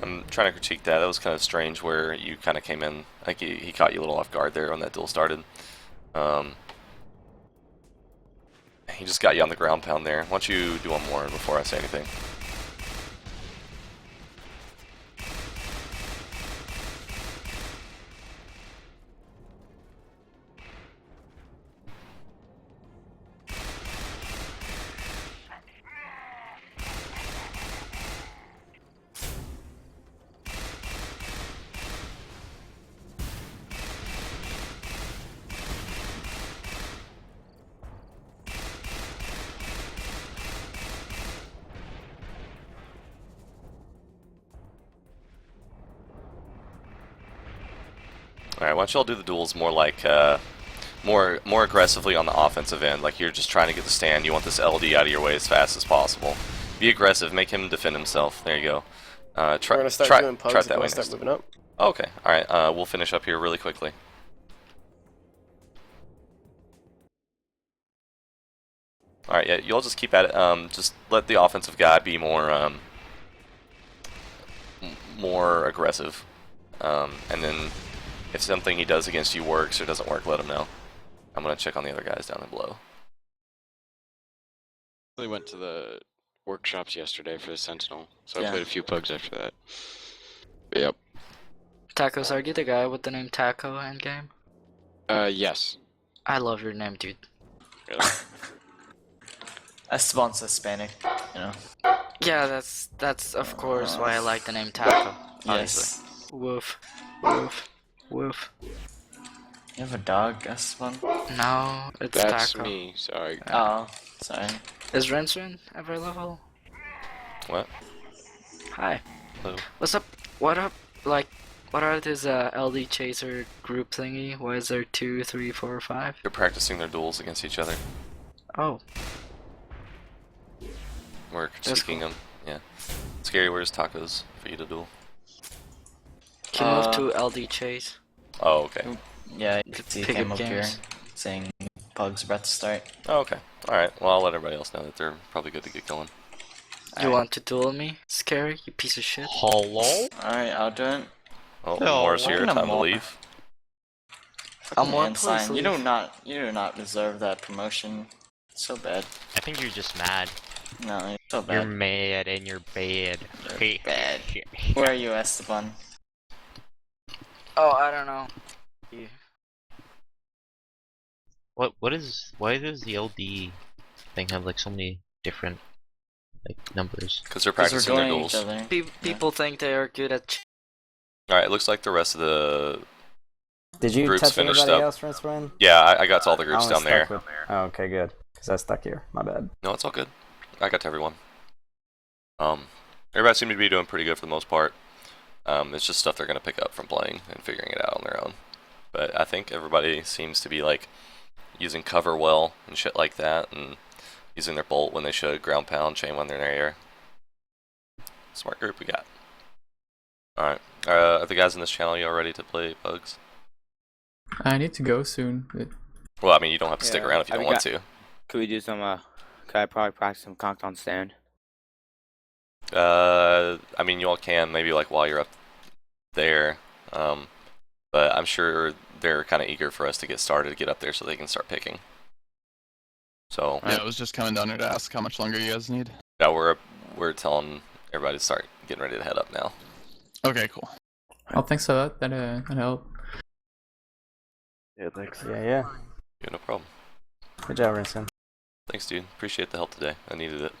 I'm trying to critique that. That was kind of strange where you kind of came in, like he caught you a little off guard there when that duel started. He just got you on the ground pound there. Why don't you do one more before I say anything? Alright, why don't y'all do the duels more like, more aggressively on the offensive end, like you're just trying to get the stand, you want this LD out of your way as fast as possible. Be aggressive, make him defend himself, there you go. We're gonna start doing pugs and we'll start moving up. Okay, alright, we'll finish up here really quickly. Alright, yeah, you'll just keep at it, just let the offensive guy be more, more aggressive, and then if something he does against you works or doesn't work, let him know. I'm gonna check on the other guys down below. We went to the workshops yesterday for the Sentinel, so Yeah. I played a few pugs after that. But yep. Tacos, are you the guy with the name Taco endgame? Yes. I love your name, dude. Really? Esteban's Hispanic, you know. Yeah, that's of course why I like the name Taco. Yes. Obviously. Woof. Woof. Woof. You have a dog, Esteban? No, it's That's Taco. me, sorry. Oh, sorry. Is Rincerin available? What? Hi. Hello. What's up? What up? Like, what are this LD Chaser group thingy? Why is there 2, 3, 4, 5? They're practicing their duels against each other. Oh. We're That's critiquing them. Yeah. Scary, where's tacos for you to duel? Can you move to LD Chase? Oh, okay. Yeah, you could see he Pick came up up here games. saying Pug's about to start. Oh, okay. Alright, well I'll let everybody else know that they're probably good to get going. You want to duel me? Scary, you piece of shit. Hello? Alright, I'll do it. Oh, No, Morris here, fucking time to Amor. leave. Amor, Ensign, please you do leave. not deserve that promotion. It's so bad. I think you're just mad. No, you're so You're bad. mad and you're bad. You're bad. Where are you, Esteban? Oh, I don't know. You. Why does the LD thing have like so many different like numbers? Because they're 'Cause we're practicing their doing duels. each other. People think they are good at. Alright, it looks like the rest of the Did you groups touch finished anybody up. else, Rincewind? Yeah, I got to all the groups I only down there. stuck with- Oh, okay, good. Because I stuck here. My bad. No, it's all good. I got to everyone. Everybody seemed to be doing pretty good for the most part. It's just stuff they're gonna pick up from playing and figuring it out on their own. But I think everybody seems to be like using cover well and shit like that, and using their bolt when they should, ground pound, chain when they're in their air. Smart group we got. Alright. Are the guys in this channel y'all ready to play Pugs? I need to go soon. Well, I mean, you don't have to stick around if you don't want to. Could we do some could I probably practice some conked on stand? I mean, you all can maybe like while you're up there, but I'm sure they're kind of eager for us to get started, to get up there so they can start picking. So yeah, I was just coming down here to ask how much longer you guys need. yeah, we're telling everybody to start getting ready to head up now. Okay, cool. Oh, thanks for that. That helped. Yeah, thanks. Yeah. Yeah, no problem. Good job, Rinson. Thanks, dude. Appreciate the help today. I needed it.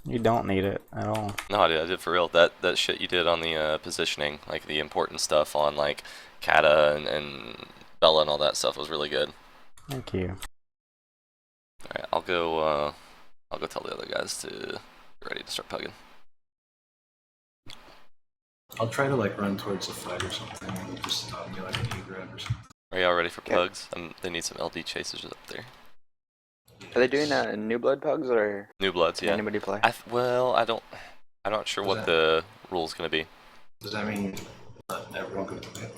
You don't need it at all. No, I did for real. That shit you did on the positioning, like the important stuff on like Kata and Bella and all that stuff was really good. Thank you. Alright, I'll go tell the other guys to get ready to start pugging. I'll try to like run towards the fight or something and just stop me like an E-grab or something. Are y'all ready for pugs? They need some LD chasers up there. Are they doing New Blood pugs or New Bloods, yeah. Anybody play? I'm not sure what the rule's gonna be. Does that mean everyone could play?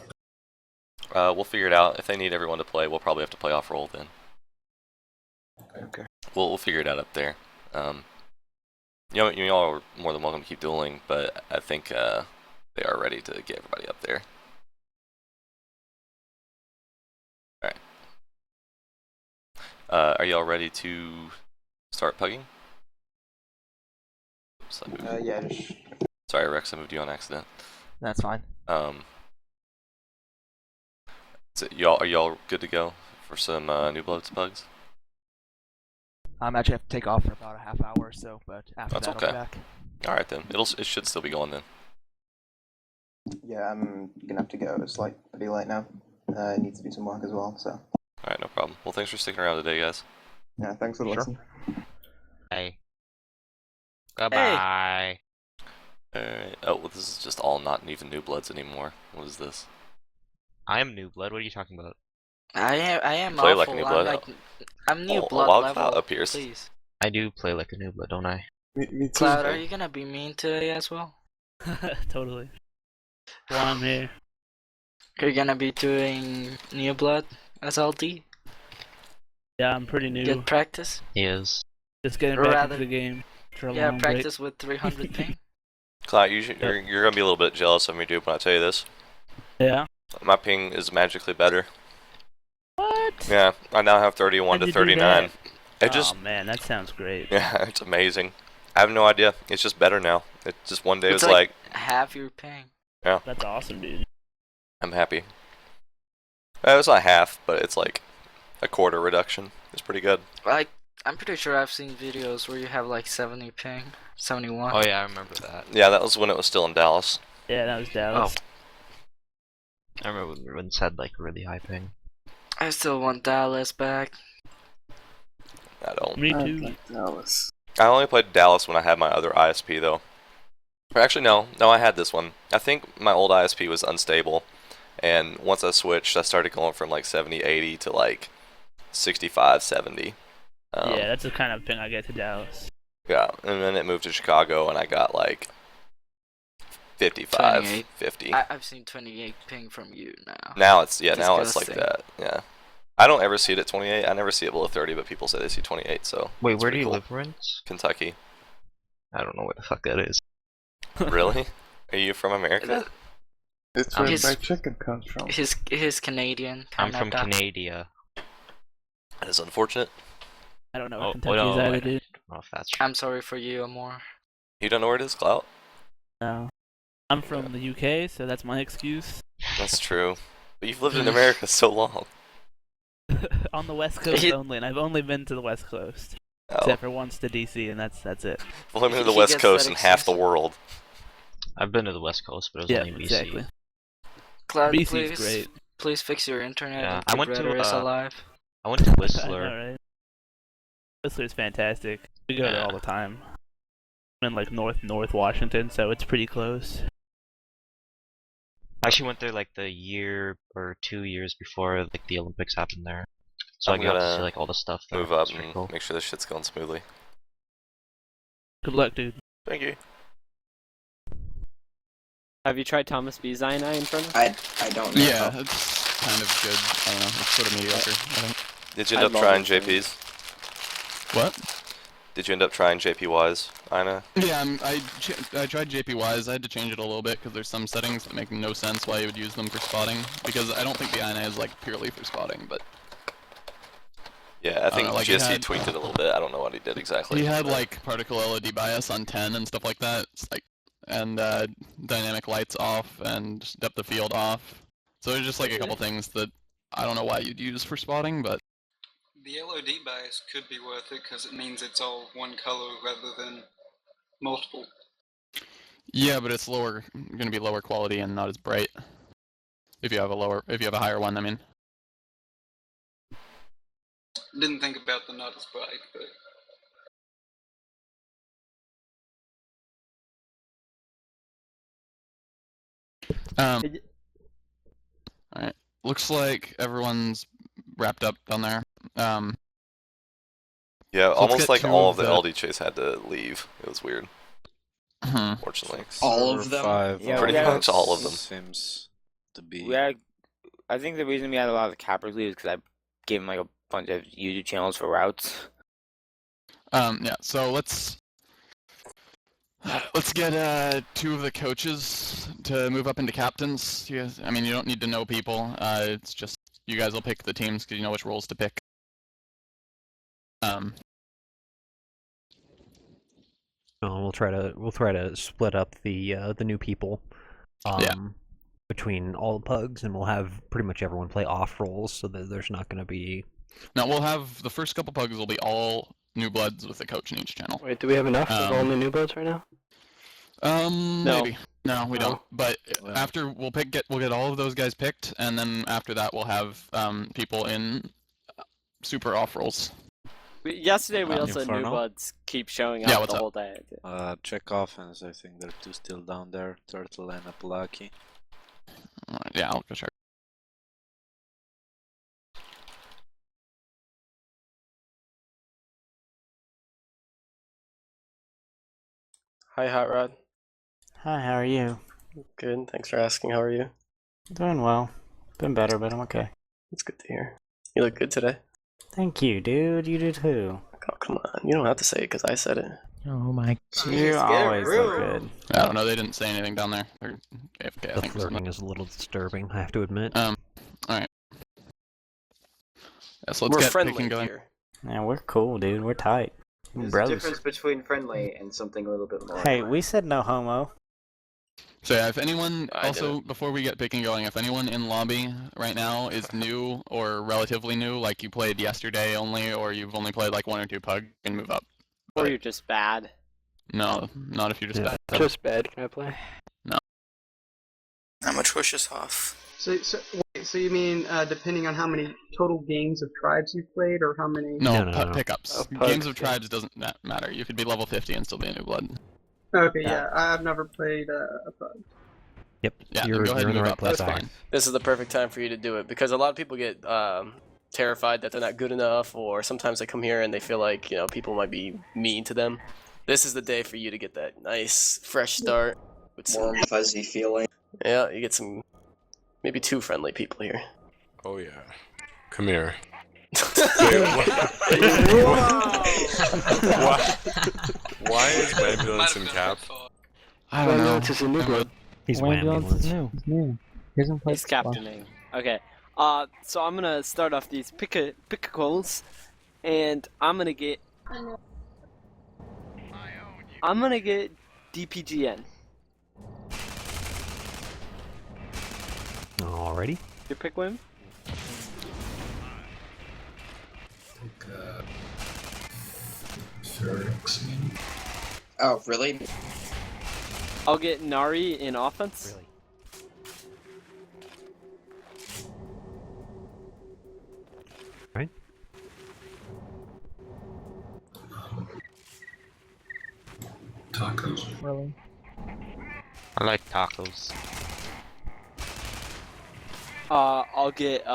We'll figure it out. If they need everyone to play, we'll probably have to play off roll then. Okay. We'll figure it out up there. You all are more than welcome to keep dueling, but I think they are ready to get everybody up there. Alright. Are y'all ready to start pugging? Oops, Yeah, just... Sorry, Rex, I moved you on accident. That's fine. So are y'all good to go for some New Bloods pugs? I'm actually have to take off for about a half hour or so, but after That's that okay. I'll be back. Alright then. It should still be going then. Yeah, I'm gonna have to go. It's like pretty late now. I need to do some work as well, so. Alright, no problem. Well, thanks for sticking around today, guys. Yeah, thanks for the listen. Hey. Goodbye. Alright. Oh, well, this is just all not even New Bloods anymore. What is this? I am New Blood. What are you talking about? I am Play awful. like a New Blood. I'm New Oh, Blood Wild level. Cloud appears. Please. I do play like a New Blood, don't I? Me too. Cloud, are you gonna be mean today as well? Totally. Well, I'm here. You're gonna be doing New Blood as LD? Yeah, I'm pretty new. Good practice? He is. Just getting back into the game. For a Yeah, long practice with 300 ping. Cloud, you're gonna be a little bit jealous of me, dude, when I tell you this. Yeah. My ping is magically better. What? Yeah, I now have 31 How'd to you do 39. that? It Oh man, that sounds great. Yeah, it's amazing. I have no idea. It's just better now. It just one day It's was like half your ping. yeah. That's awesome, dude. I'm happy. It's not half, but it's like a quarter reduction. It's pretty good. Like, I'm pretty sure I've seen videos where you have like 70 ping, 71. Oh yeah, I remember that. Yeah, that was when it was still in Dallas. Yeah, that was Dallas. I remember when Ruins had like really high ping. I still want Dallas back. I don't. Me too. Dallas. I only played Dallas when I had my other ISP though. Or actually, no, I had this one. I think my old ISP was unstable, and once I switched, I started going from like 70, 80 to like 65, 70. Yeah, that's the kind of ping I get to Dallas. Yeah, and then it moved to Chicago, and I got like 55, 28. 50. I've seen 28 ping from you now. Now it's now it's like Disgusting. that. Yeah, I don't ever see it at 28. I never see it below 30, but people say they see 28. So Wait, it's where do pretty you cool. live, Ruins? Kentucky. I don't know where the fuck that is. Really? Are you from America? It's Um, where his- my chicken comes from. His Canadian. I'm from Canada. Canada. That is unfortunate. I don't know Oh, where Kentucky is either, dude. Oh, if that's I'm sorry for you, Amor. You don't know where it is, Clout? No. I'm from the UK, so that's my excuse. That's true. But you've lived in America so long. On the West Coast only, and I've only been to the West Coast. Oh. Except for once to DC, and that's it. Well, I'm to the He West gets Coast that and half the world. I've been to the West Coast, but it was Yeah, only BC. exactly. Cloud, BC's please, great. please fix your internet. Yeah, and I keep went to, Red Race alive. I went to I Whistler. know, right? Whistler's fantastic. We go there all the time. I'm in like North Washington, so it's pretty close. I actually went there like the year or 2 years before like the Olympics happened there. So I'm I got to gonna see like all the stuff there. Move up It's pretty and cool. make sure this shit's going smoothly. Good luck, dude. Thank you. Have you tried Thomas B. Zionai in front of? I don't know. Yeah, it's kind of good. I don't know. It's sort of mediocre, I think. Did you end up trying JP's? What? Did you end up trying JPY's, Ina? Yeah, I tried JPY's. I had to change it a little bit because there's some settings that make no sense why you would use them for spotting. Because I don't think the INA is like purely for spotting, but Yeah, I think like GSC tweaked it a little bit. I don't know what he did exactly. he had like particle LED bias on 10 and stuff like that. It's like and dynamic lights off and depth of field off. So there's just like a couple things that I don't know why you'd use for spotting, but The LOD bias could be worth it because it means it's all one color rather than multiple. yeah, but it's going to be lower quality and not as bright. If you have a higher one, I mean. Didn't think about the not as bright, but Alright. Looks like everyone's wrapped up down there. Yeah, so almost like all of the LD chase had to leave. It was weird. Unfortunately. All of them? Yeah, pretty much all of them. Seems to be. I think the reason we had a lot of the cappers leave is because I gave them like a bunch of YouTube channels for routes. Yeah, so let's get 2 of the coaches to move up into captains. You guys, I mean, you don't need to know people. It's just you guys will pick the teams because you know which roles to pick. We'll try to split up the new people between all the pugs, and we'll have pretty much everyone play off roles, so that there's not going to be. No, we'll have the first couple pugs will be all new bloods with a coach in each channel. Wait, do we have enough of all new bloods right now? Maybe. No, we don't. But after we'll get all of those guys picked, and then after that we'll have people in super off roles. Yesterday we also had new bloods keep showing up the whole day. Check offense. I think there are 2 still down there. Turtle and Apalaki. Yeah, I'll go check. Hi, Hot Rod. Hi, how are you? Good, thanks for asking. How are you? Doing well. Been better, but I'm okay. It's good to hear. You look good today. Thank you, dude. You do too. Oh, come on. You don't have to say it because I said it. Oh my. You always look good. I don't know. They didn't say anything down there. They're AFK, I The think. flirting is a little disturbing, I have to admit. All right. Yeah, so let's We're get friendly picking going. here. Yeah, we're cool, dude. We're tight. We're There's a brothers. difference between friendly and something a little bit more. Hey, we said no homo. So yeah, if anyone also before we get picking going, if anyone in lobby right now is new or relatively new, like you played yesterday only, or you've only played like 1 or 2 pug, you can move up. Or you're just bad. No, not if you're just bad. Just bad, can I play? No. I'm atrocious off. So you mean depending on how many total games of tribes you've played, or how many? No, pickups. Oh, Games of tribes doesn't matter. You could be level 50 and still be a new blood. Okay, yeah, I've never played a pug. Yep. Yeah, you're go ahead in and the move right up. place. That's fine. This is the perfect time for you to do it because a lot of people get terrified that they're not good enough, or sometimes they come here and they feel like people might be mean to them. This is the day for you to get that nice fresh start with some Warm, fuzzy feeling. Yeah, you get some maybe 2 friendly people here. Oh yeah. Come here. Why is Wambulance in cap? I don't know. It's a new blood. He's Wambulance is Wambulance. new. He hasn't played He's captaining. Okay. So I'm gonna start off these pickles, and I'm gonna get DPGN. Alrighty. Your pick, Wim? Oh, really? I'll get Nari in offense. Really? Right. Tacos. Really? I like tacos. I'll get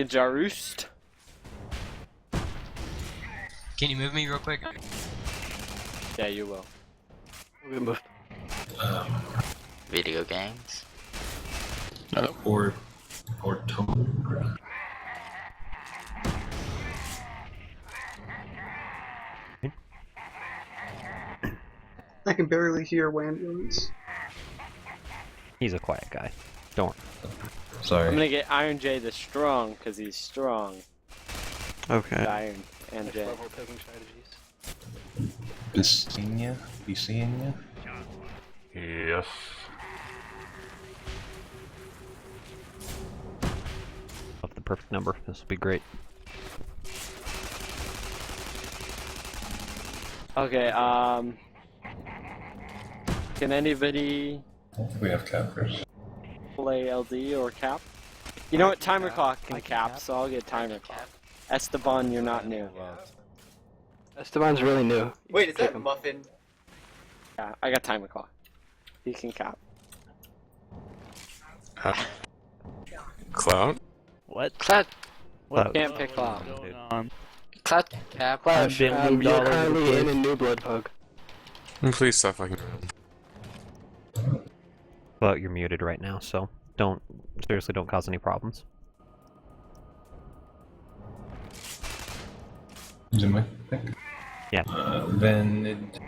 Jaroost. Can you move me real quick? Yeah, you will. Video games. Or totem. I can barely hear Wambulance. He's a quiet guy. Don't. I'm gonna get Iron J the strong, because he's strong. Okay. Iron and J. Be seeing you? Be seeing you? Yes. Of the perfect number. This will be great. Okay, can anybody We have cappers. play LD or cap? You know what, timer clock can cap, so I'll get timer clock. Esteban, you're not new. Esteban's really new. Wait, is that Muffin? Yeah, I got timer clock. He can cap. Cloud? What? Cloud. What? Can't pick Cloud. Cloud cap. Cloud, been moved all you're over the currently place. in a new blood pug. Please stop fucking. But you're muted right now, so seriously don't cause any problems. Is it my pick? Yeah. Then it...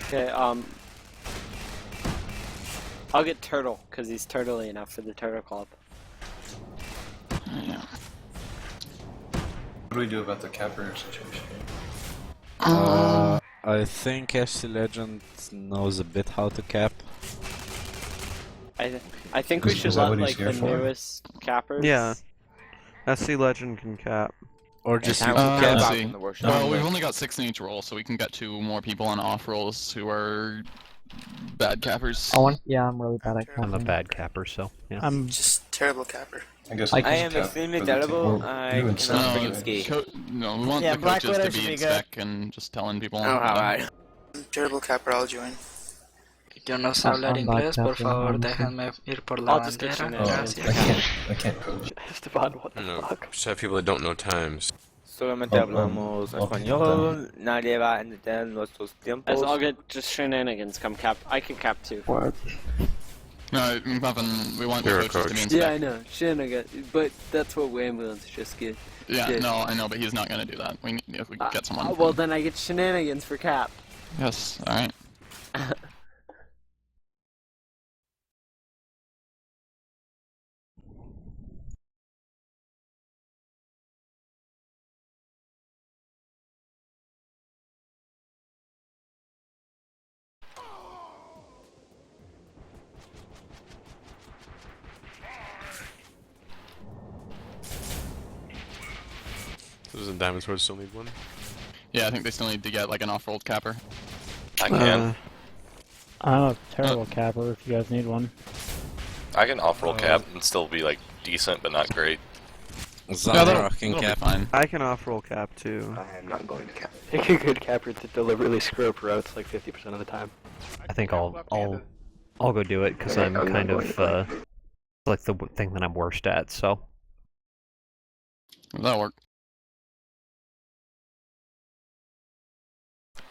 Okay, I'll get Turtle, because he's turtly enough for the Turtle Club. What do we do about the capper situation? I think FC Legend knows a bit how to cap. I think we Is should that let what he's like here the for? newest cappers. Yeah. SC Legend can cap. Or just time you we can cap cap. out from the workshop. Well, we've only got 6 in each role, so we can get 2 more people on off rolls who are bad cappers. Yeah, I'm really bad at I'm a bad capper, so yeah. I'm Just terrible capper. I guess I we can am cap extremely for the team. terrible. Well, I you and cannot Sam, freaking right? ski. No, we want Yeah, the Black coaches Widow to should be be in good. spec and just telling people. Oh, alright. Terrible capper, I'll join. Yo no sé hablar inglés, por favor, déjenme ir por la I'll just get bandera. you Gracias. I can't coach. Esteban, what the No, fuck? just have people that don't know times. Solamente hablamos español, nadie va a entender nuestros tiempos. As I'll get just shenanigans come cap. I can cap too. What? No, Muffin, we want the You're a coaches to be in coach. spec. I know shenanigans, but that's what Wambulance just get. Yeah, did. no, I know, but he's not gonna do that. We need, if we can get someone. Well, then I get shenanigans for cap. Yes, alright. Does the Diamond Sword still need one? Yeah, I think they still need to get like an off-rolled capper. I can. I'm a terrible capper if you guys need one. I can off-roll cap and still be like decent, but not great. that'll can be cap. fine. I can off-roll cap too. I am not going to cap. Pick a good capper to deliberately screw up routes like 50% of the time. I think I'll go do it because I'm kind of like the thing that I'm worst at. So That'll work.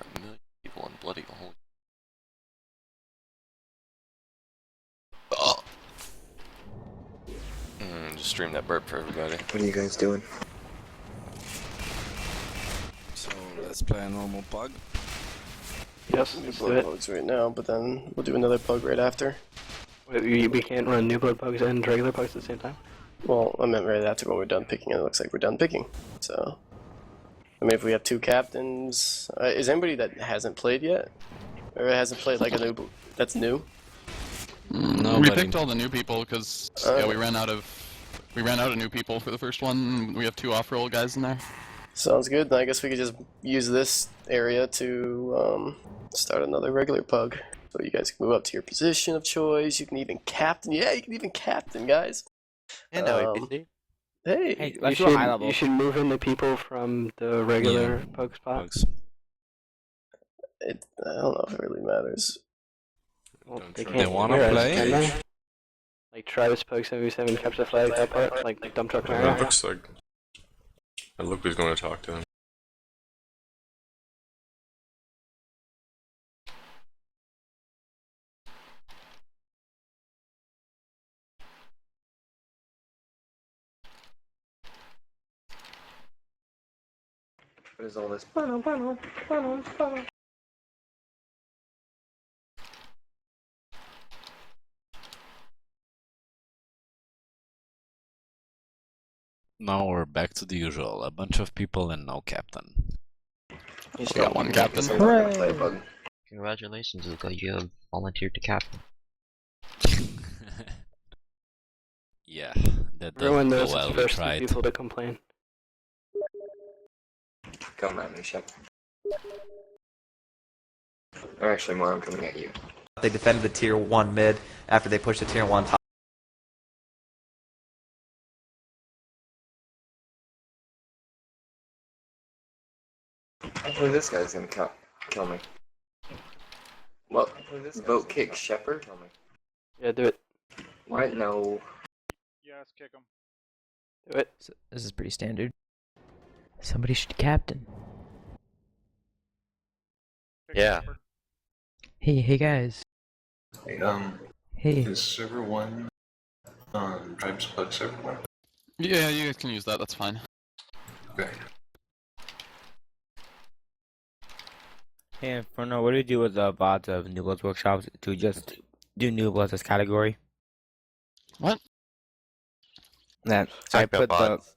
A million people in bloody hole. Oh. Just stream that burp for everybody. What are you guys doing? So let's play a normal pug. Yes, We let's do do it. bugs right now, but then we'll do another bug right after. Wait, we can't run new blood pugs and regular pugs at the same time? Well, I meant right after when we're done picking. It looks like we're done picking. So, I mean, if we have 2 captains, is anybody that hasn't played yet, or hasn't played like a new that's new? We picked all the new people because yeah, we ran out of new people for the first one. We have 2 off-roll guys in there. Sounds good. Then I guess we could just use this area to start another regular pug. So you guys can move up to your position of choice. You can even captain. Yeah, you can even captain, guys. And OAPC. Hey, Hey, You let's do a high should, level. you should move in the people from the regular pug spot. I don't know if it really matters. Well, Don't they try. can't They wanna hear us, play? can they? Like Travis Pug 77 capture flag, that part, like dump truck It Mario. looks like. It looked like he's going to talk to them. What is all this? Now we're back to the usual. A bunch of people and no captain. You We got one captain. Congratulations, Luca. You have volunteered to captain. Yeah, that Everyone doesn't knows go well. it's We first tried. people to complain. Come at me, Shep. Or actually, more, I'm coming at you. They defended the tier 1 mid after they pushed the tier 1 top. Hopefully this guy's gonna kill me. Well, vote kick Shepherd. Kill me. Yeah, do it. What? No. Yes, kick him. Do it. This is pretty standard. Somebody should captain. Yeah. Hey guys. Hey, Hey. is server 1 Tribes Bug server 1? Yeah, you guys can use that. That's fine. Okay. And for now, what do you do with the bots of New Bloods workshops? Do we just do New Bloods as category? What? That Sorry I about put bots.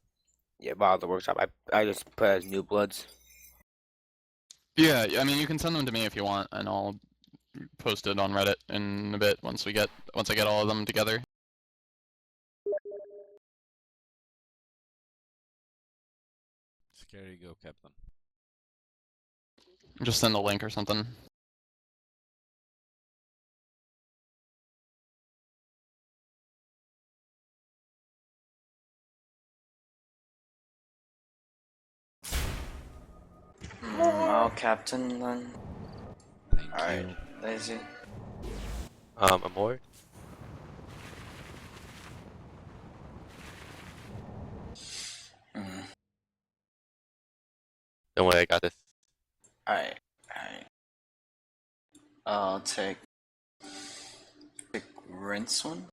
the bot of the workshop. I just put as New Bloods. Yeah, I mean, you can send them to me if you want, and I'll post it on Reddit in a bit once I get all of them together. Scary, go, Captain. Just send a link or something. I'll captain then. Alright, Lazy. Amor? Don't worry, I got this. Alright. I'll take rinse one.